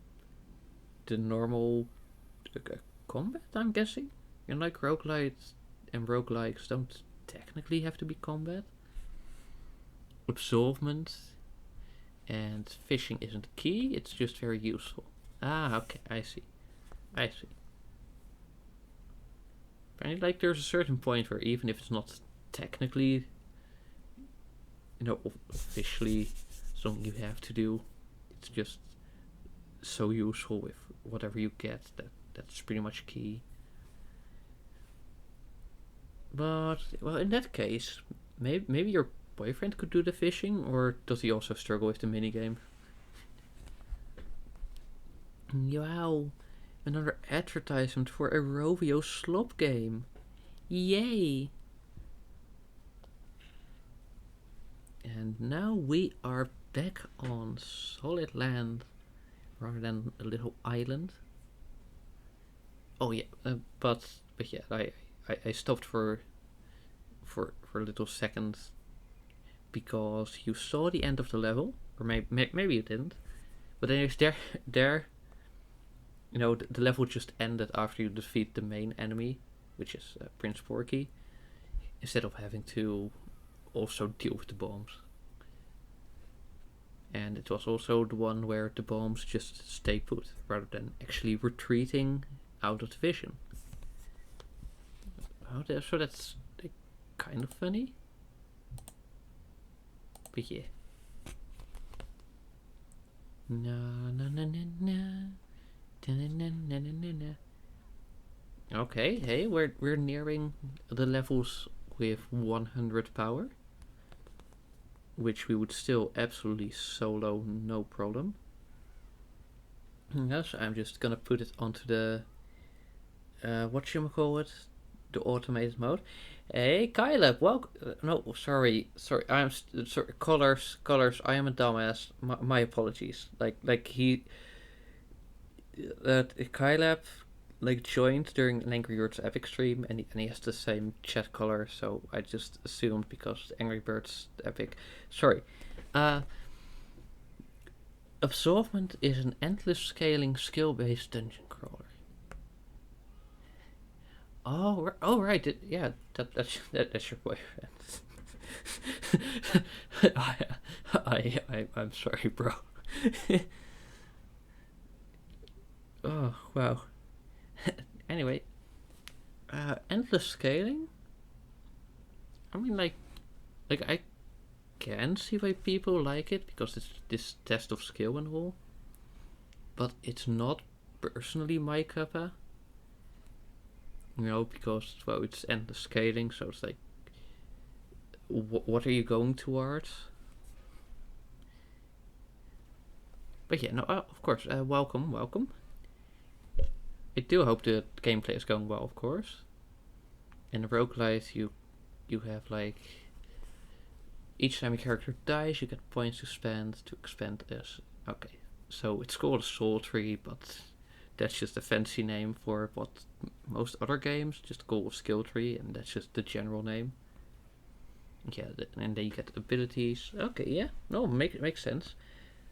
the normal combat, I'm guessing. And like roguelites and roguelikes don't technically have to be combat. Absorbment and fishing isn't key, it's just very useful. Ah, okay, I see. And like there's a certain point where even if it's not technically, officially something you have to do, it's just so useful with whatever you get that's pretty much key. But well, in that case, maybe your boyfriend could do the fishing, or does he also struggle with the minigame? Wow, another advertisement for a Rovio slop game. Yay! And now we are back on solid land rather than a little island. Oh yeah, but yeah, I stopped for a little second because you saw the end of the level, or maybe you didn't. But anyways, there, the level just ended after you defeat the main enemy, which is Prince Porky, instead of having to also deal with the bombs. And it was also the one where the bombs just stay put rather than actually retreating out of the vision. So that's kind of funny. But yeah. Okay, hey, we're nearing the levels with 100 power, which we would still absolutely solo, no problem. Yes, I'm just gonna put it onto the whatchamacallit, the automated mode. Hey, Kyleb, welcome. No, sorry. I'm sorry. Colors. I am a dumbass. My apologies. Like he, Kyleb, like joined during an Angry Birds Epic stream, and he has the same chat color, so I just assumed because Angry Birds Epic. Sorry. Absorbment is an endless scaling skill-based dungeon crawler. Oh, right. Yeah, that's your boyfriend. I'm sorry, bro. Oh, wow. Anyway, endless scaling. I mean, like I can see why people like it because it's this test of skill and all, but it's not personally my cuppa. Because well, it's endless scaling, so it's like, what are you going towards? But yeah, no, of course, welcome. I do hope the gameplay is going well, of course. In the roguelite, you have like each time a character dies, you get points to expand as. Okay, so it's called a soul tree, but that's just a fancy name for what most other games just call skill tree, and that's just the general name. Yeah, and then you get abilities. Okay, yeah, no, makes sense.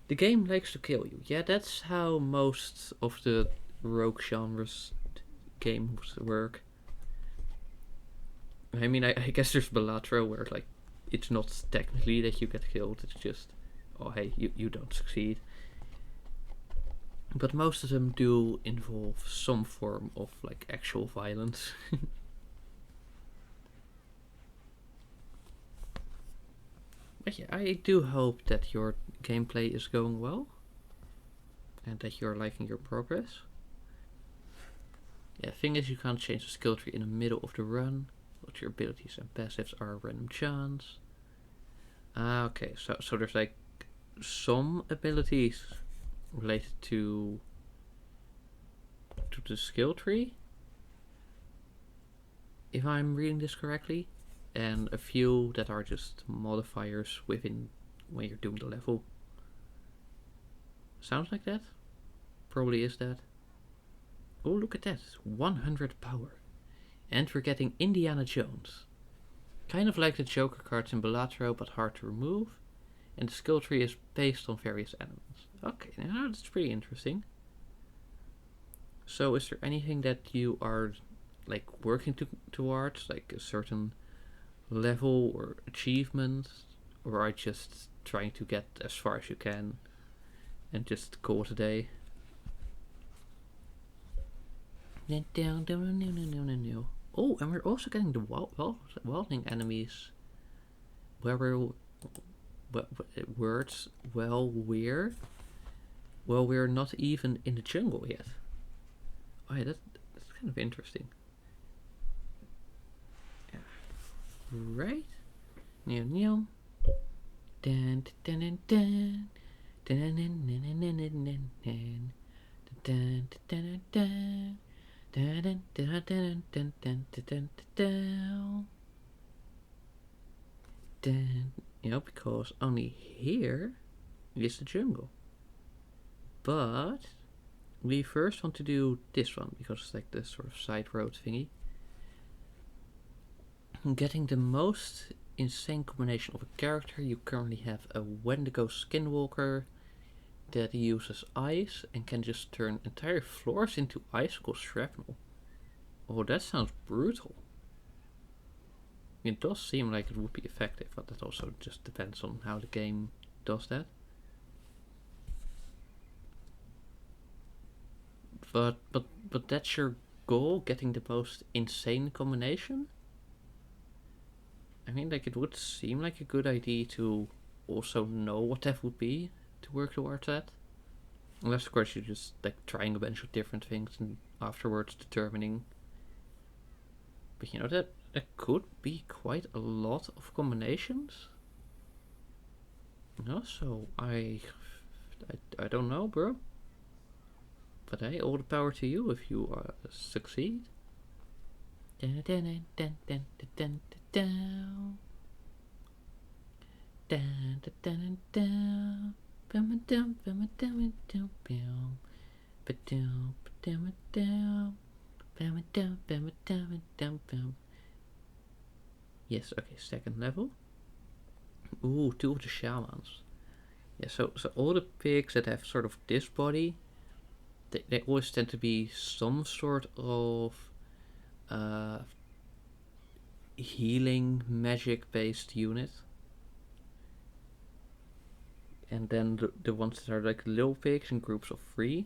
The game likes to kill you. Yeah, that's how most of the rogue genres games work. I mean, I guess there's Balatro where like it's not technically that you get killed. It's just, oh hey, you don't succeed. But most of them do involve some form of like actual violence. But yeah, I do hope that your gameplay is going well and that you're liking your progress. Yeah, thing is you can't change the skill tree in the middle of the run, but your abilities and passives are a random chance. Ah, okay, so there's like some abilities related to the skill tree, if I'm reading this correctly, and a few that are just modifiers within when you're doing the level. Sounds like that? Probably is that. Oh, look at that, 100 power. And we're getting Indiana Jones. Kind of like the Joker cards in Balatro, but hard to remove. And the skill tree is based on various elements. Okay, now that's pretty interesting. So is there anything that you are like working towards, like a certain level or achievement, or are you just trying to get as far as you can and just call it a day? Oh, and we're also getting the wilding enemies. Words, well, we're not even in the jungle yet. Oh yeah, that's kind of interesting. Yeah. Right? Meow meow. Dun dun dun dun. Dun dun dun dun dun dun dun. Dun dun dun dun. Dun dun dun dun dun dun dun dun. Dun. You know, because only here is the jungle. But we first want to do this one because it's like this sort of side road thingy. Getting the most insane combination of a character, you currently have a Wendigo Skinwalker that uses ice and can just turn entire floors into icicle shrapnel. Oh, that sounds brutal. It does seem like it would be effective, but that also just depends on how the game does that. But that's your goal, getting the most insane combination? I mean, like, it would seem like a good idea to also know what that would be to work towards that. Unless, of course, you're just like trying a bunch of different things and afterwards determining. But you know, that could be quite a lot of combinations. No, so I don't know, bro. But hey, all the power to you if you succeed. Dun dun dun dun dun dun dun dun dun. Yes, okay, second level. Ooh, 2 of the shamans. Yeah, so all the pigs that have sort of this body, they always tend to be some sort of healing magic based unit. And then the ones that are like little pigs in groups of 3,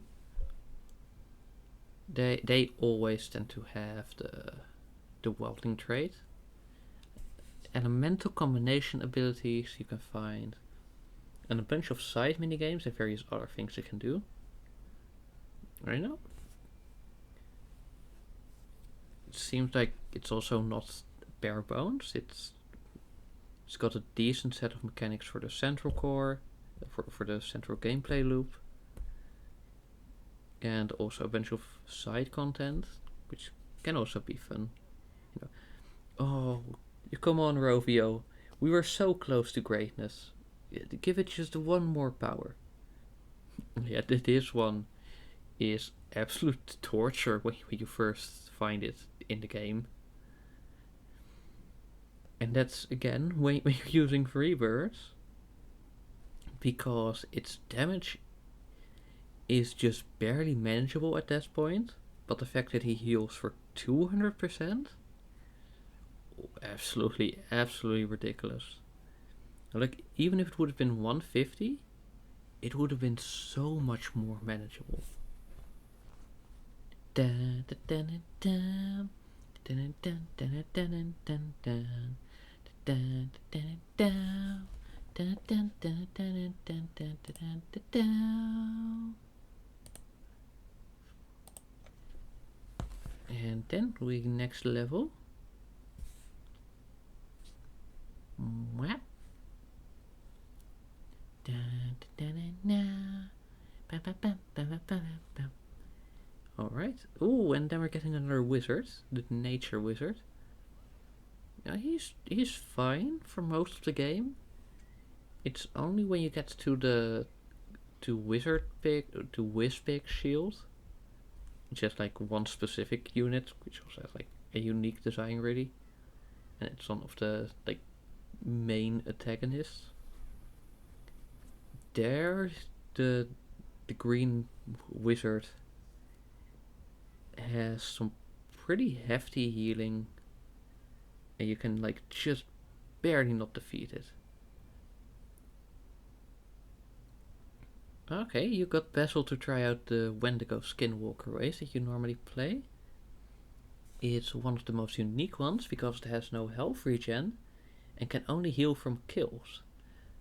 they always tend to have the wildling trait. Elemental combination abilities you can find, and a bunch of side minigames and various other things you can do. Right now, it seems like it's also not bare bones. It's got a decent set of mechanics for the central core, for the central gameplay loop, and also a bunch of side content, which can also be fun. You know, oh, come on, Rovio, we were so close to greatness. Give it just one more power. Yeah, this one is absolute torture when you first find it in the game. And that's again when you're using Freebirds, because its damage is just barely manageable at that point, but the fact that he heals for 200%, absolutely ridiculous. Like, even if it would have been 150, it would have been so much more manageable. And then we next level. Alright. Ooh, and then we're getting another wizard, the nature wizard. He's fine for most of the game. It's only when you get to the wizard pig, to Wizpig shield, just like one specific unit, which also has like a unique design really, and it's one of the like main antagonists. There, the green wizard has some pretty hefty healing, and you can like just barely not defeat it. Okay, you got Basil to try out the Wendigo Skinwalker race that you normally play. It's one of the most unique ones because it has no health regen and can only heal from kills.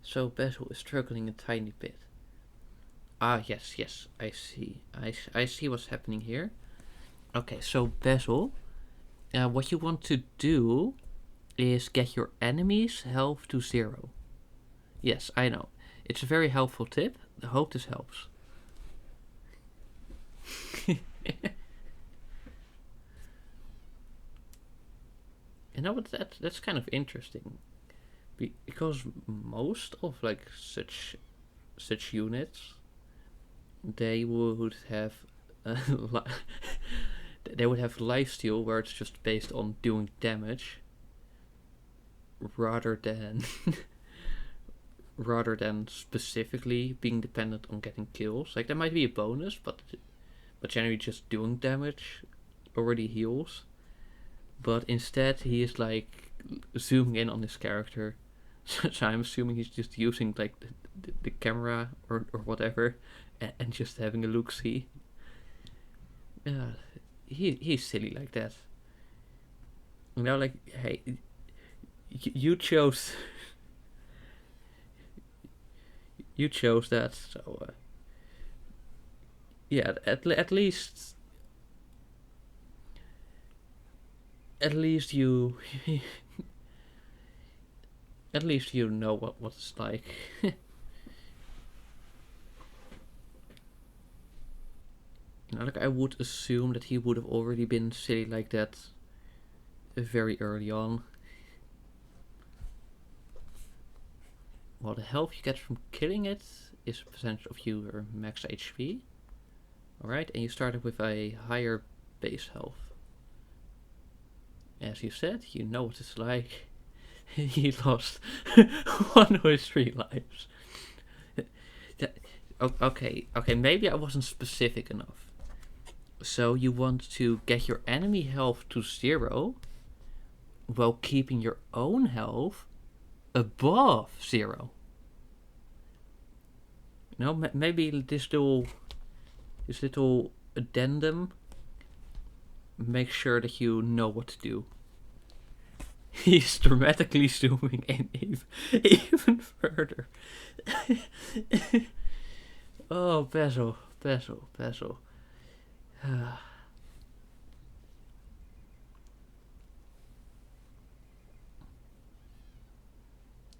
So Basil is struggling a tiny bit. Ah, yes, I see. I see what's happening here. Okay, so Basil, what you want to do is get your enemy's health to 0. Yes, I know. It's a very helpful tip. I hope this helps. You know, but that's kind of interesting, because most of like such units, they would have they would have lifesteal, where it's just based on doing damage rather than specifically being dependent on getting kills. Like, there might be a bonus, but generally just doing damage already heals. But instead he is like zooming in on his character, so I'm assuming he's just using like the camera or whatever, and just having a look-see. Yeah, he's silly like that. You know, like, hey, you chose you chose that, so yeah, at least you at least you know what it's like. You know, like, I would assume that he would have already been silly like that very early on. Well, the health you get from killing it is a percentage of your max HP. Alright, and you started with a higher base health. As you said, you know what it's like. He lost 1 of his 3 lives. Okay, maybe I wasn't specific enough. So you want to get your enemy health to 0 while keeping your own health above 0. You know, maybe this little addendum makes sure that you know what to do. He's dramatically zooming in even further. Oh, Basil.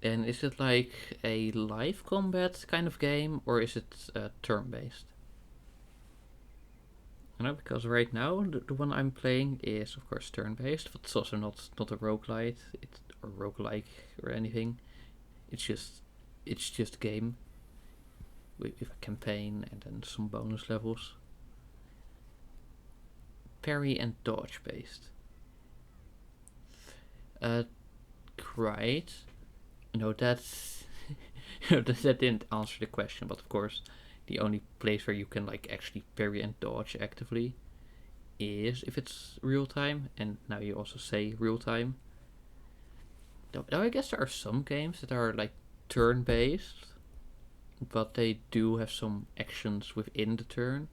And is it like a live combat kind of game, or is it turn-based? You know, because right now the one I'm playing is of course turn-based, but it's also not a roguelite, or roguelike or anything. It's just a game with a campaign and then some bonus levels. parry and dodge based. Right. No, that's that didn't answer the question, but of course, the only place where you can like actually parry and dodge actively is if it's real time, and now you also say real time. Though I guess there are some games that are like turn based, but they do have some actions within the turn.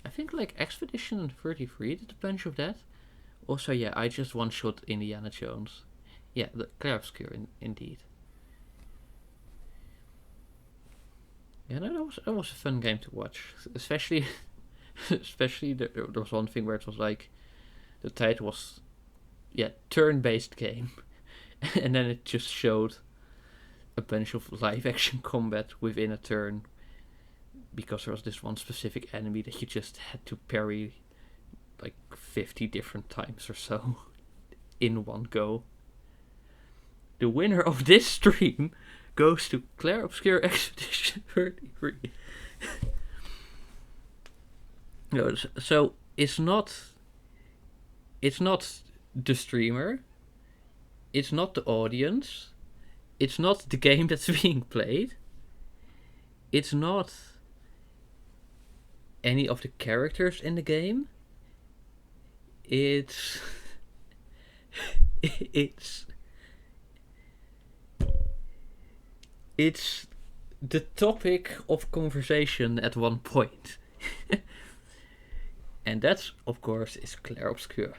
I think like Expedition 33 did a bunch of that. Also, yeah, I just one shot Indiana Jones. Yeah, the Clair Obscur indeed. Yeah, no, that was a fun game to watch, especially there was one thing where it was like the title was turn-based game, and then it just showed a bunch of live action combat within a turn, because there was this one specific enemy that you just had to parry like 50 different times or so in one go. The winner of this stream goes to Clair Obscur Expedition 33. No, so it's not the streamer, it's not the audience, it's not the game that's being played, it's not any of the characters in the game. It's the topic of conversation at one point. And that's, of course, is Clair Obscur.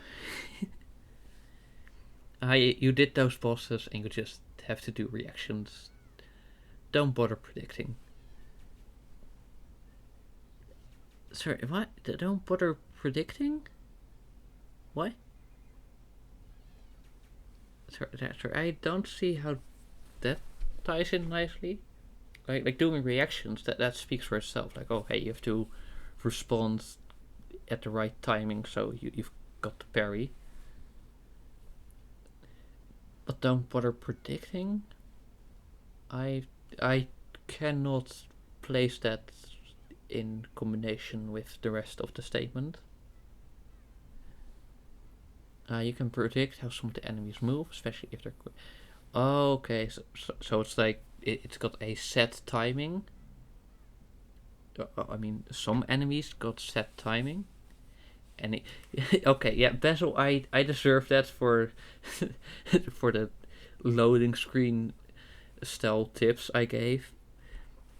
You did those bosses and you just have to do reactions. Don't bother predicting. Sorry, what? Don't bother predicting? What? Sorry, I don't see how that ties in nicely. Like doing reactions, that speaks for itself. Like, oh, hey, you have to respond at the right timing, so you've got the parry. But don't bother predicting. I cannot place that in combination with the rest of the statement. You can predict how some of the enemies move, especially if they're... Oh, okay, so it's like it's got a set timing. I mean, some enemies got set timing. And okay, yeah, Basil, I deserve that for for the loading screen style tips I gave.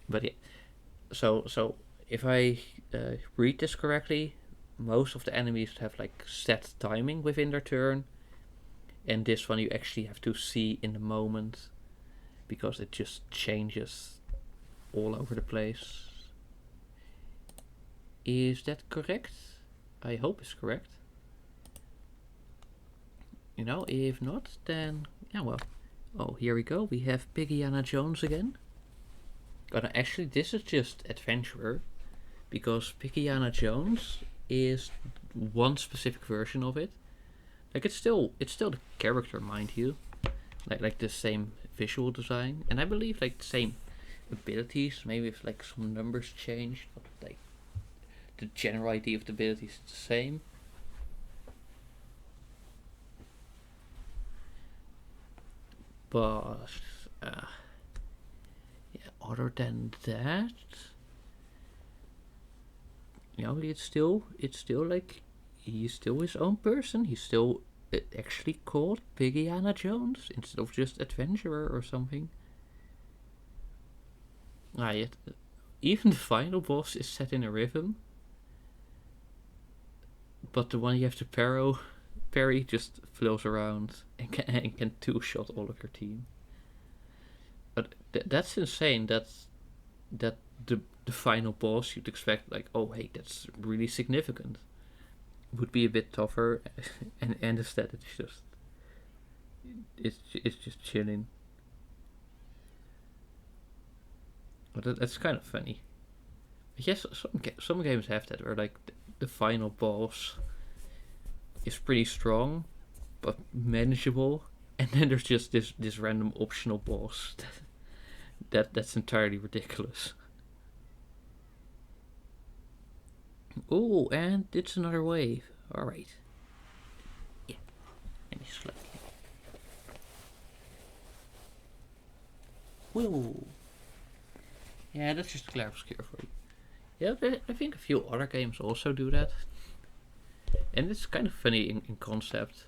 But yeah, so if I read this correctly, most of the enemies have like set timing within their turn, and this one you actually have to see in the moment, because it just changes all over the place. Is that correct? I hope it's correct. You know, if not, then yeah, well. Oh, here we go. We have Piggiana Jones again. Actually, this is just Adventurer, because Piggiana Jones is one specific version of it. Like it's still the character, mind you. Like the same visual design, and I believe like the same abilities. Maybe if like some numbers changed, but like the general idea of the abilities is the same. But yeah, other than that, you know, it's still like he's still his own person. He's still actually called Piggiana Jones instead of just Adventurer or something. Yet even the final boss is set in a rhythm, but the one you have to parry just flows around and can two-shot all of your team. But that's insane. That the final boss you'd expect, like, oh hey, that's really significant, would be a bit tougher, and instead it's just chilling. But that's kind of funny. But yes, some games have that where like the final boss is pretty strong, but manageable, and then there's just this random optional boss that's entirely ridiculous. Oh, and it's another wave. Alright. Yeah. Maybe slightly. Whoa. Yeah, that's just Clair Obscur for you. Yeah, I think a few other games also do that. And it's kind of funny in concept.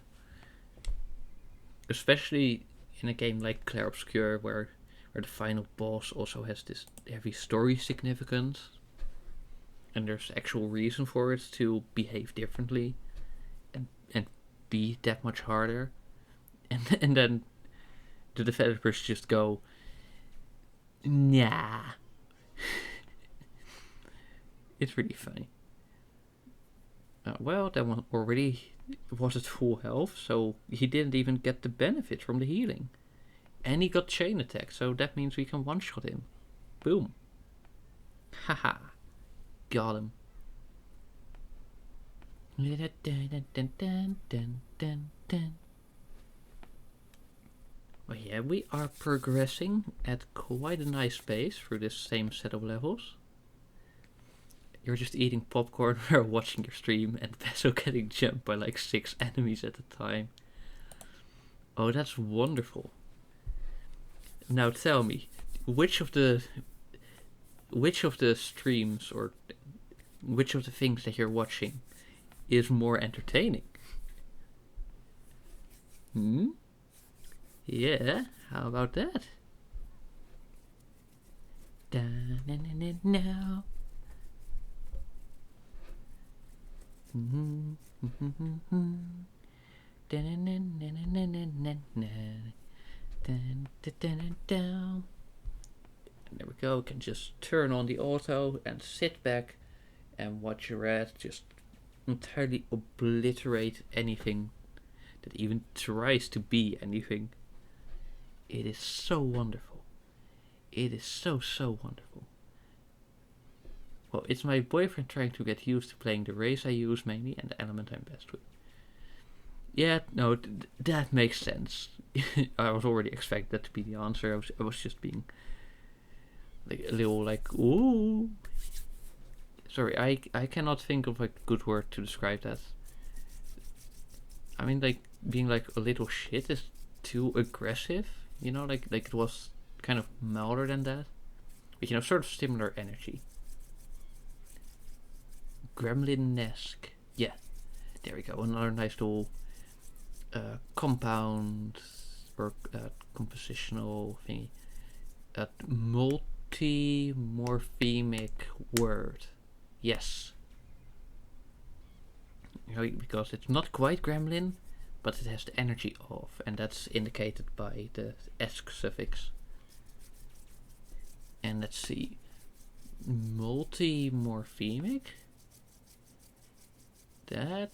Especially in a game like Clair Obscur where the final boss also has this heavy story significance. And there's actual reason for it to behave differently and be that much harder. And then the developers just go, nah. It's really funny. Well, that one already was at full health, so he didn't even get the benefit from the healing. And he got chain attack, so that means we can one-shot him. Boom. Haha. Got him. Well, yeah, we are progressing at quite a nice pace through this same set of levels. You're just eating popcorn while watching your stream and Peso getting jumped by like 6 enemies at a time. Oh, that's wonderful. Now tell me, which of the streams or which of the things that you're watching is more entertaining? Yeah, how about that? Now. There we go. We can just turn on the auto and sit back and watch your ad just entirely obliterate anything that even tries to be anything. It is so wonderful. It is so wonderful. Well, it's my boyfriend trying to get used to playing the race I use mainly and the element I'm best with. Yeah, no, that makes sense. I was already expecting that to be the answer. I was just being like a little like, ooh. Sorry, I cannot think of a good word to describe that. I mean, like, being like a little shit is too aggressive, you know, like it was kind of milder than that. But, you know, sort of similar energy. Gremlin-esque. Yeah, there we go. Another nice little compound or compositional thingy. Multi-morphemic word. Yes. You know, because it's not quite gremlin, but it has the energy of, and that's indicated by the esque suffix. And let's see. Multi-morphemic? That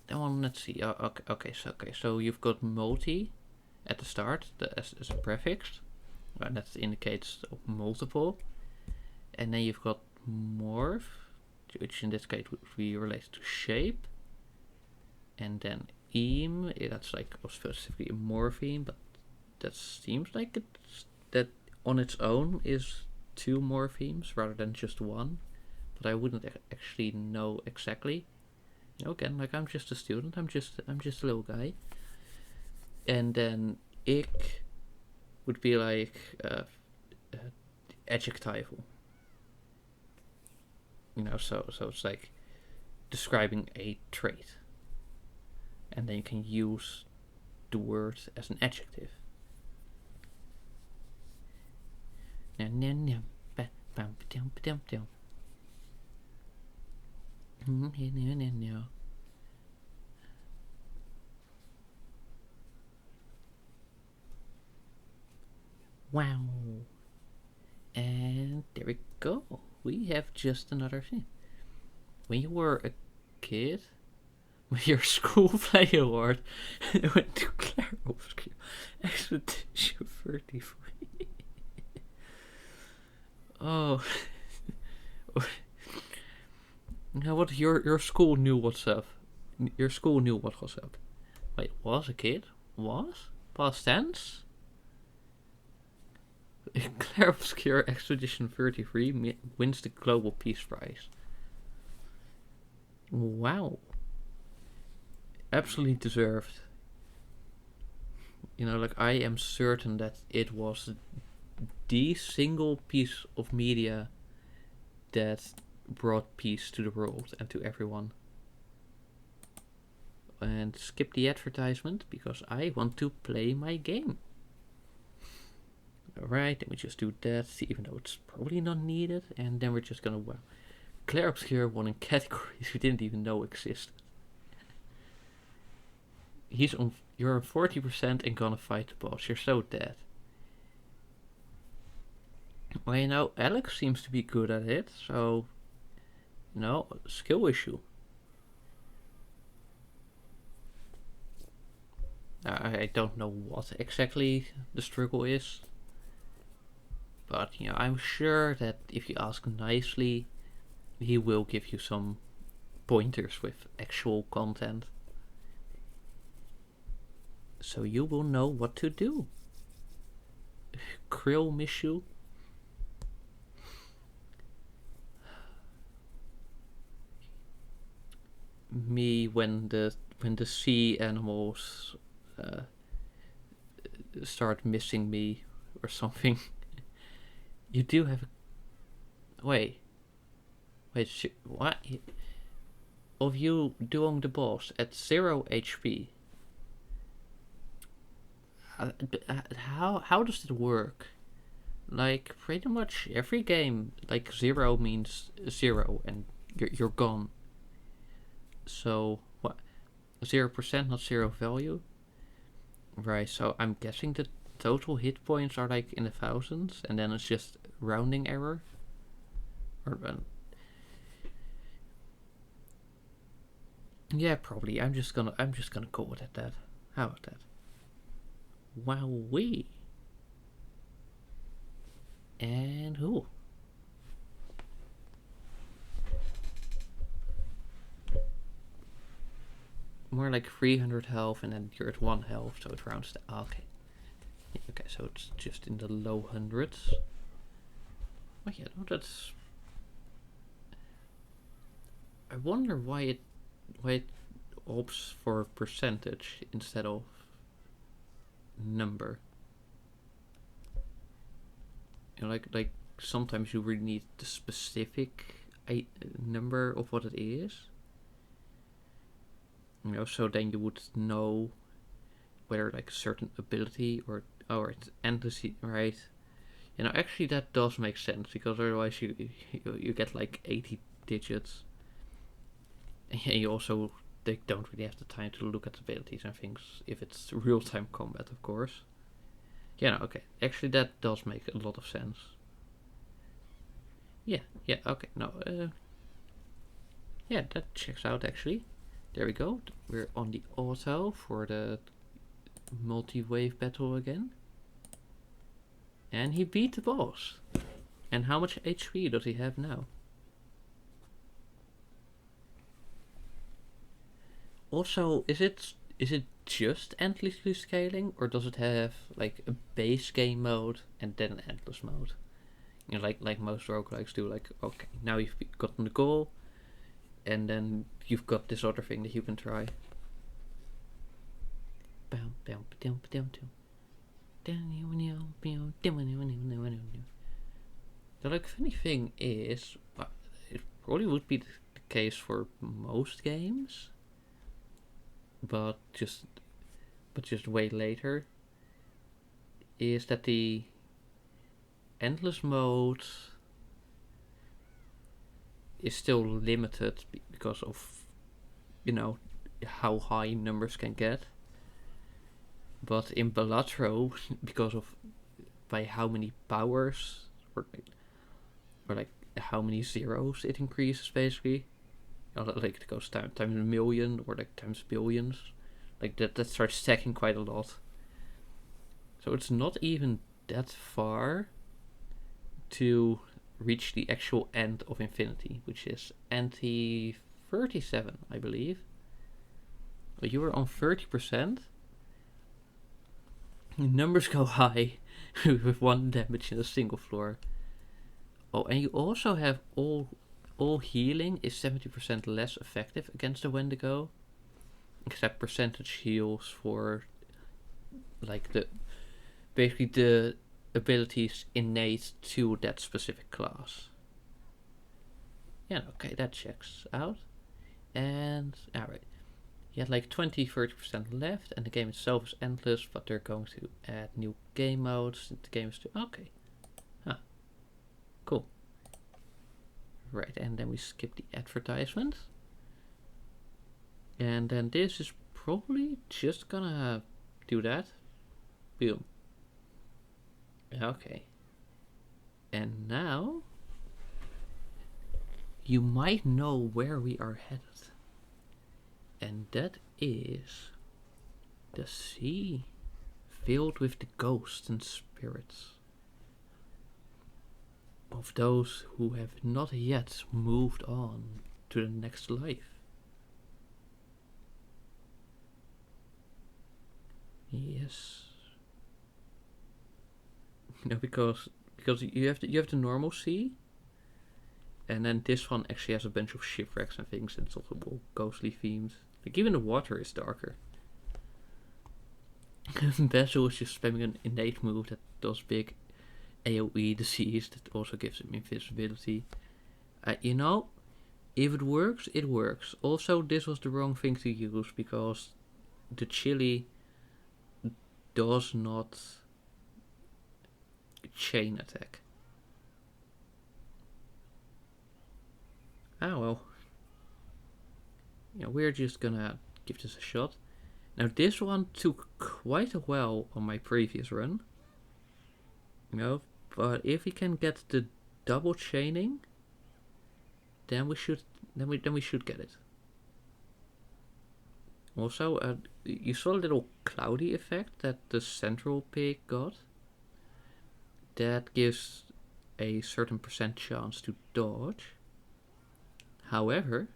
one, let's see. Okay, so you've got multi at the start as a prefix, and that indicates multiple, and then you've got morph, which in this case would be related to shape, and then that's like specifically a morpheme, but that seems like that on its own is 2 morphemes rather than just one, but I wouldn't actually know exactly. Again, like, I'm just a student. I'm just a little guy. And then ick would be like adjectival. You know, so it's like describing a trait, and then you can use the word as an adjective. Wow. And there we go. We have just another thing. When you were a kid, with your school play award, it went to Clair Obscur Expedition 33. Oh. Now what? Your school knew what's up. Your school knew what was up. Wait, was a kid? Was? Past tense? Clair Obscur Expedition 33 wins the Global Peace Prize. Wow. absolutely deserved. You know, like, I am certain that it was the single piece of media that brought peace to the world and to everyone. And skip the advertisement because I want to play my game. Alright, then we just do that, even though it's probably not needed. And then we're just gonna, well, Clair Obscur won in categories we didn't even know existed. You're on 40% and gonna fight the boss. You're so dead. Well, you know, Alex seems to be good at it, so, you know, skill issue. I don't know what exactly the struggle is, but, you know, I'm sure that if you ask nicely, he will give you some pointers with actual content. So you will know what to do. Krill miss you. Me when the sea animals start missing me or something. You do have a... Wait, what? Of you doing the boss at 0 HP. How does it work? Like, pretty much every game, like, 0 means 0 and you're gone. So, what? 0%, not 0 value? Right, so I'm guessing the total hit points are like in the thousands, and then it's just rounding error? Or, yeah, probably. I'm just gonna go with it that. How about that? Wowee. And who? More like 300 health, and then you're at 1 health, so it rounds to... okay. Yeah, okay, so it's just in the low hundreds. Oh yeah, no, that's... I wonder why it opts for percentage instead of number. You know, like sometimes you really need the specific number of what it is. You know, so then you would know whether like a certain ability or it's endlessly, right? You know, actually that does make sense, because otherwise you get like 80 digits, and you also, they don't really have the time to look at abilities and things if it's real-time combat, of course. Yeah, no, okay, actually that does make a lot of sense. Yeah, okay, no, yeah, that checks out actually. There we go. We're on the auto for the multi-wave battle again. And he beat the boss. And how much HP does he have now? Also, is it just endlessly scaling, or does it have like a base game mode and then an endless mode? You know, like most roguelikes do. Like, okay, now you've gotten the goal, and then you've got this other thing that you can try. The like funny thing is, it probably would be the case for most games, but just way later, is that the endless mode is still limited because of, you know, how high numbers can get. But in Balatro, because of by how many powers or like how many zeros it increases, basically, like it goes times a million or like times billions, like that starts stacking quite a lot. So it's not even that far to reach the actual end of infinity, which is NT 37, I believe. You were on 30%. Numbers go high with 1 damage in a single floor. Oh, and you also have all healing is 70% less effective against the Wendigo. except percentage heals for like basically the abilities innate to that specific class. Yeah, okay, that checks out. And alright, you had like 20-30% left, and the game itself is endless, but they're going to add new game modes. The game is okay. Huh. Cool. Right, and then we skip the advertisement. And then this is probably just gonna do that. Boom. Okay. And now you might know where we are headed. And that is the sea filled with the ghosts and spirits of those who have not yet moved on to the next life. Yes. No, because you have the normal sea, and then this one actually has a bunch of shipwrecks and things, and it's also all ghostly themed. Like even the water is darker. Basil is just spamming an innate move that does big AoE disease that also gives him invisibility. You know, if it works, it works. Also, this was the wrong thing to use because the chili does not chain attack. Ah well. Yeah, we're just gonna give this a shot. Now this one took quite a while on my previous run. You know, but if we can get the double chaining, then we should get it. Also, you saw a little cloudy effect that the central pig got. That gives a certain percent chance to dodge. However,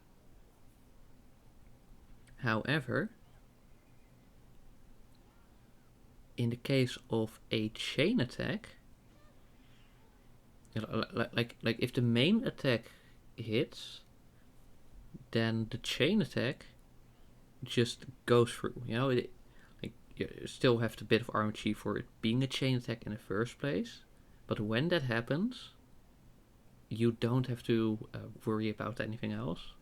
in the case of a chain attack, like if the main attack hits, then the chain attack just goes through. You know, like you still have a bit of RNG for it being a chain attack in the first place, but when that happens, you don't have to worry about anything else,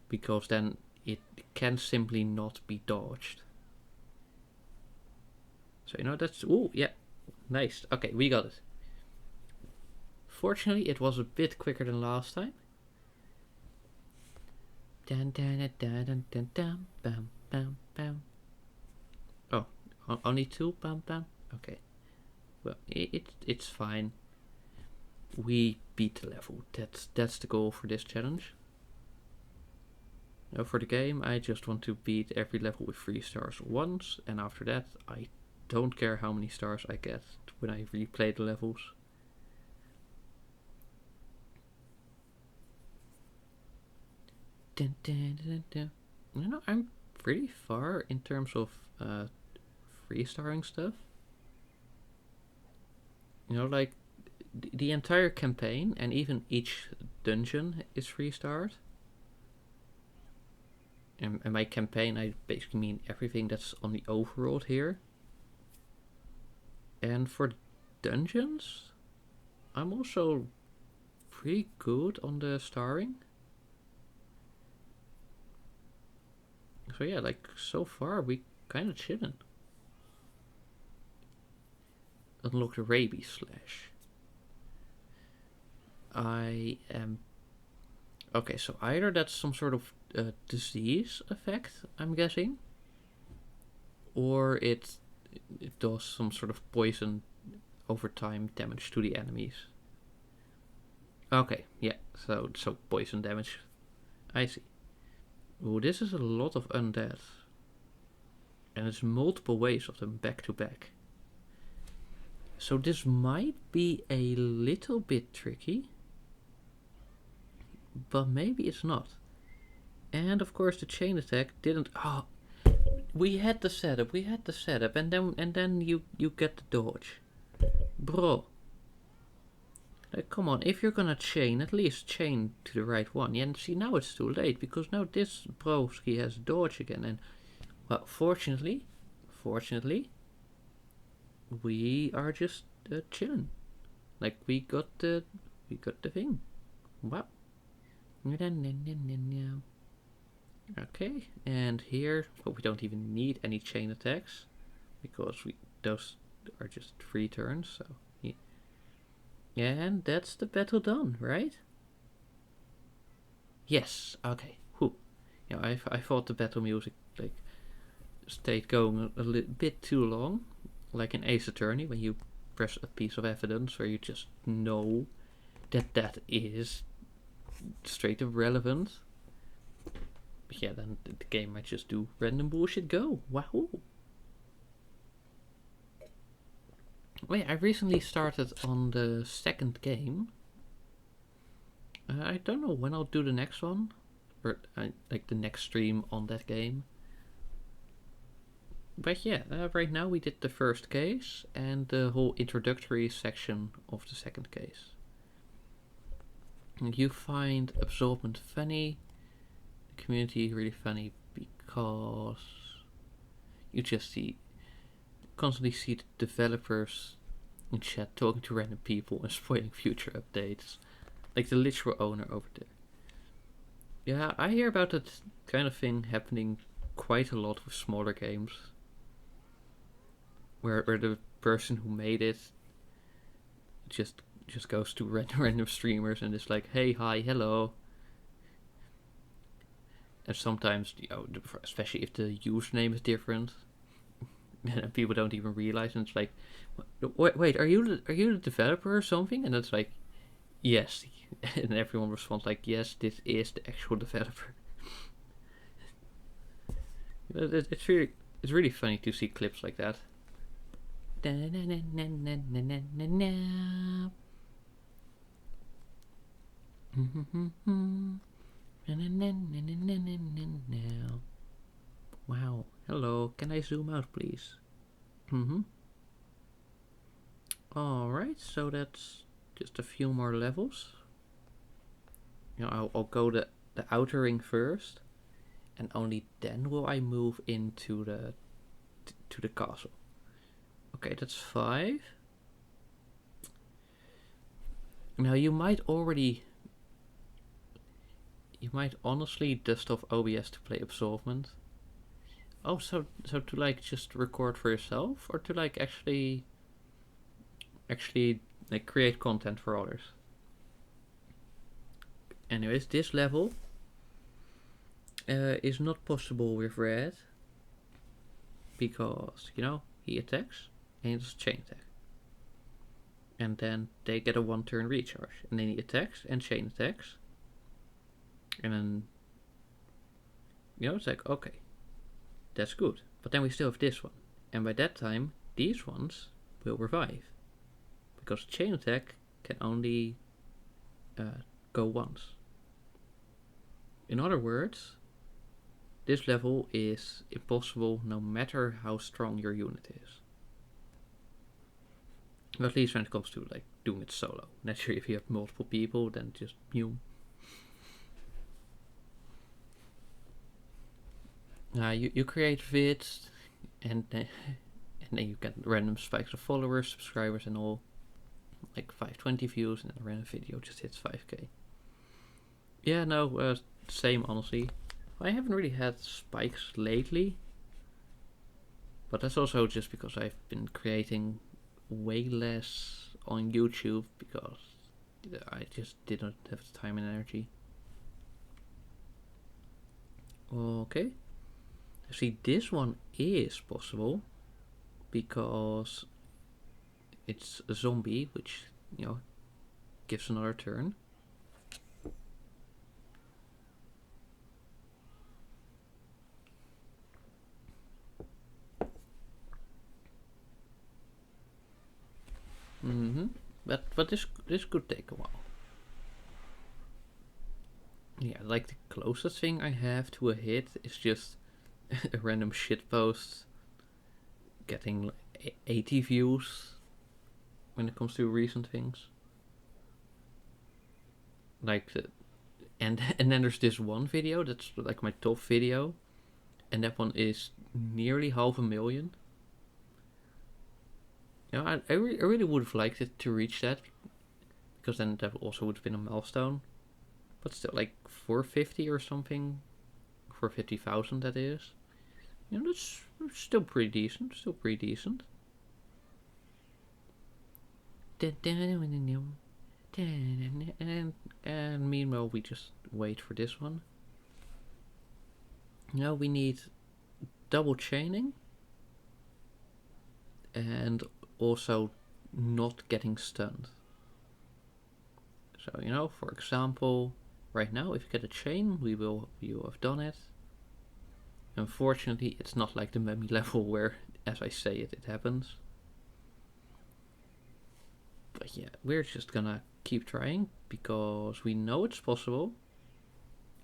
because then it can simply not be dodged. So you know that's yeah, nice. Okay, we got it. Fortunately, it was a bit quicker than last time. Dun, dun, dun, dun, dun, dun, bam, bam, bam. Oh, only 2, bam, bam. Okay, well it's fine. We beat the level. That's the goal for this challenge. Now for the game, I just want to beat every level with 3 stars once, and after that, I don't care how many stars I get when I replay the levels. Dun, dun, dun, dun. You know, I'm pretty far in terms of 3-starring stuff. You know, like the entire campaign and even each dungeon is 3-starred. And by campaign, I basically mean everything that's on the overworld here. And for dungeons, I'm also pretty good on the starring. So yeah, like so far we kind of chillin'. Unlock the rabies slash. I am... Okay, so either that's some sort of disease effect, I'm guessing. Or it does some sort of poison over time damage to the enemies. Okay, yeah, so poison damage. I see. Oh, this is a lot of undead. And it's multiple waves of them back to back. So this might be a little bit tricky. But maybe it's not. And of course the chain attack didn't... Oh, we had the setup, and then you get the dodge. Bro. Like, come on, if you're gonna chain, at least chain to the right one. Yeah, and see, now it's too late, because now this broski has dodge again, and, well, fortunately, we are just chilling. Like, we got the thing. Wow. Okay, and here, but we don't even need any chain attacks, because those are just free turns, so yeah. And that's the battle done, right? Yes, okay. Whew. Yeah, I thought the battle music like stayed going a bit too long, like in Ace Attorney when you press a piece of evidence where you just know that is straight up relevant. But yeah, then the game might just do random bullshit go. Wahoo! Wait, I recently started on the second game. I don't know when I'll do the next one, or like the next stream on that game. But yeah, right now we did the first case and the whole introductory section of the second case. And you find Absorbent funny, the community really funny because you just constantly see the developers in chat talking to random people and spoiling future updates. Like the literal owner over there. Yeah, I hear about that kind of thing happening quite a lot with smaller games. Where the person who made it just goes to random streamers and is like, hey, hi, hello. And sometimes, especially if the username is different, and people don't even realize, and it's like, wait, are you the developer or something? And it's like, yes, and everyone responds like, yes, this is the actual developer. It's really funny to see clips like that. Wow. Hello. Can I zoom out, please? Alright, so that's just a few more levels. I'll go the outer ring first, and only then will I move into the castle. Okay, that's 5. Now you might honestly dust off OBS to play Absolvement. Oh, so to like just record for yourself, or to like actually like create content for others. Anyways, this level is not possible with Red because he attacks and he does chain attack, and then they get a 1-turn recharge, and then he attacks and chain attacks, and then it's like, okay, that's good, but then we still have this one, and by that time these ones will revive because chain attack can only go once. In other words, this level is impossible no matter how strong your unit is. At least when it comes to like doing it solo. Naturally, if you have multiple people, then just you create vids, and then you get random spikes of followers, subscribers, and all. Like 520 views, and a random video just hits 5k. Yeah, no, same honestly. I haven't really had spikes lately, but that's also just because I've been creating way less on YouTube because I just didn't have the time and energy. Okay, see, this one is possible because it's a zombie, which gives another turn. But this could take a while. Yeah, like the closest thing I have to a hit is just a random shitpost getting like 80 views when it comes to recent things. like and then there's this one video that's like my top video, and that one is nearly 500,000. I really would have liked it to reach that, because then that also would have been a milestone. But still, like 450 or something, 450,000 that is. That's still pretty decent. Still pretty decent. And meanwhile, we just wait for this one. Now we need double chaining, and also not getting stunned. So, for example, right now, if you get a chain, you have done it. Unfortunately, it's not like the mummy level where, as I say it happens. But yeah, we're just gonna keep trying, because we know it's possible,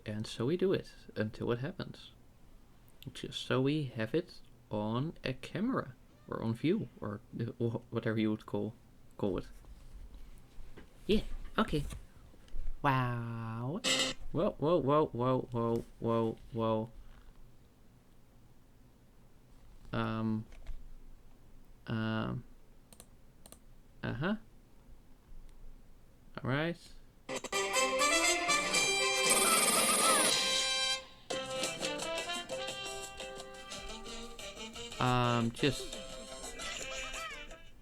and so we do it until it happens. Just so we have it on a camera, or on view, or whatever you would call it. Yeah, okay. Wow. Whoa, whoa, whoa, whoa, whoa, whoa, whoa. Uh-huh. Alright.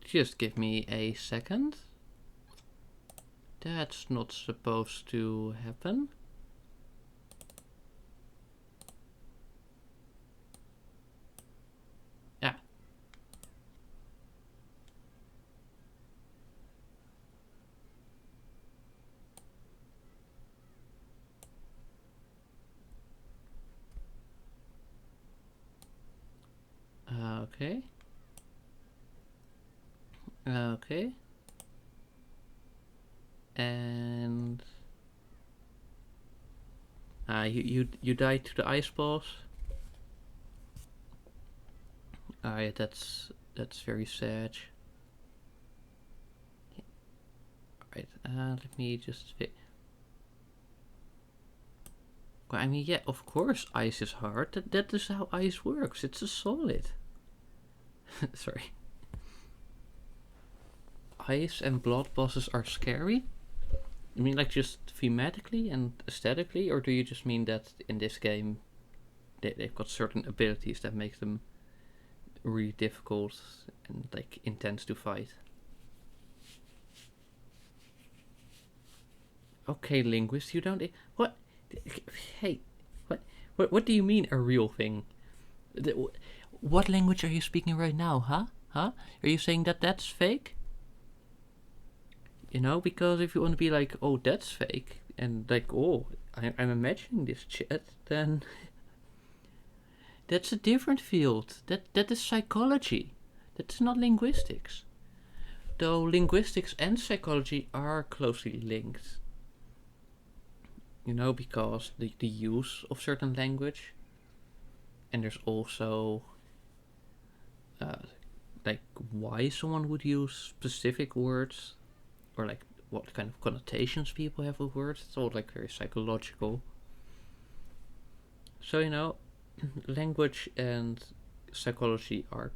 Just give me a second. That's not supposed to happen. Yeah. Okay. Okay. And you died to the ice boss. Yeah, that's very sad. Alright, let me just well, I mean, yeah, of course ice is hard. That is how ice works. It's a solid. Sorry. Ice and blood bosses are scary? You mean like just thematically and aesthetically, or do you just mean that in this game they've got certain abilities that make them really difficult and like intense to fight? Okay, linguist, you don't. What? Hey, what do you mean a real thing? What language are you speaking right now, huh? Huh? Are you saying that that's fake? Because if you want to be like, oh, that's fake, and like, oh, I'm imagining this chat, then that's a different field. That is psychology. That's not linguistics. Though linguistics and psychology are closely linked. Because the use of certain language, and there's also like why someone would use specific words, or like what kind of connotations people have with words. It's all like very psychological. So language and psychology are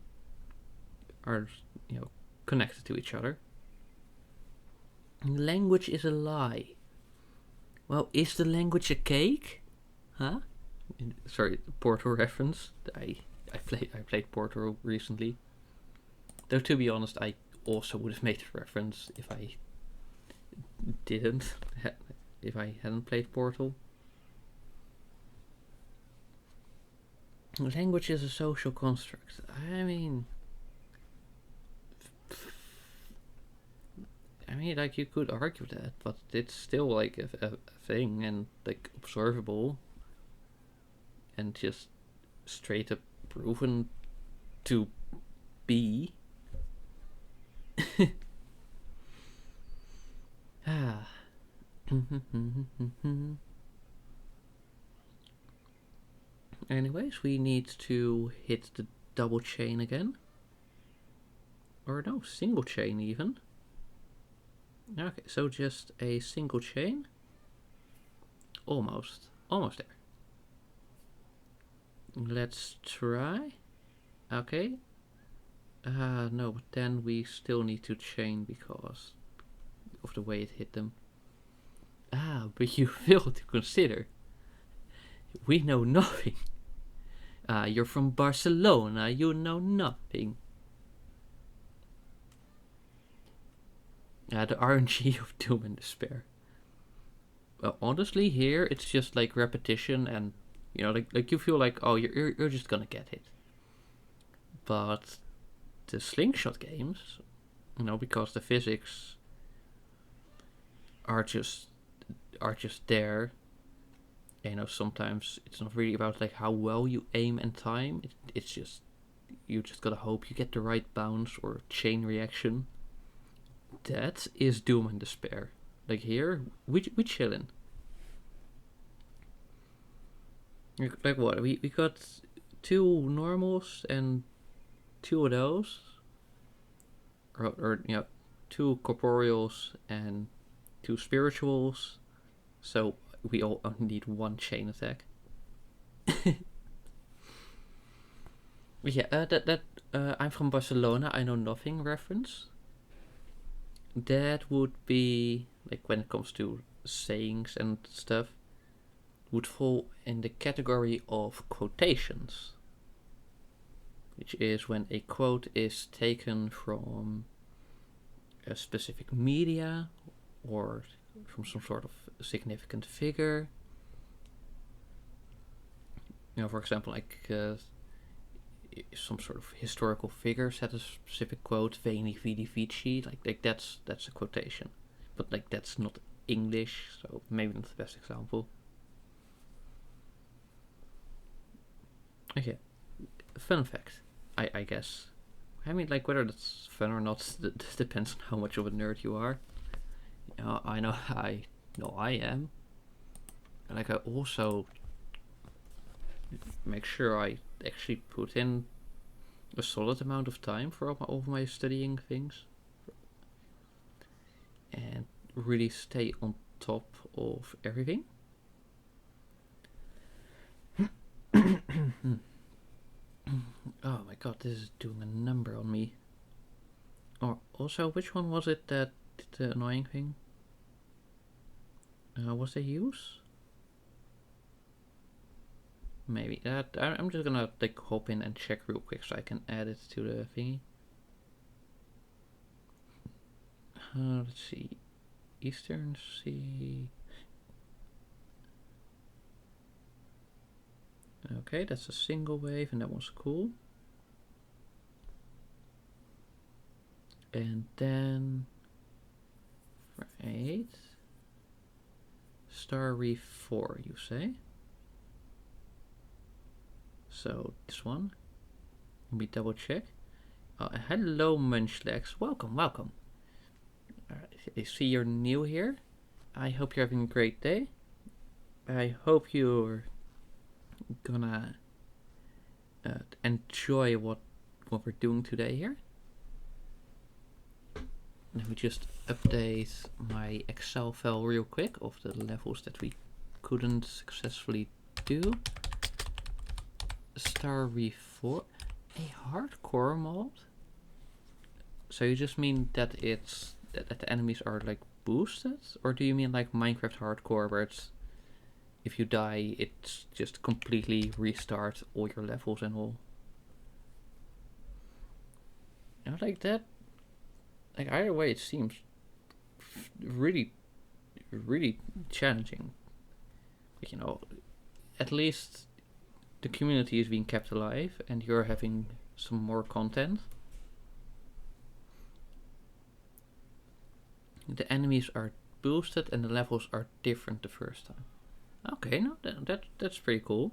connected to each other. Language is a lie. Well, is the language a cake? Huh? Sorry, Portal reference. I played Portal recently. Though to be honest, I also would have made a reference if I didn't. If I hadn't played Portal. Language is a social construct. I mean, like you could argue that, but it's still like a thing and like observable, and just straight up proven to be. Anyways, we need to hit the double chain again. Or no, single chain even. Okay, so just a single chain. almost there. Let's try. Okay. No, but then we still need to chain because of the way it hit them. But you failed to consider. We know nothing. You're from Barcelona, you know nothing. The RNG of Doom and Despair. Well, honestly, here it's just like repetition, and you know, like you feel like, oh, you're just gonna get it. But the slingshot games, you know, because the physics are just there. You know, sometimes it's not really about like how well you aim and time. It's just you just gotta hope you get the right bounce or chain reaction. That is Doom and Despair. Like here, we chillin'. Like what? We got 2 normals and 2 of those, or you know, 2 corporeals and 2 spirituals. So we all only need 1 chain attack. Yeah, that I'm from Barcelona, I know nothing reference. That would be like when it comes to sayings and stuff, would fall in the category of quotations, which is when a quote is taken from a specific media or from some sort of significant figure. You know, for example, like some sort of historical figure said a specific quote, Veni Vidi Vici, like that's a quotation, but like that's not English, so maybe not the best example. Okay, fun fact, I guess. I mean, like whether that's fun or not depends on how much of a nerd you are. You know, I know I am. Like I also make sure I actually put in a solid amount of time for all my studying things and really stay on top of everything. Oh my god, this is doing a number on me. Or also, which one was it that did the annoying thing? Was there use? Maybe that. I'm just gonna like hop in and check real quick so I can add it to the thingy. Let's see. Eastern Sea. Okay, that's a single wave, and that was cool. And then, right, Star Reef 4, you say? So this one. Let me double check. Hello, Munchlax. Welcome. I see you're new here. I hope you're having a great day. I hope you're gonna enjoy what we're doing today here. Let me just update my Excel file real quick of the levels that we couldn't successfully do. Star Reef 4, a hardcore mod. So you just mean that it's that the enemies are like boosted, or do you mean like Minecraft hardcore, where it's if you die, it's just completely restart all your levels and all? You know, like that. Like either way, it seems really challenging. But, you know, at least the community is being kept alive, and you're having some more content. The enemies are boosted and the levels are different the first time. Okay, no, that's pretty cool.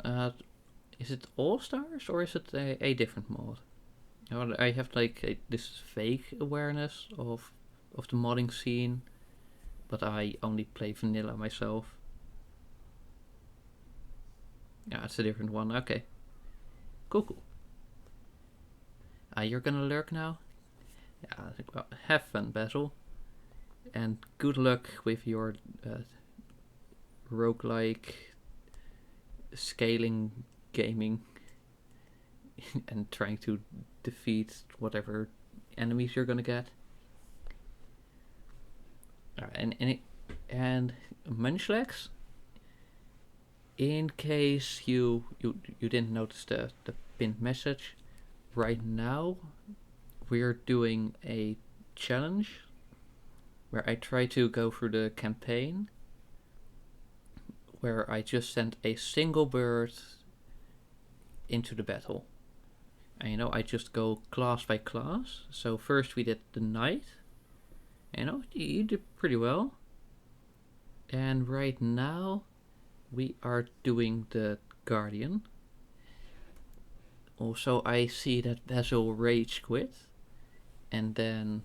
Is it All Stars or is it a different mod? You know, I have like this vague awareness of the modding scene, but I only play vanilla myself. Yeah, it's a different one. Okay, cool. You're gonna lurk now? Yeah, well, have fun, Basil, and good luck with your roguelike scaling gaming and trying to defeat whatever enemies you're gonna get. And Munchlax, in case you didn't notice the pinned message, right now we're doing a challenge where I try to go through the campaign where I just send a single bird into the battle. And I just go class by class. So first we did the knight. You did pretty well. And right now we are doing the guardian. Also, I see that Basil rage quit. And then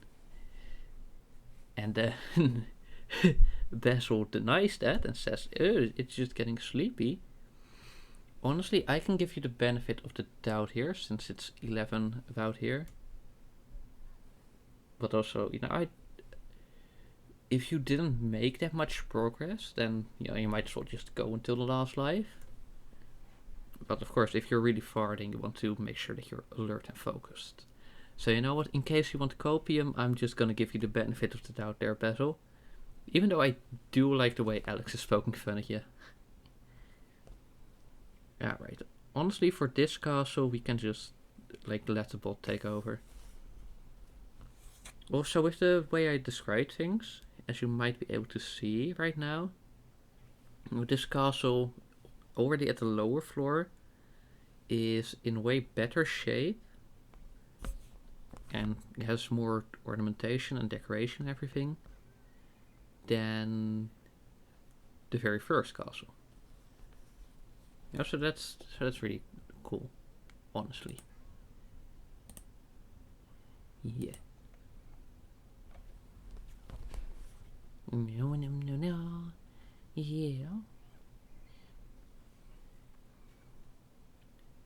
Basil denies that and says, oh, it's just getting sleepy. Honestly, I can give you the benefit of the doubt here, since it's 11 about here. But also, if you didn't make that much progress, then you might as well just go until the last life. But of course, if you're really far, then you want to make sure that you're alert and focused. So you know what, in case you want copium, I'm just gonna give you the benefit of the doubt there, Basil. Even though I do like the way Alex is poking fun at you. Yeah, right. Honestly, for this castle, we can just let the bot take over. Also, with the way I describe things, as you might be able to see right now, with this castle already at the lower floor is in way better shape and has more ornamentation and decoration and everything than the very first castle. Yeah, so that's really cool, honestly. Yeah. No. Yeah.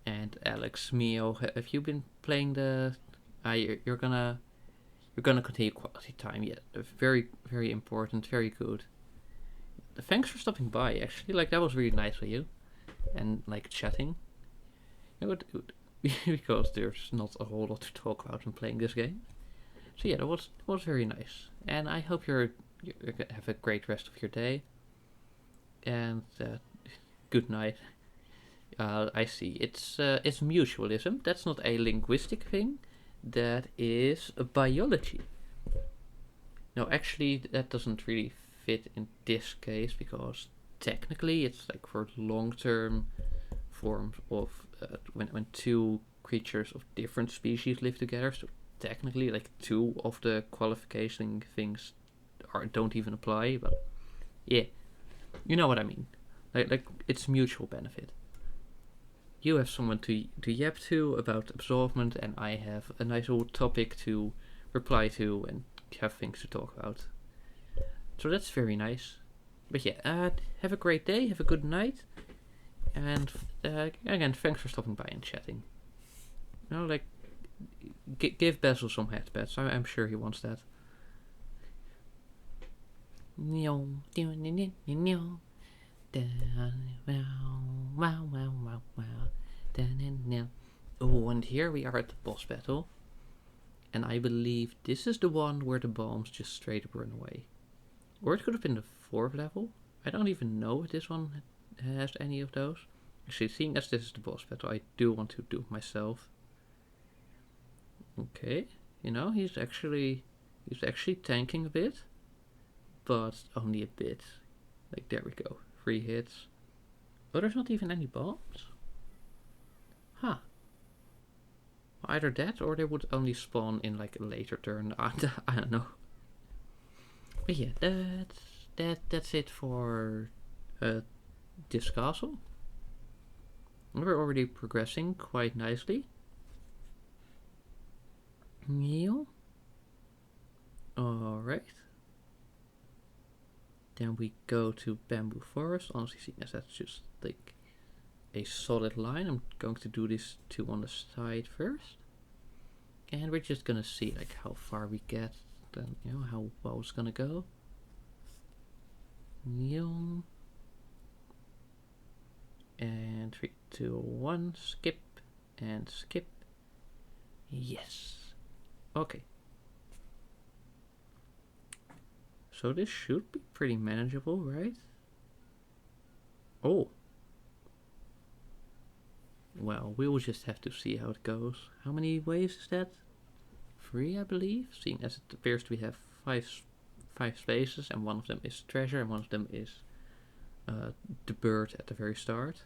And Alex, Mio, have you been playing the? You're gonna continue quality time. Yeah, very very important, very good. Thanks for stopping by. Actually, that was really nice of you, and chatting. Because there's not a whole lot to talk about when playing this game. So yeah, that was very nice, and I hope you have a great rest of your day. And good night. I see. It's mutualism. That's not a linguistic thing. That is a biology. No, actually, that doesn't really fit in this case because technically it's for long-term forms of when two creatures of different species live together. So technically, two of the qualification things don't even apply. But yeah, you know what I mean. It's mutual benefit. You have someone to yap to about absorbment, and I have a nice old topic to reply to and have things to talk about. So that's very nice. But yeah, have a great day, have a good night, and again, thanks for stopping by and chatting. Give Basil some headpats. I'm sure he wants that. Oh, and here we are at the boss battle. And I believe this is the one where the bombs just straight up run away. Or it could have been the 4th level. I don't even know if this one has any of those. Actually, seeing as this is the boss battle, I do want to do it myself. Okay, he's actually tanking a bit, but only a bit. There we go, 3 hits. Oh, there's not even any bombs? Huh. Either that or they would only spawn in a later turn. I don't know. But yeah, that's it for this castle. We're already progressing quite nicely. Yeah. Alright. Then we go to Bamboo Forest. Honestly, seeing as that's just a solid line, I'm going to do this 2 on the side first. And we're just gonna see how far we get, then how well it's gonna go. And 3, 2, 1, skip and skip. Yes. Okay. So this should be pretty manageable, right? Oh. Well, we'll just have to see how it goes. How many waves is that? 3, I believe. Seeing as it appears we have five spaces, and one of them is treasure, and one of them is the bird at the very start.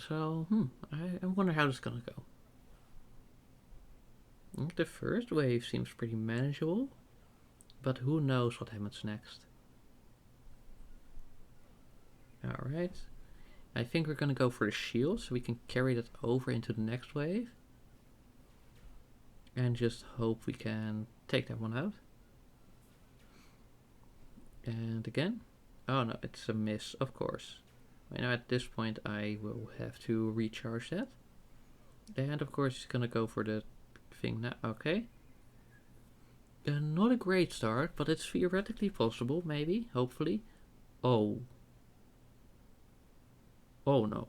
So, I wonder how this is gonna go. The first wave seems pretty manageable, but who knows what happens next. Alright. I think we're gonna go for the shield, so we can carry that over into the next wave. And just hope we can take that one out. And again. Oh no, it's a miss, of course. I know at this point I will have to recharge that. And of course he's gonna go for the thing now. Okay. Not a great start, but it's theoretically possible, maybe, hopefully. Oh. Oh no.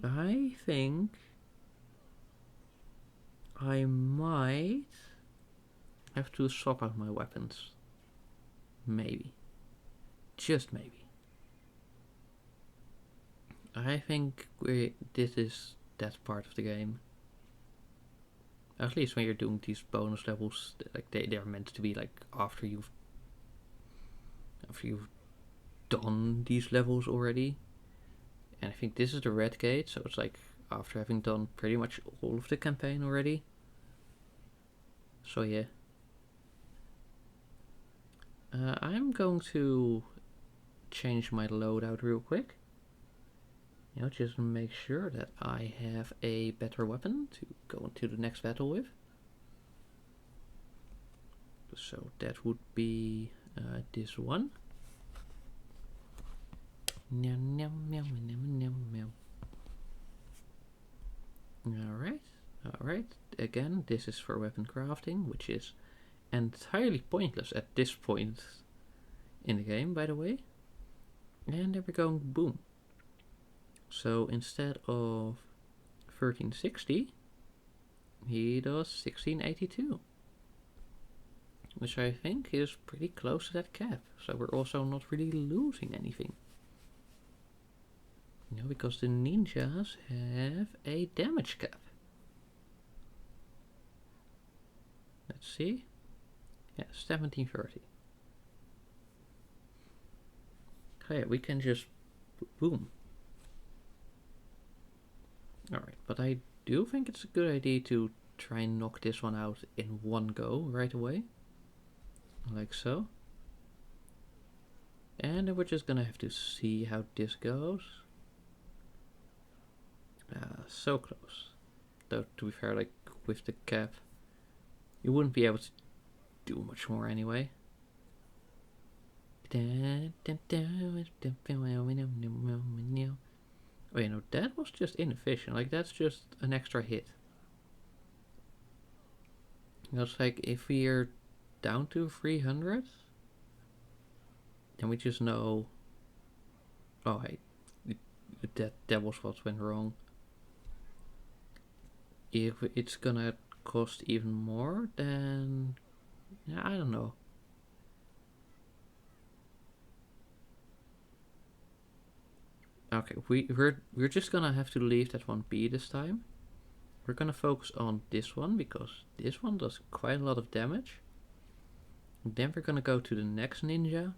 I think I might have to swap out my weapons. Maybe. Just maybe. I think this is that part of the game. At least when you're doing these bonus levels, like they're meant to be like after you've done these levels already. And I think this is the red gate, so it's like after having done pretty much all of the campaign already. So yeah. I'm going to change my loadout real quick. You know, just to make sure that I have a better weapon to go into the next battle with. So that would be this one. Alright. Again, this is for weapon crafting, which is entirely pointless at this point in the game, by the way. And there we go, boom. So instead of 1360, he does 1682. Which I think is pretty close to that cap. So we're also not really losing anything. You know, because the ninjas have a damage cap. Let's see. Yeah, 1730. Oh yeah, we can just boom. Alright, but I do think it's a good idea to try and knock this one out in one go right away. Like so. And then we're just gonna have to see how this goes. So close. Though to be fair, like with the cap, you wouldn't be able to do much more anyway. Oh, you know, that was just inefficient. Like, that's just an extra hit. You know, it's like if we're down to 300, then we just know. Oh, hey, that was what went wrong. If it's gonna cost even more, then yeah, I don't know. Okay, we're just gonna have to leave that one be this time. We're gonna focus on this one because this one does quite a lot of damage. Then we're gonna go to the next ninja,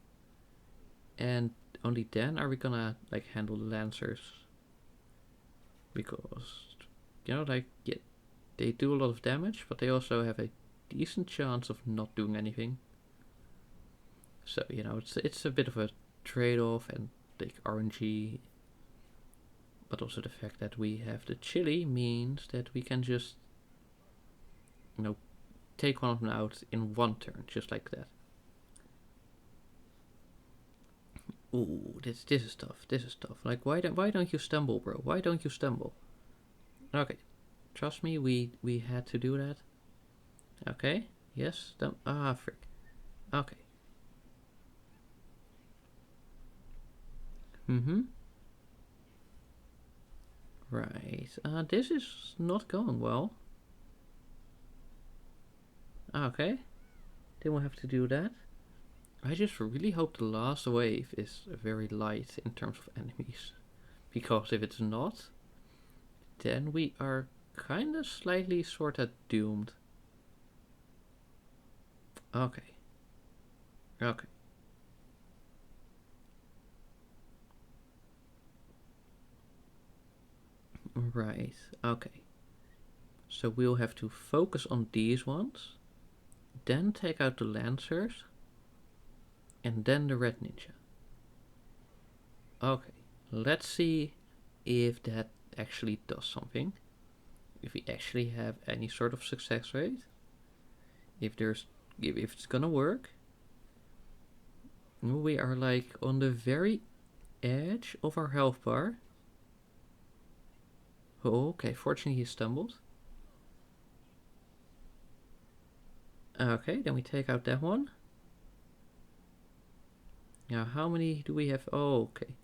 and only then are we gonna like handle the lancers. Because, you know, like, yeah, they do a lot of damage, but they also have a decent chance of not doing anything. So, you know, it's a bit of a trade-off, and like RNG. But also the fact that we have the chili means that we can just, you know, take one of them out in one turn, just like that. Ooh, this is tough. This is tough. Like, why don't you stumble, bro? Why don't you stumble? Okay, trust me, we had to do that. Okay, Yes, then, ah, frick. Okay. Right. This is not going well. Okay. Then we'll have to do that. I just really hope the last wave is very light in terms of enemies. Because if it's not, then we are kinda slightly sorta doomed. Okay. Okay. Right. Okay. So we'll have to focus on these ones. Then take out the Lancers. And then the Red Ninja. Okay. Let's see if that actually does something. If we actually have any sort of success rate. If it's gonna work. We are like on the very edge of our health bar. Oh, okay, fortunately he stumbled. Okay, then we take out that one. Now, how many do we have? Oh, okay.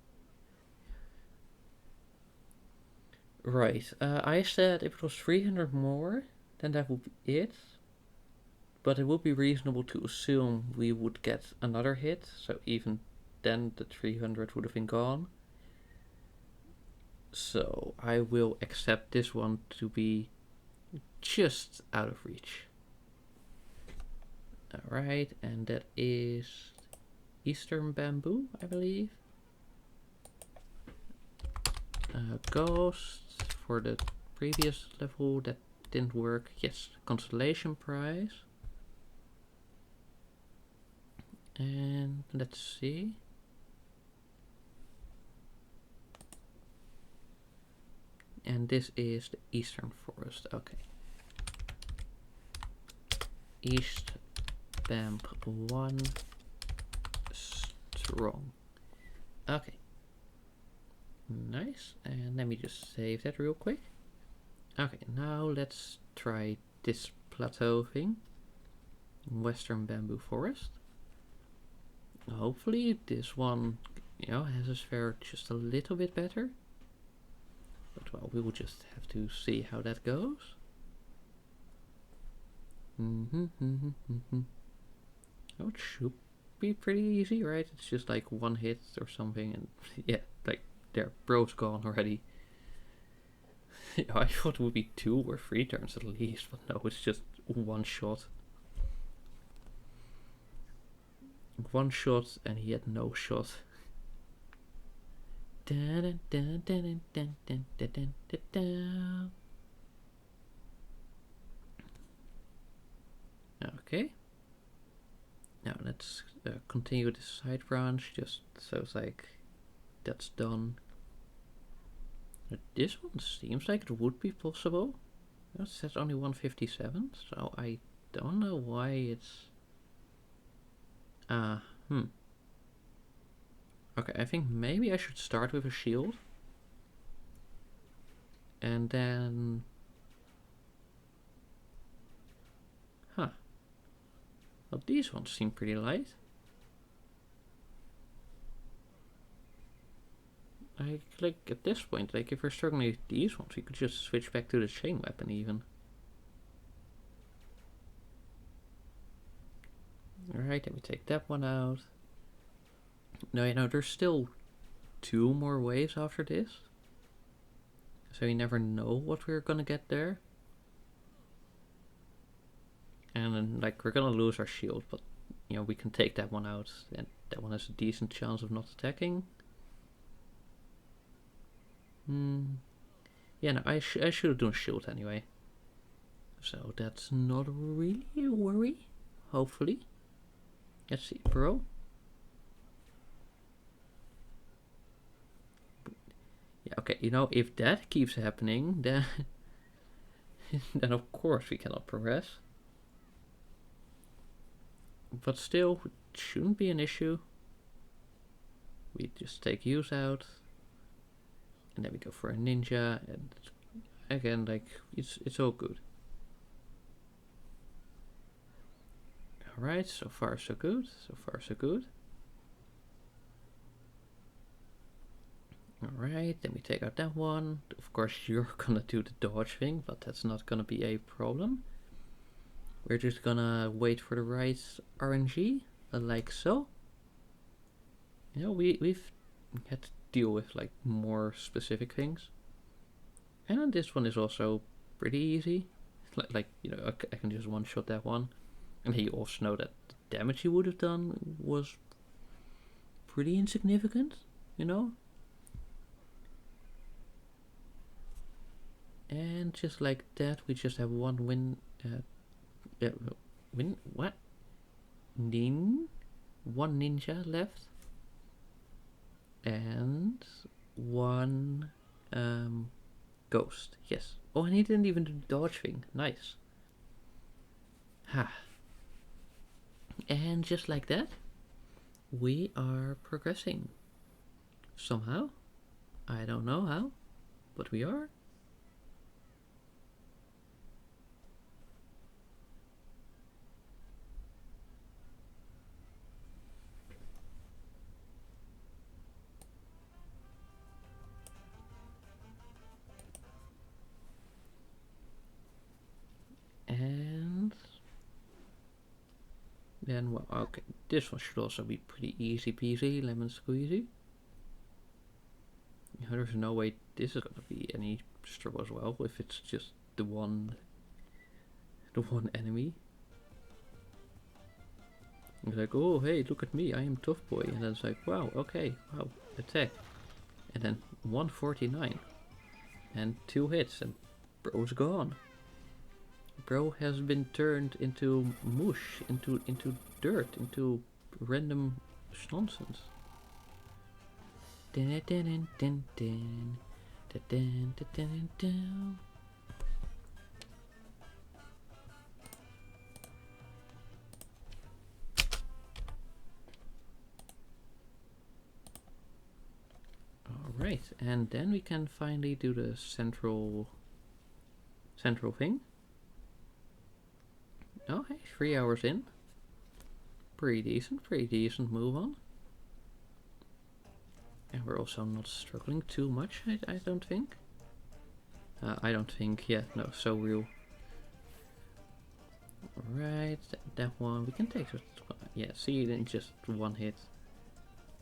Right, I said if it was 300 more, then that would be it. But it would be reasonable to assume we would get another hit, so even then the 300 would have been gone. So I will accept this one to be just out of reach. Alright, and that is Eastern Bamboo, I believe. Ghost for the previous level that didn't work. Yes, Constellation Prize. And let's see. And this is the Eastern Forest. Okay. East Bamp 1 strong. Okay. Nice. And let me just save that real quick. Okay, now let's try this plateau thing. Western Bamboo Forest. Hopefully this one, has us fare just a little bit better. But well, we will just have to see how that goes. Oh, it should be pretty easy, right? It's just like one hit or something, and yeah, like their bro's gone already. I thought it would be 2 or 3 turns at least, but no, it's just one shot. One shot, and he had no shot. Okay. Now let's continue the side branch, just so it's like that's done. This one seems like it would be possible. It says only 157, so I don't know why it's... Okay, I think maybe I should start with a shield. And then... Well, these ones seem pretty light. Like at this point, like if we're struggling with these ones, we could just switch back to the chain weapon even. Alright, then we take that one out. No, there's still 2 more waves after this. So you never know what we're gonna get there. And then, like, we're gonna lose our shield, but, we can take that one out. And that one has a decent chance of not attacking. Yeah, no, I should have done shield anyway. So that's not really a worry, hopefully. Let's see, bro. Yeah, okay, if that keeps happening, then then of course we cannot progress. But still, it shouldn't be an issue. We just take use out. And then we go for a ninja, and again, like, it's all good. Alright, so far so good. So far so good. Alright, then we take out that one. Of course you're gonna do the dodge thing, but that's not gonna be a problem. We're just gonna wait for the right RNG, like so. You know, we've had to deal with like more specific things. And this one is also pretty easy. Like you know, I can just one-shot that one. And you also know that the damage you would have done was pretty insignificant, you know? And just like that, we just have one win. Win? What? One ninja left. And one ghost. Yes. Oh, and he didn't even do the dodge thing. Nice. Ha. And just like that, we are progressing. Somehow. I don't know how, but we are. And then, well, okay, this one should also be pretty easy peasy, lemon squeezy. There's no way this is gonna be any struggle as well if it's just the one enemy. It's like, oh hey, look at me, I am tough boy, and then it's like, wow, okay, wow, attack, and then 149, and 2 hits, and bro's gone. Bro has been turned into mush, into dirt, into random nonsense. Dun, dun, dun, dun, dun, dun, dun, dun, dun. Alright, and then we can finally do the central thing. Oh, hey, 3 hours in. Pretty decent move on. And we're also not struggling too much, I don't think. I don't think, yeah, no, so real. Alright, that one, we can take it. Yeah, see, then just one hit.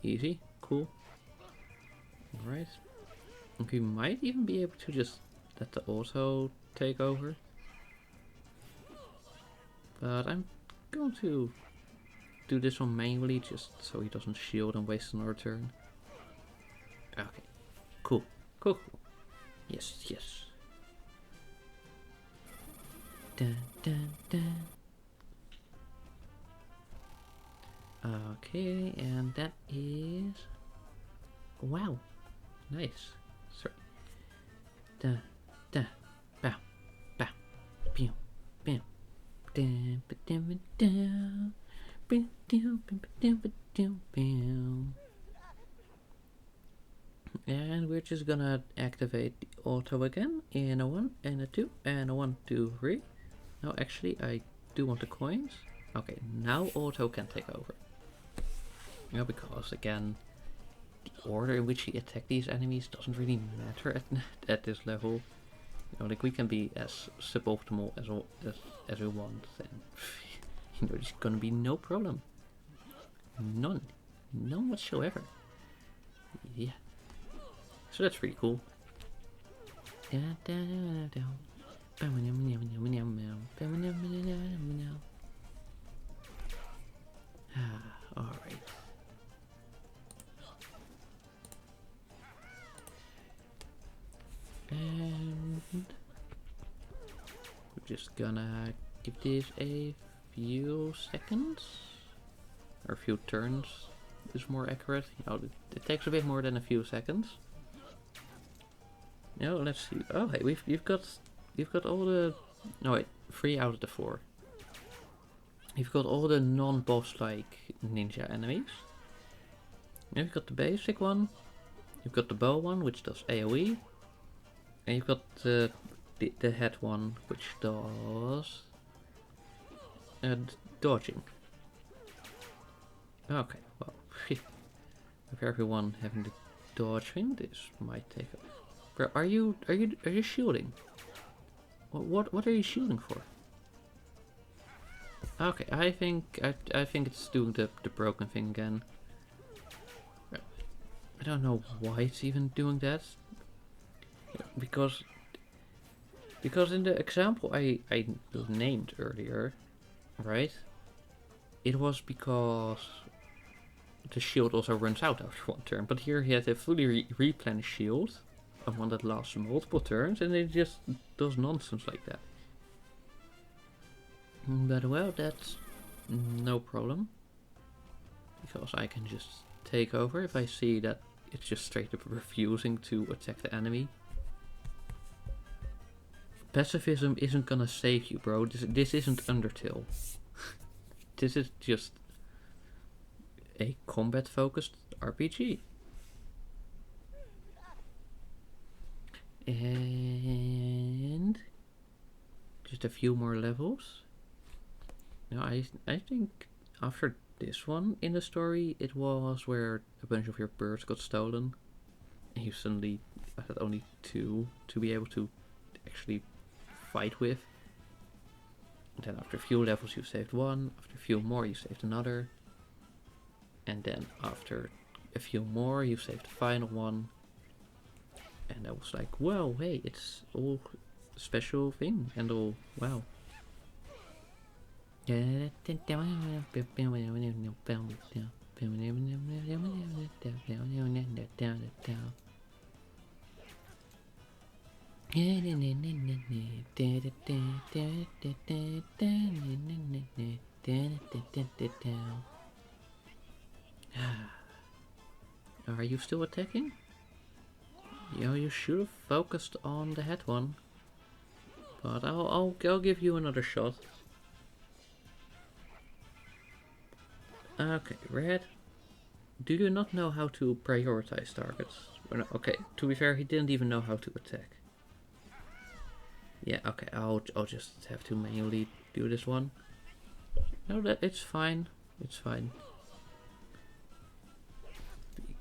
Easy, cool. Alright. We might even be able to just let the auto take over. But I'm going to do this one manually just so he doesn't shield and waste another turn. Okay. Cool. Yes. Dun, dun, dun. Okay, and that is... Wow. Nice. Sorry. Dun, dun, bow, bow, pew, pew. Dun, ba, dun, ba, dun. Ba, dun, ba, dun, ba, dun, ba. And we're just gonna activate the auto again in a 1 and a 2 and a 1, 2, 3. No, actually, I do want the coins. Okay, now auto can take over. Yeah, because again, the order in which you attack these enemies doesn't really matter at this level. You know, like we can be as suboptimal as we want, and you know, there's gonna be no problem. None whatsoever. Yeah. So that's pretty cool. Alright. And we're just gonna give this a few seconds. Or a few turns is more accurate. You know, it takes a bit more than a few seconds. Now let's see. Oh hey, we've got all the... No wait, 3 out of the 4. You've got all the non-boss like ninja enemies. You've got the basic one. You've got the bow one, which does AoE. And you've got the head one, which does dodging. Okay, well, with everyone having the dodge thing, this might take. Bro, are you shielding? What are you shielding for? Okay, I think it's doing the broken thing again. I don't know why it's even doing that. Because in the example I named earlier, right? It was because the shield also runs out after one turn. But here he had a fully replenished shield, and one that lasts multiple turns, and it just does nonsense like that. But well, that's no problem, because I can just take over if I see that it's just straight up refusing to attack the enemy. Pacifism isn't gonna save you, bro. This isn't Undertale. This is just a combat-focused RPG. And just a few more levels. Now I think after this one in the story, it was where a bunch of your birds got stolen, and you suddenly had only 2 to be able to actually fight with. And then after a few levels you saved 1, after a few more you saved another, and then after a few more you saved the final one. And I was like, well, hey, it's all a special thing and all, wow. Are you still attacking? You should have focused on the head one. But I'll give you another shot. Okay, red. Do you not know how to prioritize targets? No, okay, to be fair, he didn't even know how to attack. Yeah, okay, I'll just have to manually do this one. No, that it's fine. It's fine.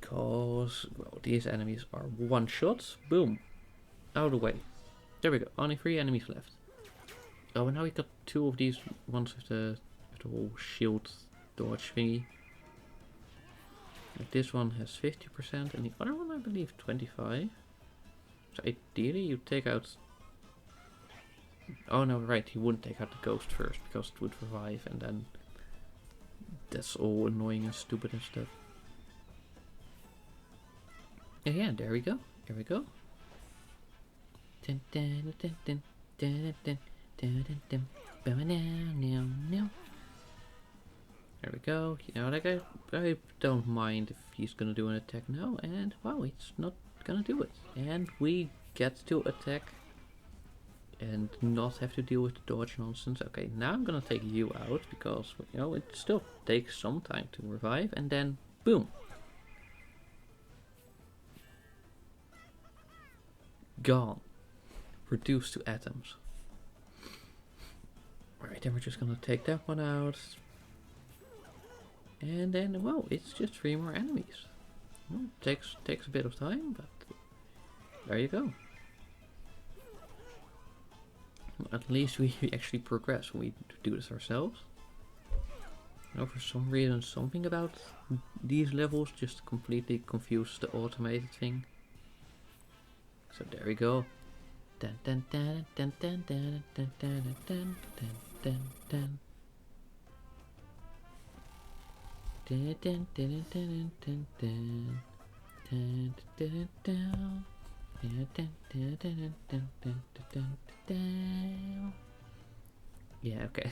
Because, well, these enemies are one shot. Boom. Out of the way. There we go. Only 3 enemies left. Oh, and now we got 2 of these ones with the whole shield dodge thingy. Like this one has 50% and the other one I believe 25%. So ideally you take out... Oh no, right, he wouldn't take out the ghost first because it would revive and then that's all annoying and stupid and stuff. Yeah, there we go. There we go. There we go. You know, like I don't mind if he's gonna do an attack now, and wow, it's not gonna do it. And we get to attack and not have to deal with the dodge nonsense. Okay, now I'm gonna take you out because, you know, it still takes some time to revive, and then boom. Gone. Reduced to atoms. Alright, then we're just gonna take that one out. And then, well, it's just 3 more enemies. Well, takes a bit of time, but there you go. At least we actually progress when we do this ourselves. You know, for some reason, something about these levels just completely confused the automated thing. So there we go. Dun dun dun dun dun dun dun dun dun dun dun. Dun dun dun dun dun dun dun dun dun. Yeah, okay.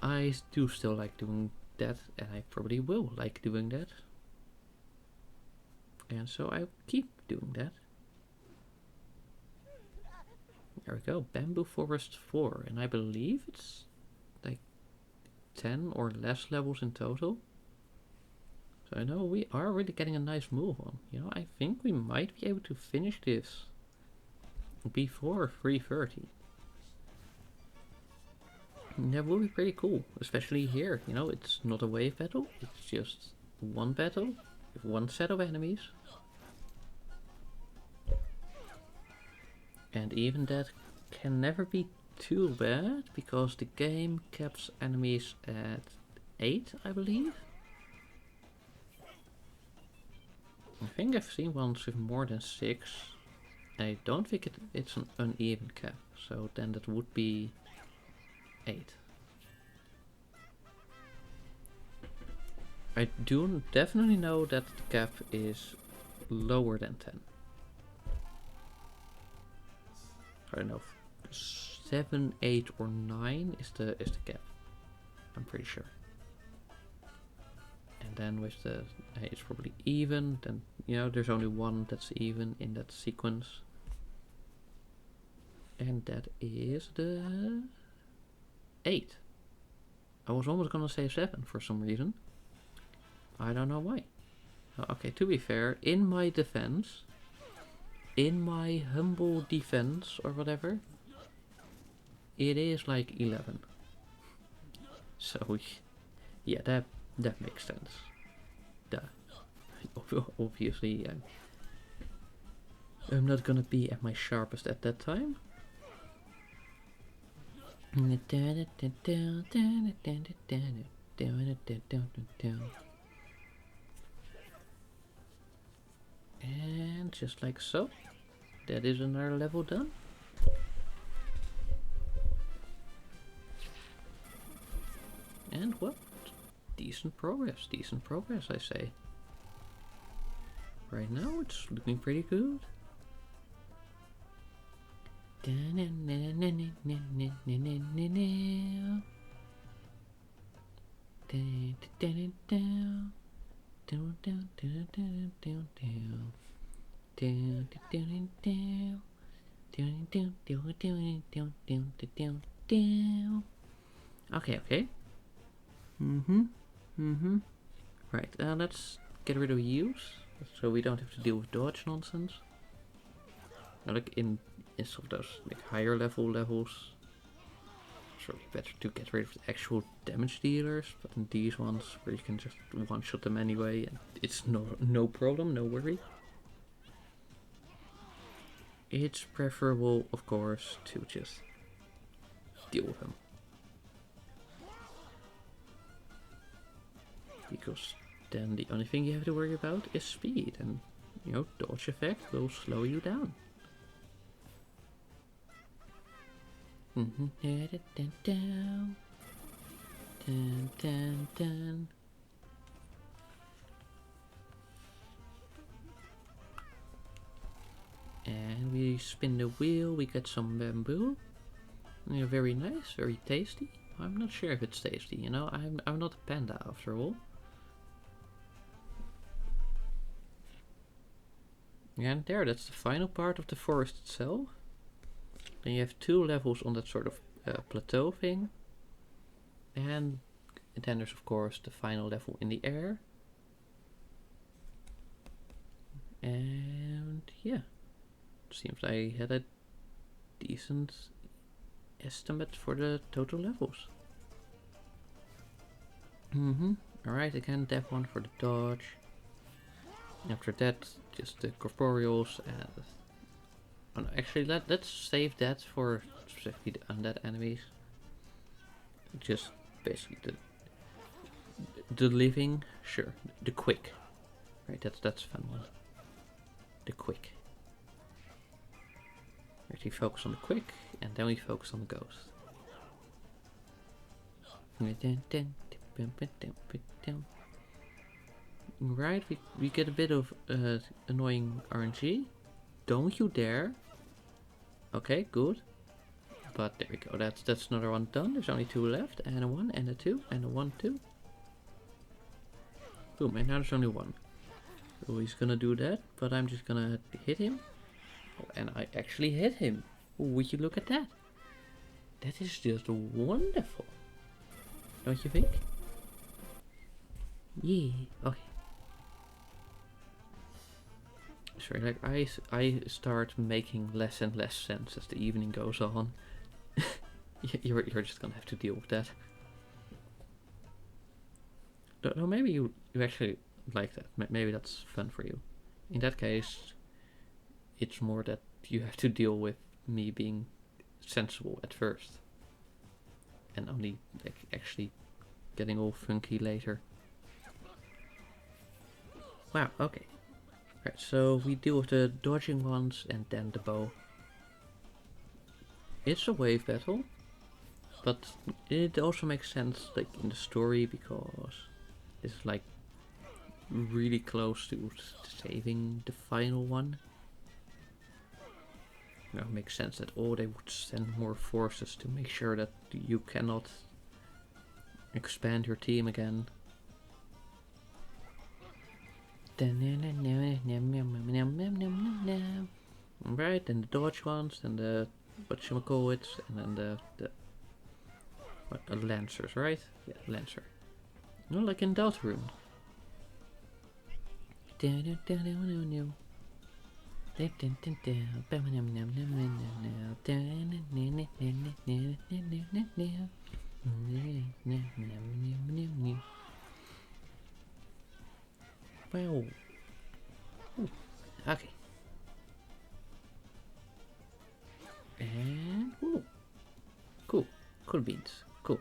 I do still like doing that, and I probably will like doing that. And so I keep doing that. There we go, Bamboo Forest 4, and I believe it's like 10 or less levels in total. So I know we are really getting a nice move on. You know, I think we might be able to finish this before 3:30. That would be pretty cool, especially here. You know, it's not a wave battle, it's just one battle with one set of enemies. And even that can never be too bad, because the game caps enemies at 8, I believe. I think I've seen ones with more than 6. I don't think it's an uneven cap, so then that would be 8. I do definitely know that the cap is lower than 10. I don't know, 7, 8 or 9 is the cap. I'm pretty sure. And then with the it's probably even, then you know there's only one that's even in that sequence. And that is the 8. I was almost gonna say 7 for some reason. I don't know why. Okay, to be fair, in my defense, in my humble defense or whatever, it is like 11. So yeah, that makes sense. Duh. Obviously, I'm not gonna be at my sharpest at that time. And just like so, that is another level done. And well, decent progress I say. Right now it's looking pretty good. Okay. Right, let's get rid of use, so we don't have to deal with dodge nonsense. Now, like in some of those like higher levels, it's really better to get rid of the actual damage dealers. But in these ones, where you can just one-shot them anyway, and it's no problem, no worry. It's preferable, of course, to just deal with them. Because then the only thing you have to worry about is speed, and you know, dodge effect will slow you down. And we spin the wheel, we get some bamboo. Yeah, very nice, very tasty. I'm not sure if it's tasty, you know, I'm not a panda after all. And there, that's the final part of the forest itself. Then you have 2 levels on that sort of plateau thing. And then there's of course the final level in the air. And yeah, seems I had a decent estimate for the total levels. Alright, again, that one for the dodge. After that, just the corporeals and... Oh no, actually, let's save that for specifically the undead enemies. Just basically the living, sure, the quick. Right, that's a fun one. The quick. Right, we focus on the quick, and then we focus on the ghost. Right, we get a bit of annoying RNG. Don't you dare. Okay, good. But there we go, that's another one done. There's only 2 left, and a 1, and a 2, and a 1, 2. Boom, and now there's only 1. So he's gonna do that, but I'm just gonna hit him. Oh, and I actually hit him. Would you look at that? That is just wonderful. Don't you think? Yeah, okay. Sorry, like I start making less and less sense as the evening goes on. You're just gonna have to deal with that. No, maybe you actually like that. Maybe that's fun for you. In that case, it's more that you have to deal with me being sensible at first, and only like actually getting all funky later. Wow. Okay. Right. So we deal with the dodging ones and then the bow. It's a wave battle, but it also makes sense like in the story because it's like really close to saving the final one. It makes sense that they would send more forces to make sure that you cannot expand your team again. Right, and the dodge ones, and the whatchamacallit, and then the lancers, right? Yeah, lancer. No, like in Deltarune. Well, okay. And cool, cool beans, cool.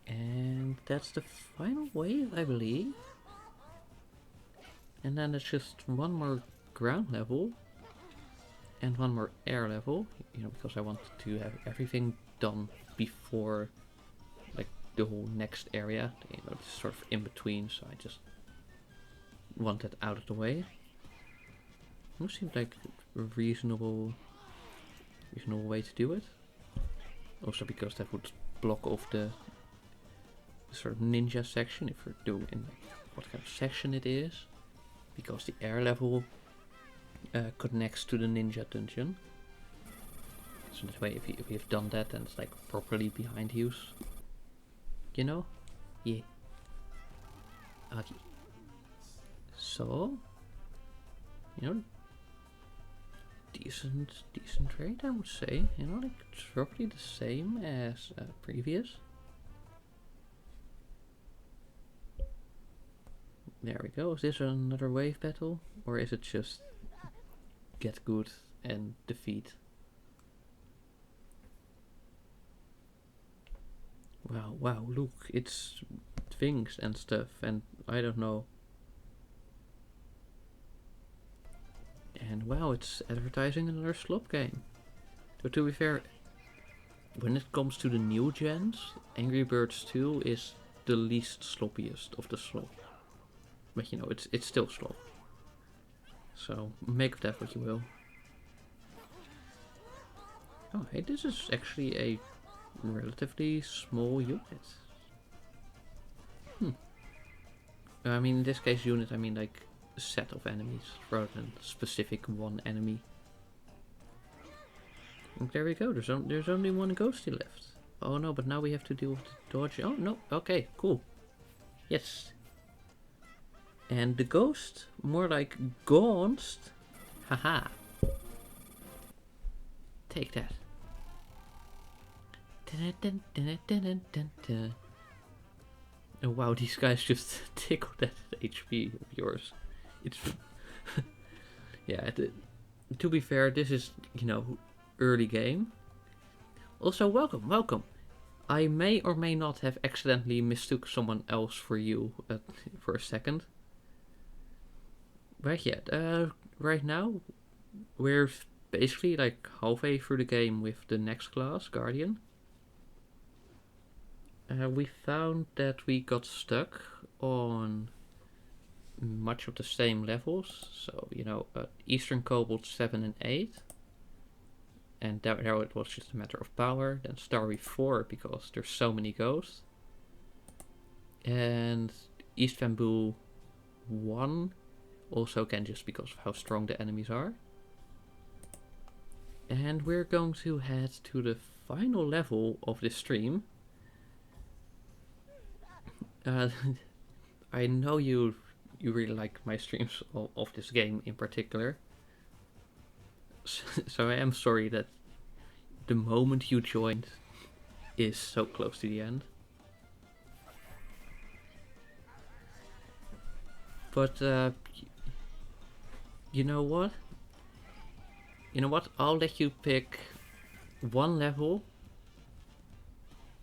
And that's the final wave, I believe. And then it's just one more ground level and one more air level, because I want to have everything done before like the whole next area, it's sort of in between, so I just want that out of the way. It seems like a reasonable way to do it. Also because that would block off the sort of ninja section if we're doing in what kind of section it is, because the air level connects to the ninja dungeon. So that way, if you've done that, then it's like properly behind you. Yeah. Okay. So, decent rate, I would say. Like it's roughly the same as previous. There we go. Is this another wave battle, or is it just get good and defeat? Wow, look, it's things and stuff, and I don't know. And wow, it's advertising another slop game. So to be fair, when it comes to the new gens, Angry Birds 2 is the least sloppiest of the slop. But it's still slop. So make of that what you will. Oh, hey, this is actually a relatively small unit. I mean, in this case unit, I mean like a set of enemies rather than specific one enemy. And there we go, there's only one ghosty left. Oh no, but now we have to deal with the dodge. Oh no, okay, cool. Yes. And the ghost, more like Gonst. Haha. Take that. Oh wow, these guys just tickled that HP of yours. It's yeah. To be fair, this is early game. Also, welcome. I may or may not have accidentally mistook someone else for you for a second. But yeah, right now we're basically like halfway through the game with the next class, Guardian. We found that we got stuck on much of the same levels. So, Eastern Cobalt 7 and 8. And there it was just a matter of power. Then Starry 4 because there's so many ghosts. And East Bamboo 1 also again just because of how strong the enemies are. And we're going to head to the final level of this stream. I know you really like my streams of this game in particular. So I am sorry that the moment you joined is so close to the end. But you know what? You know what? I'll let you pick one level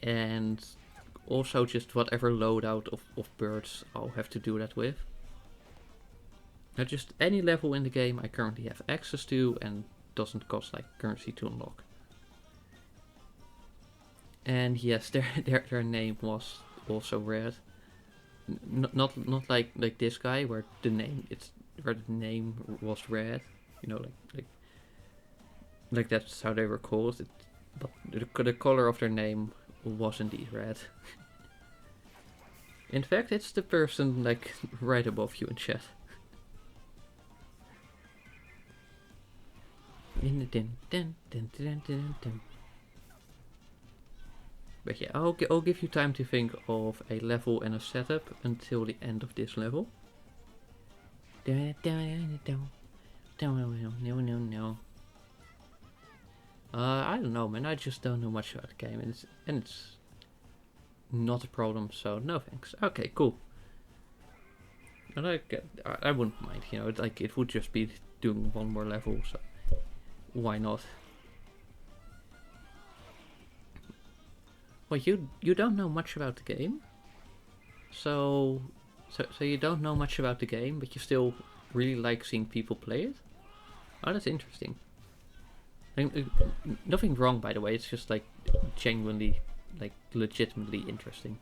and also just whatever loadout of birds I'll have to do that with. Now just any level in the game I currently have access to and doesn't cost like currency to unlock. And yes, their name was also red. Not like this guy where the name was red. You know, like that's how they were called. But the color of their name was indeed red. In fact, it's the person like right above you in chat. But yeah, I'll give you time to think of a level and a setup until the end of this level. No. I don't know, man. I just don't know much about the game, and it's not a problem. So no thanks. Okay, cool. And I wouldn't mind. You know, like it would just be doing one more level. So why not? Well, you don't know much about the game, so you don't know much about the game, but you still really like seeing people play it. Oh, that's interesting. Nothing wrong, by the way. It's just like genuinely, like legitimately interesting.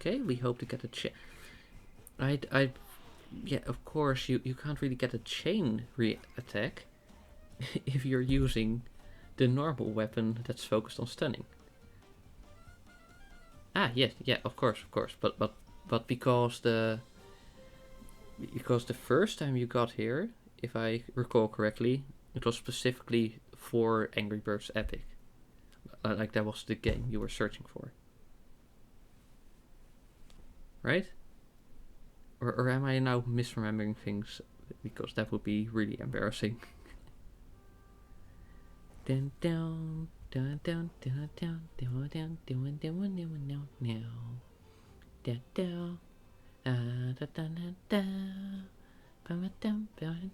Okay, we hope to get a chain. Yeah, of course, you can't really get a chain attack if you're using the normal weapon that's focused on stunning. Ah, yes, yeah, of course, but because the first time you got here, if I recall correctly, it was specifically for Angry Birds Epic. Like that was the game you were searching for, right? Or am I now misremembering things? Because that would be really embarrassing. Dun dun dun dun dun dun dun dun dun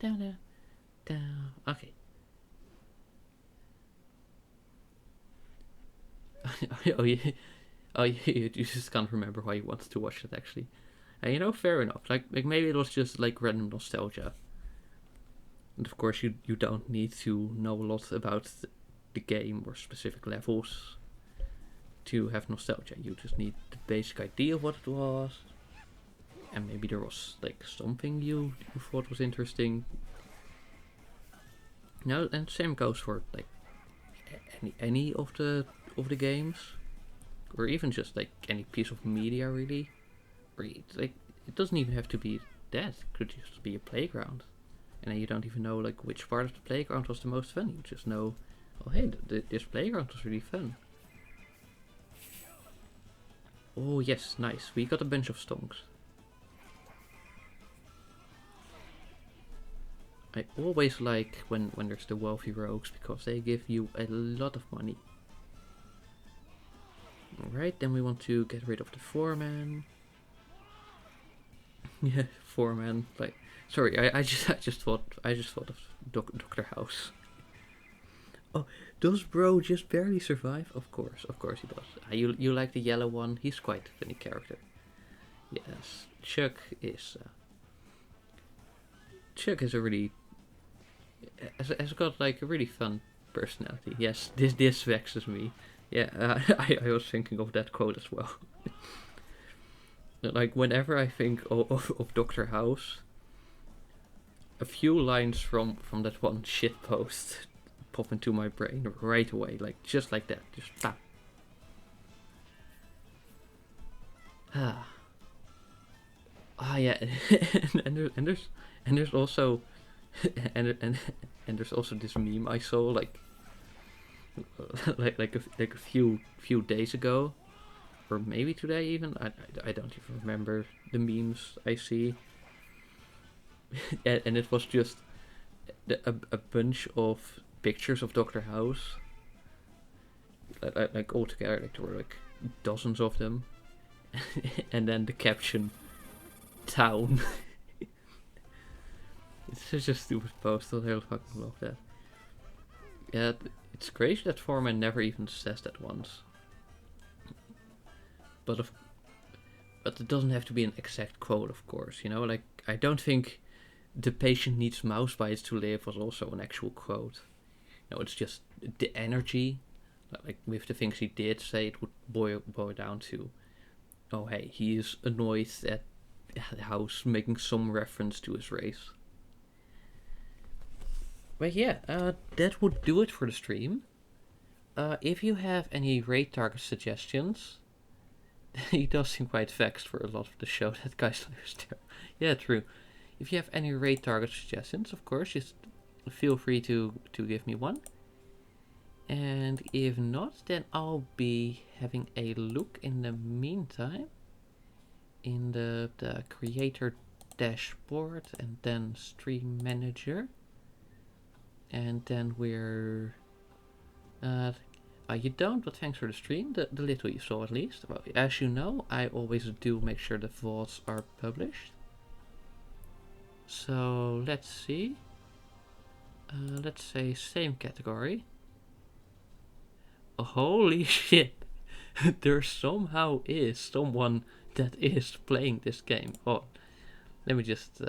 dun dun. Okay. You just can't remember why you wanted to watch it actually. And you know, fair enough. Like maybe it was just like random nostalgia. And of course, you don't need to know a lot about the game or specific levels to have nostalgia. You just need the basic idea of what it was, and maybe there was like something you thought was interesting. No, and same goes for like any of the games, or even just like any piece of media really. Or like it doesn't even have to be that. It could just be a playground, and then you don't even know like which part of the playground was the most fun. You just know, oh hey, this playground was really fun. Oh yes, nice. We got a bunch of stonks. I always like when there's the wealthy rogues because they give you a lot of money. Alright, then we want to get rid of the foreman. Yeah, foreman. Like, sorry, I just thought of Dr. House. Oh, does bro just barely survive? Of course he does. You like the yellow one? He's quite a funny character. Yes, Chuck is a really has got like a really fun personality. Yes, this vexes me. Yeah, I was thinking of that quote as well. Like whenever I think of Dr. House, a few lines from that one shit post pop into my brain right away, like just like that, just bam. Yeah, and there's also and there's also this meme I saw like a few days ago, or maybe today even. I don't even remember the memes I see. And it was just a bunch of pictures of Dr. House, like all together, like there were like dozens of them, and then the caption, "Town." It's such a stupid post. I really fucking love that. Yeah, it's crazy that Foreman never even says that once. But it doesn't have to be an exact quote, of course. You know, like I don't think "the patient needs mouse bites to live" was also an actual quote. You know, it's just the energy, like with the things he did say, it would boil down to, oh hey, he is annoyed at the house making some reference to his race. But yeah, that would do it for the stream. If you have any raid target suggestions, he does seem quite vexed for a lot of the show that guy's there. Yeah, true. If you have any raid target suggestions, of course, just feel free to give me one. And if not, then I'll be having a look in the meantime in the creator dashboard and then stream manager. And then we're... you don't, but thanks for the stream, the little you saw at least. Well, as you know, I always do make sure the VODs are published. So let's see. Let's say same category. Holy shit. There somehow is someone that is playing this game. Oh, let me just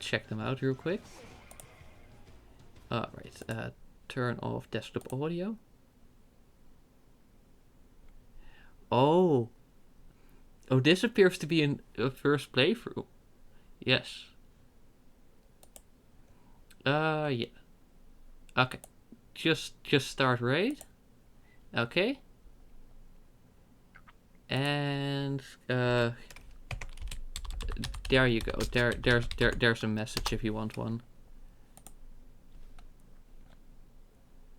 check them out real quick. Alright, turn off desktop audio. Oh, this appears to be a first playthrough. Yes. Yeah. Okay. Just start raid. Okay. And there you go. There's a message if you want one.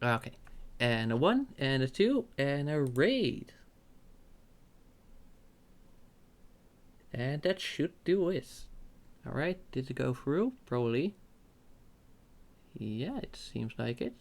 Okay. And a 1 and a 2 and a raid. And that should do it. Alright, did it go through? Probably. Yeah, it seems like it.